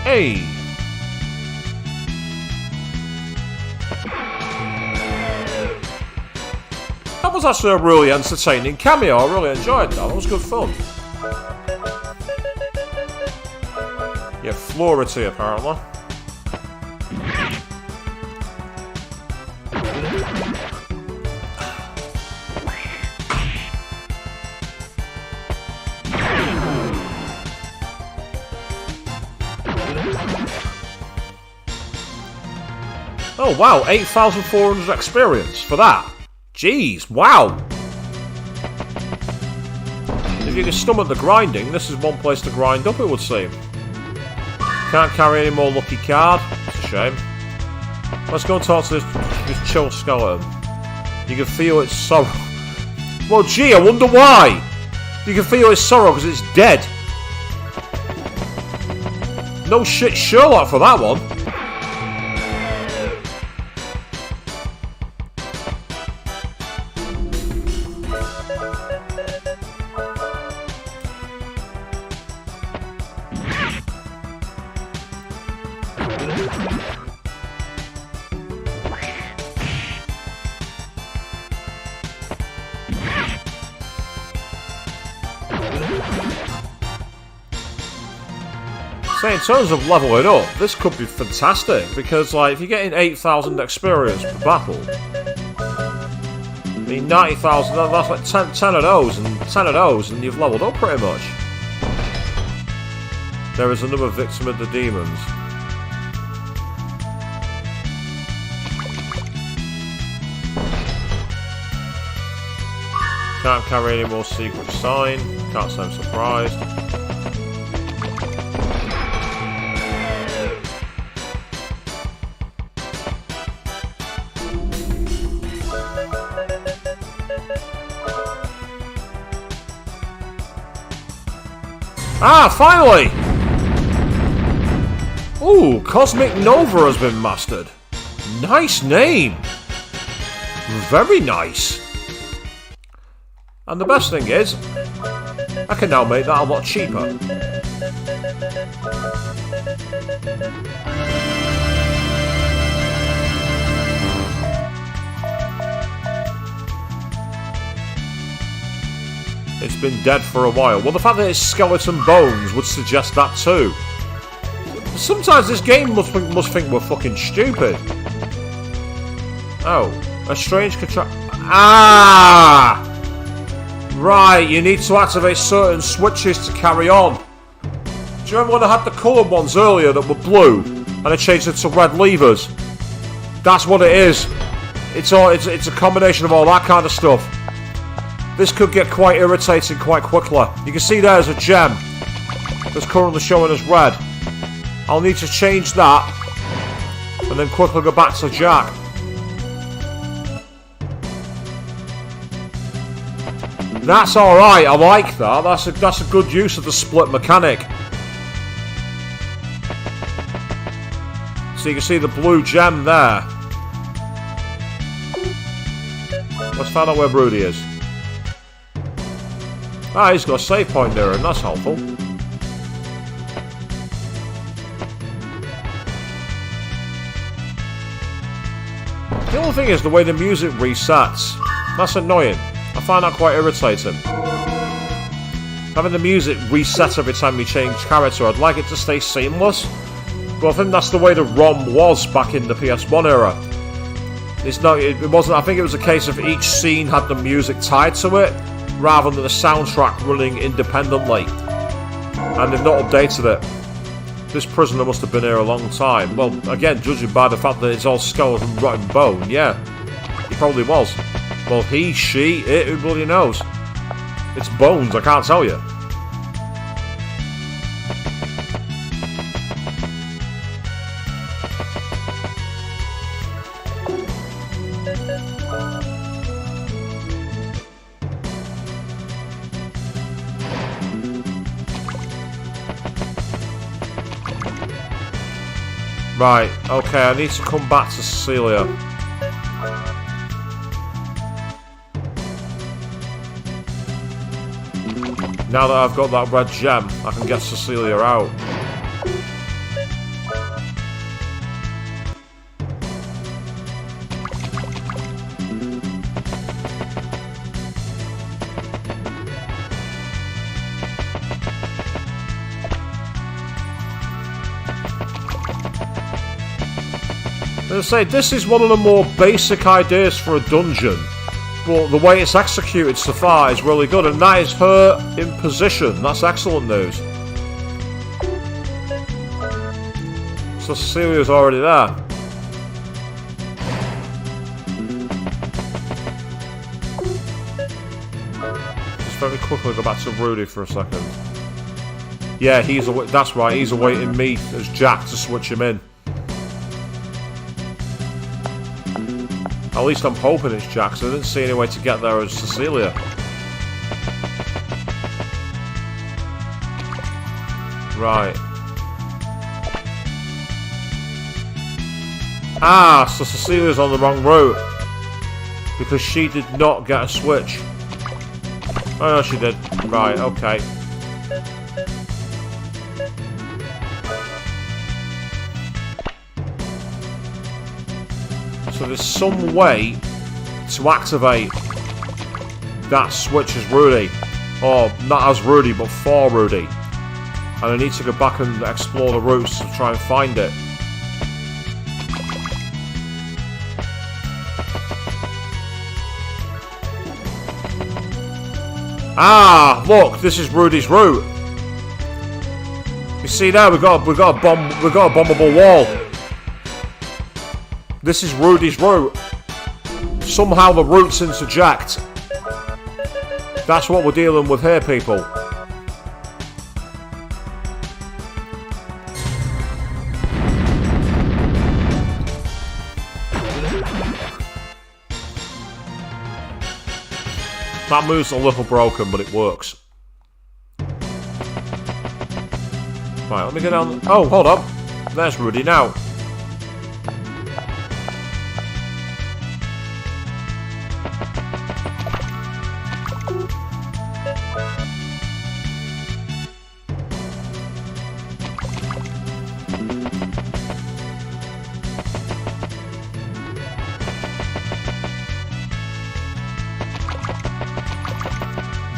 Hey. That was actually a really entertaining cameo. I really enjoyed that. That was good fun. Yeah, Flority apparently. Oh wow, 8,400 experience for that. Jeez, wow. If you can stomach the grinding, this is one place to grind up, it would seem. Can't carry any more lucky card. It's a shame. Let's go and talk to this chill skeleton. You can feel its sorrow. Well, gee, I wonder why. You can feel its sorrow because it's dead. No shit, Sherlock for that one.
So in terms of leveling up, this could be fantastic, because like if you're getting 8,000 experience per battle, I mean 90,000, that's like 10 of those, and 10 of those, and you've leveled up pretty much. There is another victim of the demons. Can't carry any more secret sign, can't say I'm surprised. Ah, finally! Ooh, Cosmic Nova has been mastered. Nice name. Very nice. And the best thing is, I can now make that a lot cheaper. It's been dead for a while. Well, the fact that it's skeleton bones would suggest that too. Sometimes this game must think we're fucking stupid. Oh, a strange control. Ah! Right, you need to activate certain switches to carry on. Do you remember when I had the coloured ones earlier that were blue, and I changed it to red levers? That's what it is. It's a combination of all that kind of stuff. This could get quite irritating quite quickly. You can see there's a gem that's currently showing as red. I'll need to change that and then quickly go back to Jack. That's alright, I like that. That's a good use of the split mechanic. So you can see the blue gem there. Let's find out where Broody is. Ah, he's got a save point there, and that's helpful. The only thing is the way the music resets. That's annoying. I find that quite irritating. Having the music reset every time you change character, I'd like it to stay seamless. But I think that's the way the ROM was back in the PS1 era. It wasn't. I think it was a case of each scene had the music tied to it, rather than the soundtrack running independently. And they've not updated it. This prisoner must have been here a long time. Well, again, judging by the fact that it's all skeleton, rotten bone, yeah. He probably was. Well, he, she, it, who bloody knows? It's bones, I can't tell you. Right, okay, I need to come back to Cecilia. Now that I've got that red gem, I can get Cecilia out. As I say, this is one of the more basic ideas for a dungeon, but the way it's executed so far is really good, and that is her in position. That's excellent news. So Cecilia's already there. Just very quickly go back to Rudy for a second. Yeah, that's right, he's awaiting me as Jack to switch him in. At least I'm hoping it's Jack, so I didn't see any way to get there as Cecilia. Right. Ah, so Cecilia's on the wrong route. Because she did not get a switch. Oh no, she did. Right, okay. So there's some way to activate that switch as Rudy. Or not as Rudy, but for Rudy. And I need to go back and explore the routes to try and find it. Ah, look, this is Rudy's route. You see there, we got a bombable wall. This is Rudy's route. Somehow the routes interject. That's what we're dealing with here, people. That move's a little broken, but it works. Right, let me get down. Oh, hold on. There's Rudy now.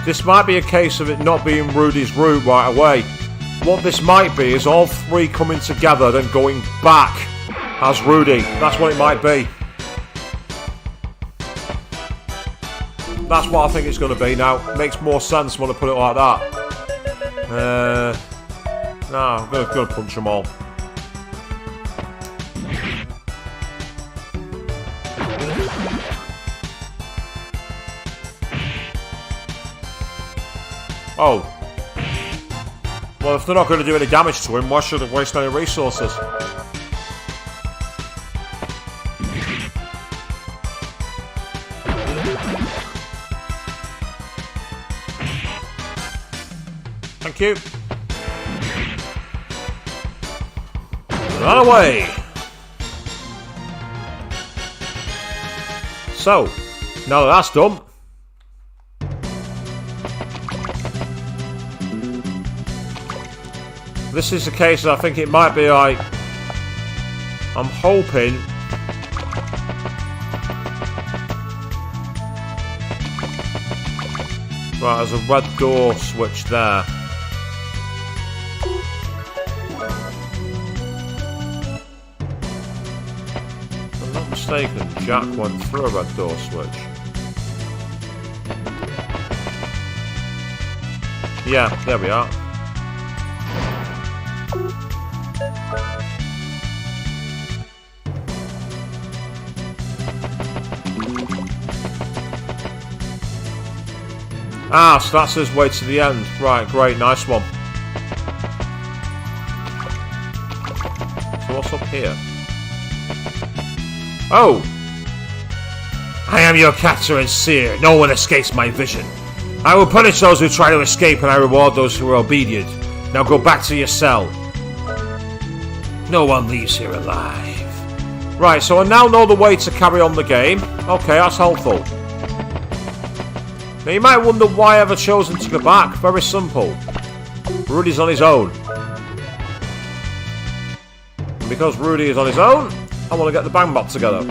This might be a case of it not being Rudy's route right away. What this might be is all three coming together, then going back as Rudy. That's what it might be. That's what I think it's going to be now. It makes more sense when I put it like that. No, I'm going to punch them all. Oh. Well, if they're not going to do any damage to him, why should I waste any resources? Thank you. Run away. So, now that that's done. This is the case that I think it might be like... I'm hoping... Right, there's a red door switch there. If I'm not mistaken, Jack went through a red door switch. Yeah, there we are. Ah, so that's his way to the end. Right, great, nice one. So what's up here? Oh!
I am your captor and seer. No one escapes my vision. I will punish those who try to escape and I reward those who are obedient. Now go back to your cell. No one leaves here alive.
Right, so I now know the way to carry on the game. Okay, that's helpful. Now you might wonder why I've chosen to go back. Very simple. Rudy's on his own. And because Rudy is on his own, I want to get the bang bot together.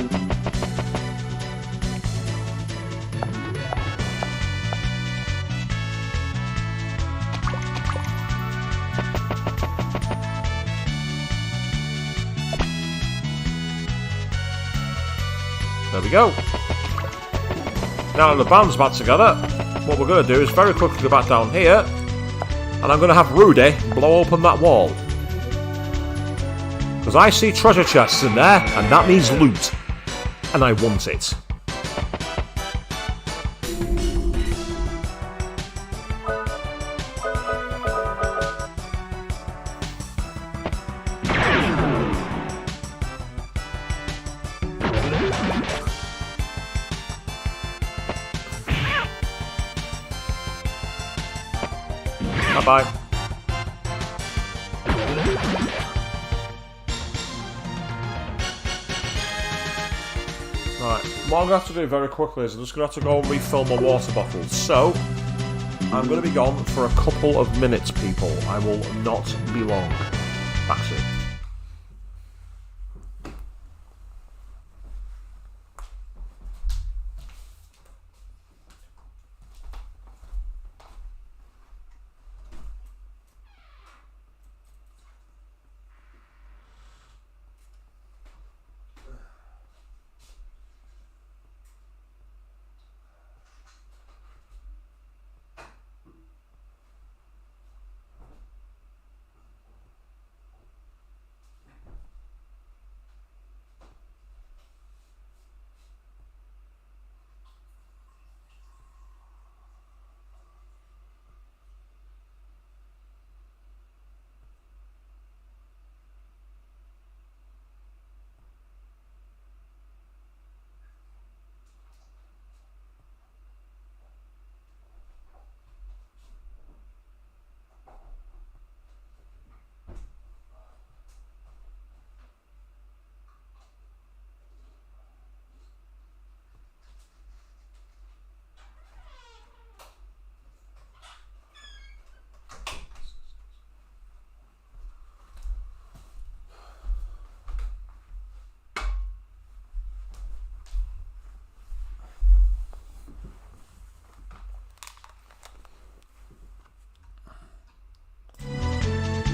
There we go. Now that the band's back together, what we're going to do is very quickly go back down here, and I'm going to have Rudy blow open that wall. Because I see treasure chests in there, and that means loot. And I want it. Bye-bye. Right, what I'm going to have to do very quickly is I'm just going to have to go and refill my water bottles. So, I'm going to be gone for a couple of minutes, people. I will not be long. Back soon.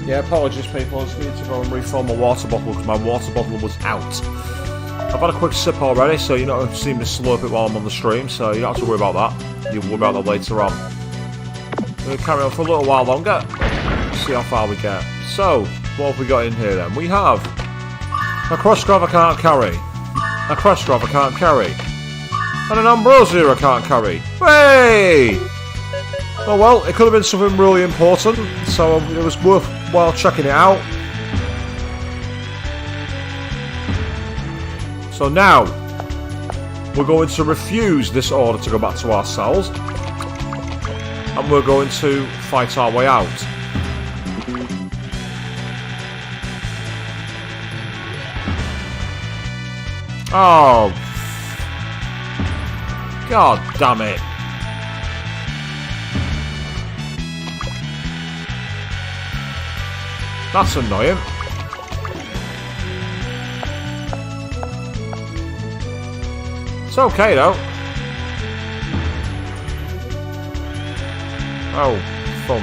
Yeah, apologies people, I just need to go and refill my water bottle because my water bottle was out. I've had a quick sip already, so you're not going to see me slurp it while I'm on the stream, so you don't have to worry about that. You'll worry about that later on. We'll carry on for a little while longer, see how far we get. So, what have we got in here then? We have a cross grab I can't carry, a cross grab I can't carry, and an ambrosia I can't carry. Hey! Oh well, it could have been something really important, so it was worthwhile checking it out. So now, we're going to refuse this order to go back to our cells, and we're going to fight our way out. Oh. God damn it. That's annoying. It's okay though. Oh, fun.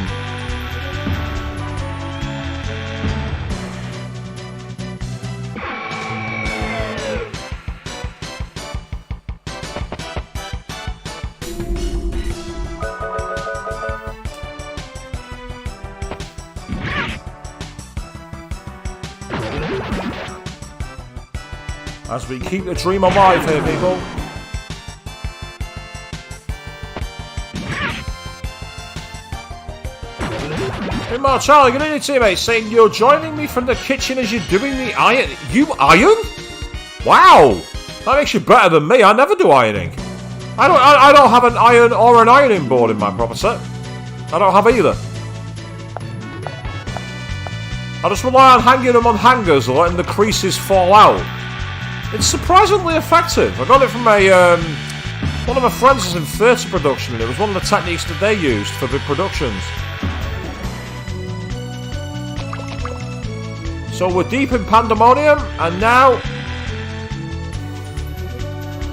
As we keep the dream alive here, people. Hey, Mark, Charlie, good evening, teammates. Saying you're joining me from the kitchen as you're doing the iron. You iron? Wow, that makes you better than me. I never do ironing. I don't have an iron or an ironing board in my property. I don't have either. I just rely on hanging them on hangers or letting the creases fall out. It's surprisingly effective. I got it from a one of my friends is in theatre production, and it was one of the techniques that they used for big productions. So we're deep in pandemonium, and now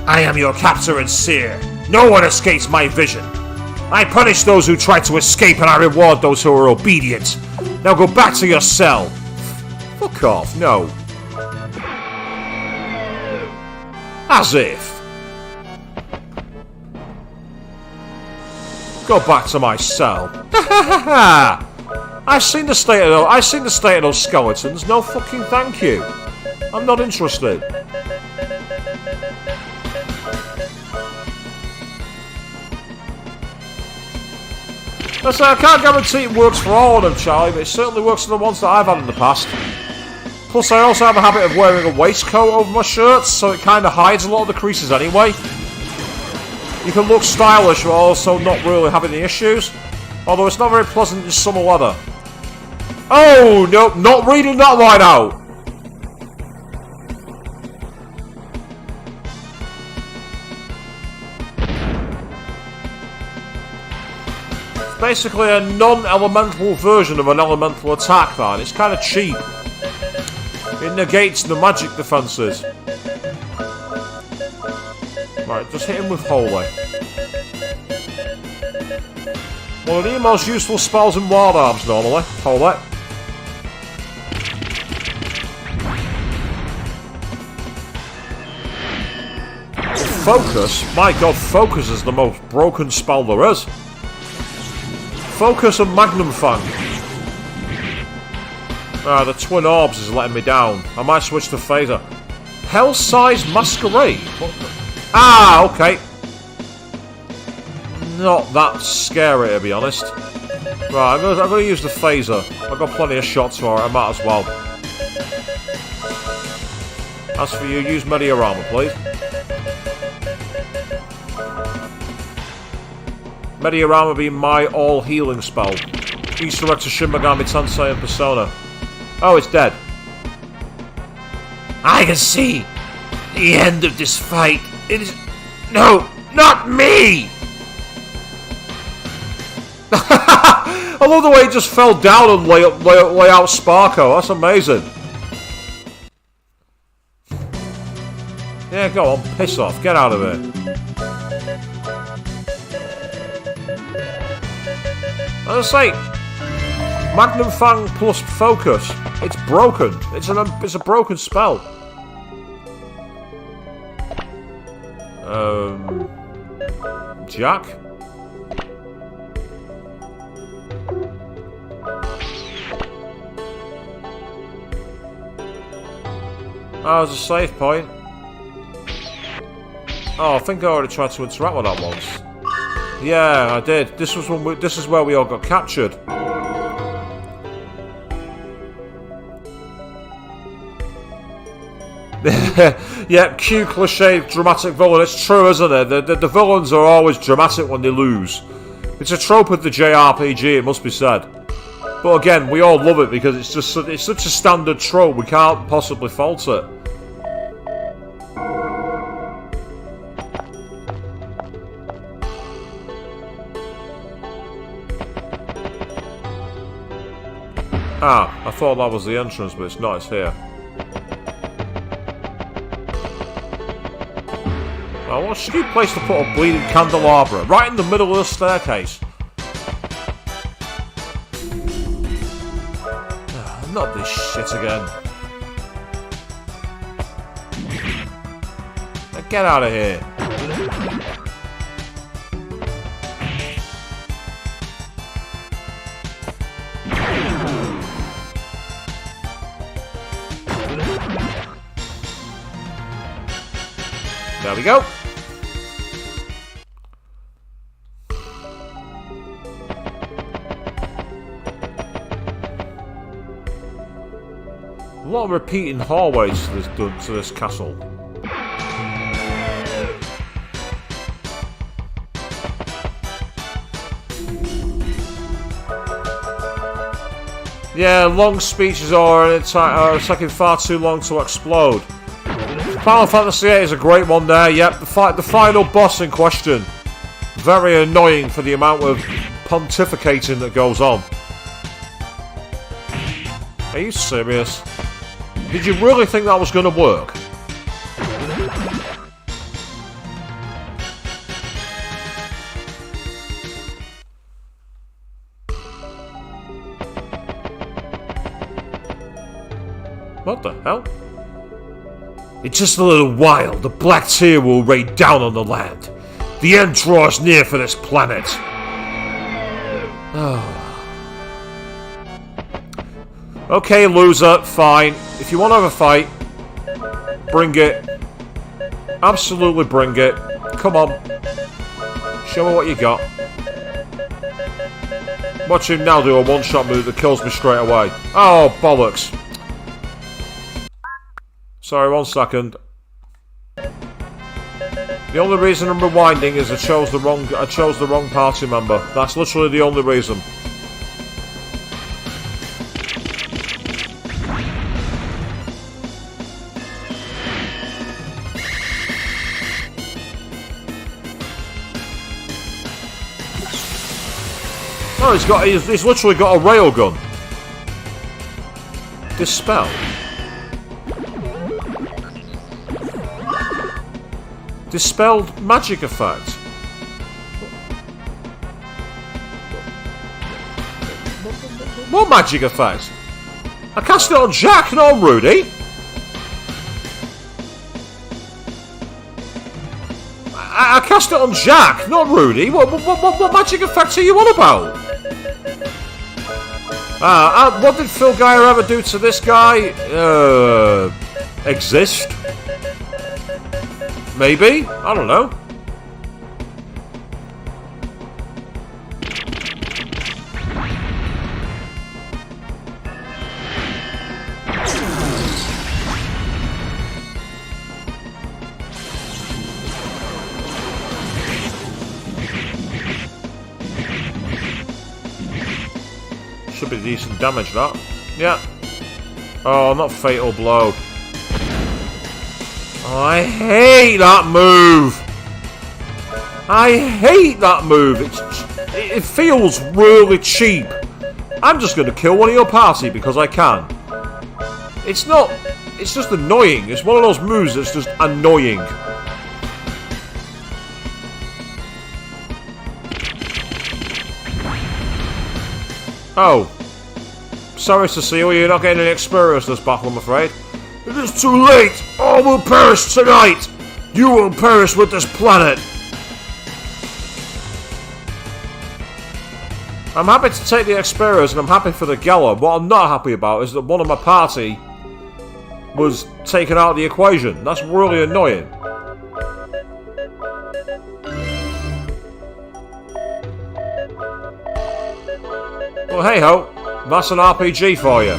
I am your captor and seer. No one escapes my vision. I punish those who try to escape, and I reward those who are obedient. Now go back to your cell.
Fuck off, no.
As if.
Go back to my cell. Ha ha ha ha! I've seen the state of those skeletons. No fucking thank you. I'm not interested. Listen, I can't guarantee it works for all of them, Charlie, but it certainly works for the ones that I've had in the past. Plus, I also have a habit of wearing a waistcoat over my shirts, so it kind of hides a lot of the creases anyway. You can look stylish, but also not really having the issues. Although it's not very pleasant in summer weather. Oh, no, not reading that line out! It's basically a non-elemental version of an elemental attack, man. It's kind of cheap. It negates the magic defences. Right, just hit him with Holy. One of the most useful spells in Wild Arms normally. Holy. Focus? My god, Focus is the most broken spell there is. Focus and Magnum Fang. Ah, the Twin Orbs is letting me down. I might switch to Phaser. Hell-Size Masquerade? Ah, okay. Not that scary, to be honest. Right, I'm gonna use the Phaser. I've got plenty of shots for it, I might as well. As for you, use Mediarama, please. Mediarama being my all-healing spell. Easter egg to Shin Megami Tensei and Persona. Oh, it's dead.
I can see the end of this fight. It is... No, not me!
I love the way he just fell down and lay out Sparko. That's amazing. Yeah, go on. Piss off. Get out of here. As I say, Magnum Fang plus focus. It's broken. It's a broken spell. Jack? Oh, there's a save point. Oh, I think I already tried to interact with that once. Yeah, I did. This is where we all got captured. Yeah, cue cliche dramatic villain. It's true, isn't it? The villains are always dramatic when they lose. It's a trope of the JRPG, it must be said. But again, we all love it because it's such a standard trope. We can't possibly fault it. Ah, I thought that was the entrance, but it's not, it's here. Oh, what a stupid place to put a bleeding candelabra, right in the middle of the staircase. Oh, not this shit again. Now get out of here. There we go. A lot of repeating hallways to this castle. Yeah, long speeches are taking far too long to explode. Final Fantasy VIII is a great one there. Yep, the final boss in question. Very annoying for the amount of pontificating that goes on. Are you serious? Did you really think that was going to work? What the hell? In just a little while, the Black Tear will rain down on the land. The end draws near for this planet. Oh. Okay, loser, fine. If you want to have a fight, bring it. Absolutely bring it. Come on. Show me what you got. Watch him now do a one-shot move that kills me straight away. Oh, bollocks. Sorry, 1 second. The only reason I'm rewinding is I chose the wrong party member. That's literally the only reason. No, he's literally got a railgun. Dispel. Dispelled magic effect. What magic effect? I cast it on Jack, not on Rudy. I cast it on Jack, not Rudy. What magic effect are you on about? What did Phil Geyer ever do to this guy? Exist? Maybe? I don't know. Should be decent damage, that. Yeah. Oh, not fatal blow. Oh, I hate that move. I hate that move. It feels really cheap. I'm just going to kill one of your party because I can. It's not. It's just annoying. It's one of those moves that's just annoying. Oh. Sorry to see you, you're not getting any experience this battle, I'm afraid.
It is too late! All will perish tonight! You will perish with this planet!
I'm happy to take the experience and I'm happy for the gala. What I'm not happy about is that one of my party was taken out of the equation. That's really annoying. Well, hey ho, that's an RPG for you.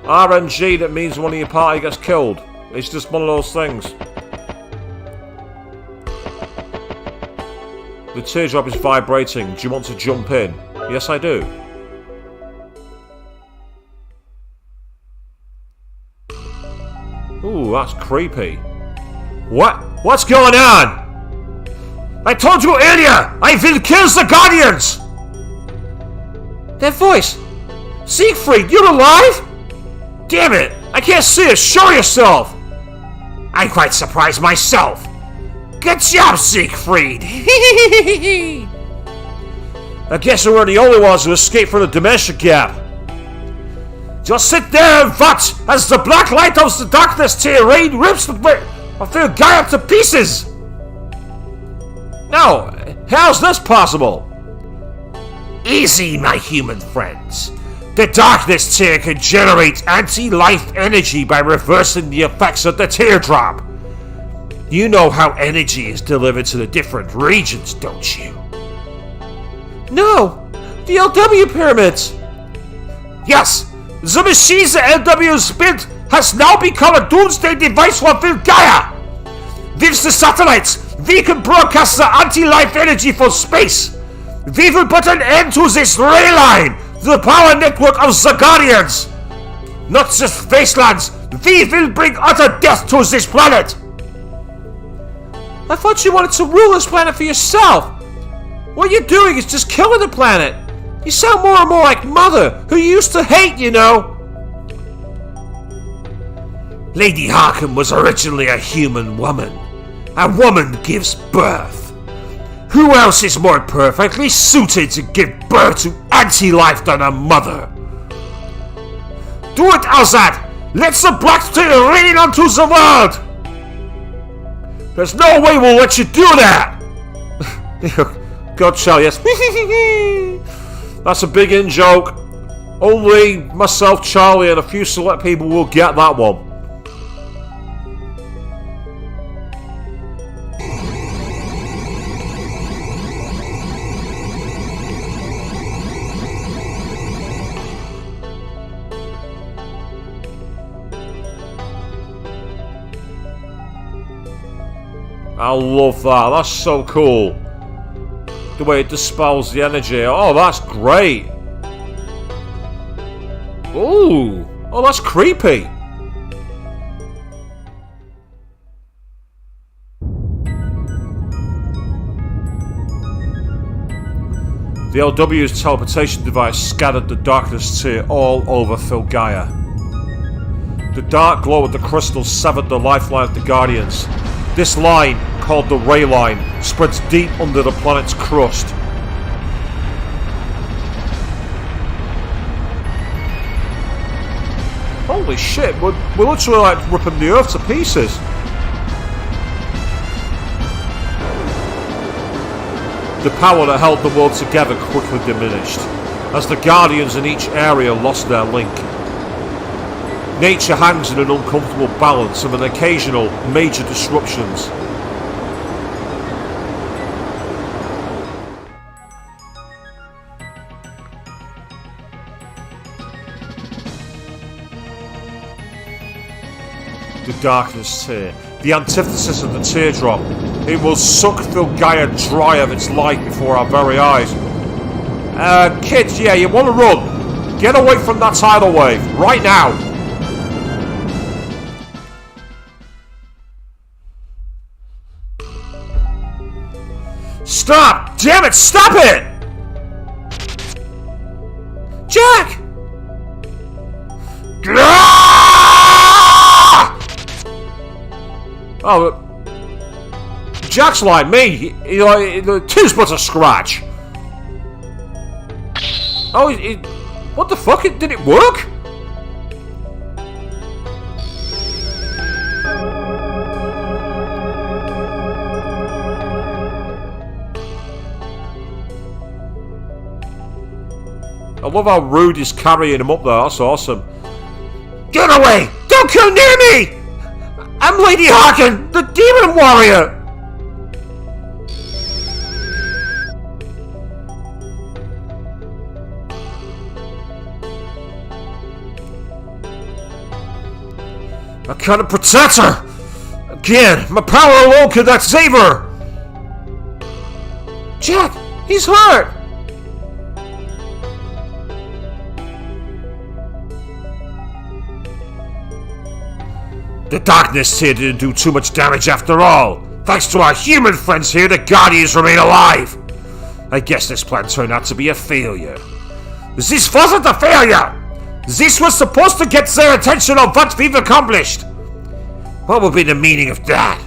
RNG, that means one of your party gets killed. It's just one of those things. The teardrop is vibrating. Do you want to jump in? Yes, I do. Ooh, that's creepy.
What? What's going on? I told you earlier! I will kill the Guardians!
That voice! Siegfried, you're alive?
Damn it! I can't see it! Show yourself! I'm quite surprised myself! Good job, Siegfried!
I guess we were the only ones who escaped from the dementia gap.
Just sit there and watch as the black light of the darkness terrain rips the guy up to pieces!
No! How's this possible?
Easy, my human friends. The darkness tear can generate anti-life energy by reversing the effects of the teardrop. You know how energy is delivered to the different regions, don't you?
No! The LW pyramids!
Yes! The machine the LW built has now become a doomsday device for Vilgaia! With the satellites, we can broadcast the anti-life energy from space! We will put an end to this ray line, the power network of the Guardians! Not just wastelands, we will bring utter death to this planet!
I thought you wanted to rule this planet for yourself! What you're doing is just killing the planet! You sound more and more like Mother, who you used to hate, you know!
Lady Harkham was originally a human woman. A woman gives birth. Who else is more perfectly suited to give birth to anti-life than a mother? Do it, Alzad! Let the black steel rain onto the world! There's no way we'll let you do that!
God shall, yes. That's a big in-joke. Only myself, Charlie, and a few select people will get that one. I love that. That's so cool. The way it dispels the energy. Oh, that's great. Ooh. Oh, that's creepy. The LW's teleportation device scattered the darkness tear all over Filgaia. The dark glow of the crystals severed the lifeline of the Guardians. This line, called the Ray Line, spreads deep under the planet's crust. Holy shit, we're literally like ripping the Earth to pieces. The power that held the world together quickly diminished, as the Guardians in each area lost their link. Nature hangs in an uncomfortable balance of an occasional major disruptions. The darkness tear, the antithesis of the teardrop. It will suck Filgaia dry of its life before our very eyes. Kids, yeah, you want to run. Get away from that tidal wave, right now.
Stop! Damn it, stop it!
Jack!
Oh, Jack's like me. The two's but a scratch. Oh,
What the fuck? Did it work? I love how Rude is carrying him up there. That's awesome. Get away! Don't come near me! I'm Lady Harkin, the Demon Warrior! I can't protect her! Again, my power alone cannot save her! Jack, he's hurt! The darkness here didn't do too much damage after all. Thanks to our human friends here, the Guardians remain alive. I guess this plan turned out to be a failure. This wasn't a failure! This was supposed to get their attention on what we've accomplished. What would be the meaning of that?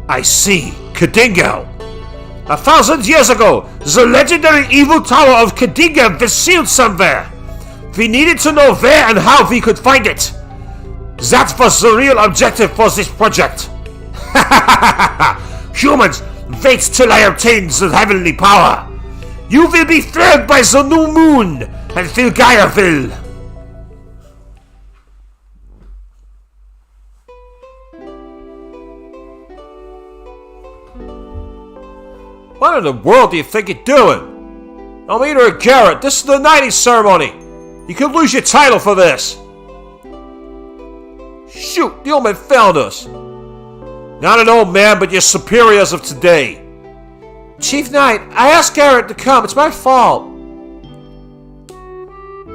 I see. Kadingo. 1,000 years ago, the legendary evil tower of Kadingo was sealed somewhere. We needed to know where and how we could find it. That was the real objective for this project. Humans, wait till I obtain the heavenly power. You will be flanked by the new moon and Filgaiaville. What in the world do you think you're doing? Almeida and Garrett, this is the knighting ceremony. You could lose your title for this. Shoot, the old man found us. Not an old man, but your superiors of today. Chief Knight, I asked Garrett to come. It's my fault.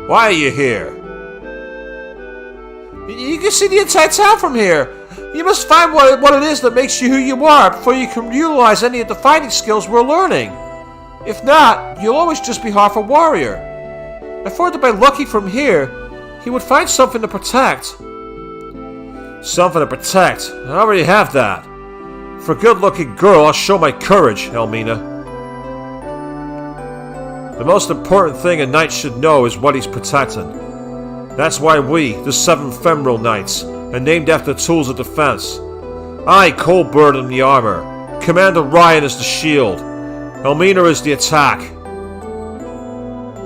Why are you here? You can see the entire town from here. You must find what it is that makes you who you are before you can utilize any of the fighting skills we're learning. If not, you'll always just be half a warrior. I thought that by looking from here, he would find something to protect. Something to protect? I already have that. For a good-looking girl, I'll show my courage, Elmina. The most important thing a knight should know is what he's protecting. That's why we, the 7 Femoral Knights, are named after tools of defense. I, Coldbird, am the armor. Commander Ryan is the shield. Elmina is the attack.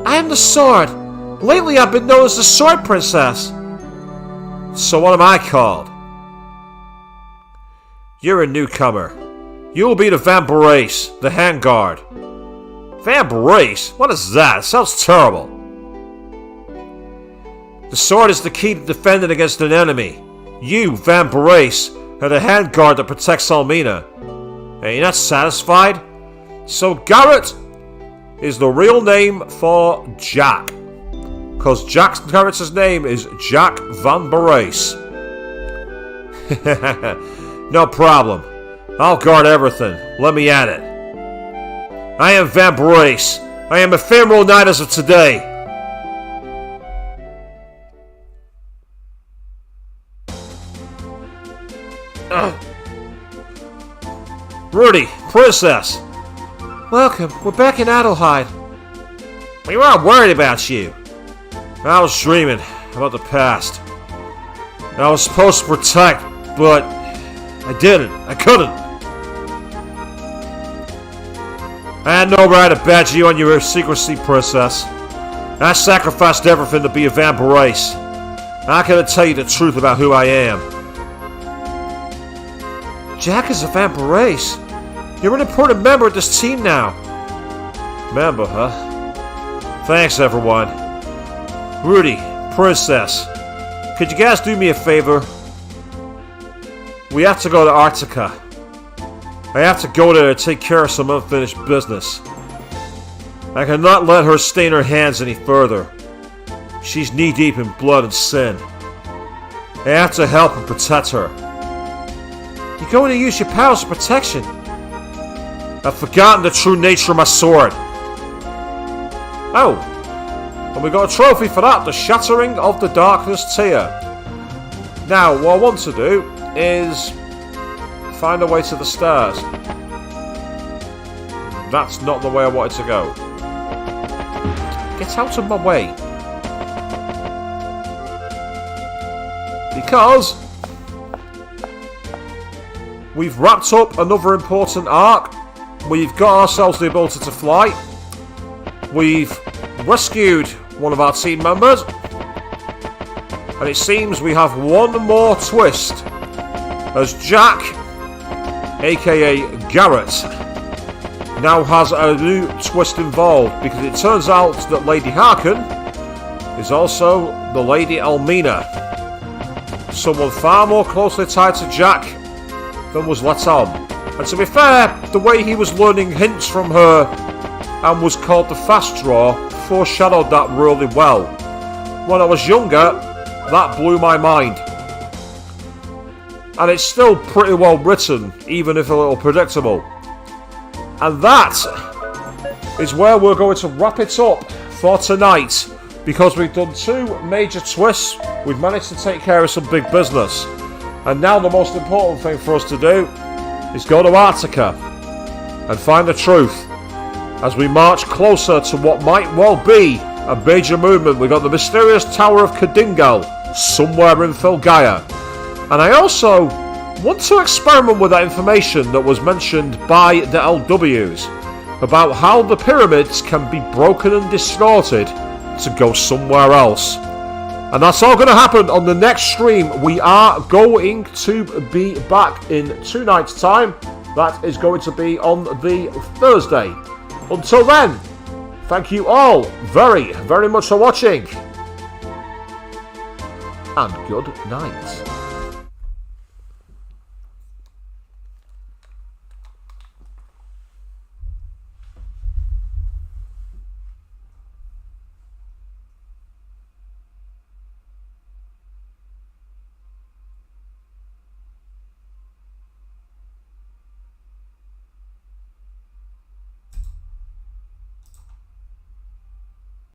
I am the sword. Lately I've been known as the Sword Princess. So what am I called? You're a newcomer. You will be the Van Brace, the handguard. Van Brace? What is that? It sounds terrible. The sword is the key to defending against an enemy. You, Van Brace, are the handguard that protects Almina. Are you not satisfied? So Garrett is the real name for Jack. Because Garrett's name is Jack Van Brace. No problem. I'll guard everything. Let me at it. I am Van Brace. I am Ephemeral Knight as of today. Rudy, Princess. Welcome. We're back in Adelheid. We weren't worried about you. I was dreaming about the past. I was supposed to protect, but I didn't. I couldn't. I had no right to badge you on your secrecy, Princess. I sacrificed everything to be a Van Brace. How can I tell you the truth about who I am? Jack is a Van Brace. You're an important member of this team now. Member, huh? Thanks, everyone. Rudy, Princess, could you guys do me a favor? We have to go to Arctica. I have to go there to take care of some unfinished business. I cannot let her stain her hands any further. She's knee-deep in blood and sin. I have to help and protect her. You're going to use your powers of protection. I've forgotten the true nature of my sword. Oh. And we got a trophy for that, the Shattering of the Darkness Tier. Now, what I want to do is find a way to the stairs. That's not the way I wanted to go.
Get out of my way. Because we've wrapped up another important arc. We've got ourselves the ability to fly. We've rescued one of our team members. And it seems we have one more twist as Jack, aka Garrett, now has a new twist involved, because it turns out that Lady Harkin is also the Lady Elmina, someone far more closely tied to Jack than was let on. And to be fair, the way he was learning hints from her and was called the fast draw foreshadowed that really well. When I was younger, that blew my mind. And it's still pretty well written, even if a little predictable. And that is where we're going to wrap it up for tonight, because we've done 2 major twists, we've managed to take care of some big business, and now the most important thing for us to do is go to Arctica and find the truth as we march closer to what might well be a major movement. We've got the mysterious Tower of Kadingal somewhere in Filgaia, and I also want to experiment with that information that was mentioned by the LWs about how the pyramids can be broken and distorted to go somewhere else. And that's all going to happen on the next stream. We are going to be back in 2 nights' time. That is going to be on the Thursday. Until then, thank you all very, very much for watching. And good night.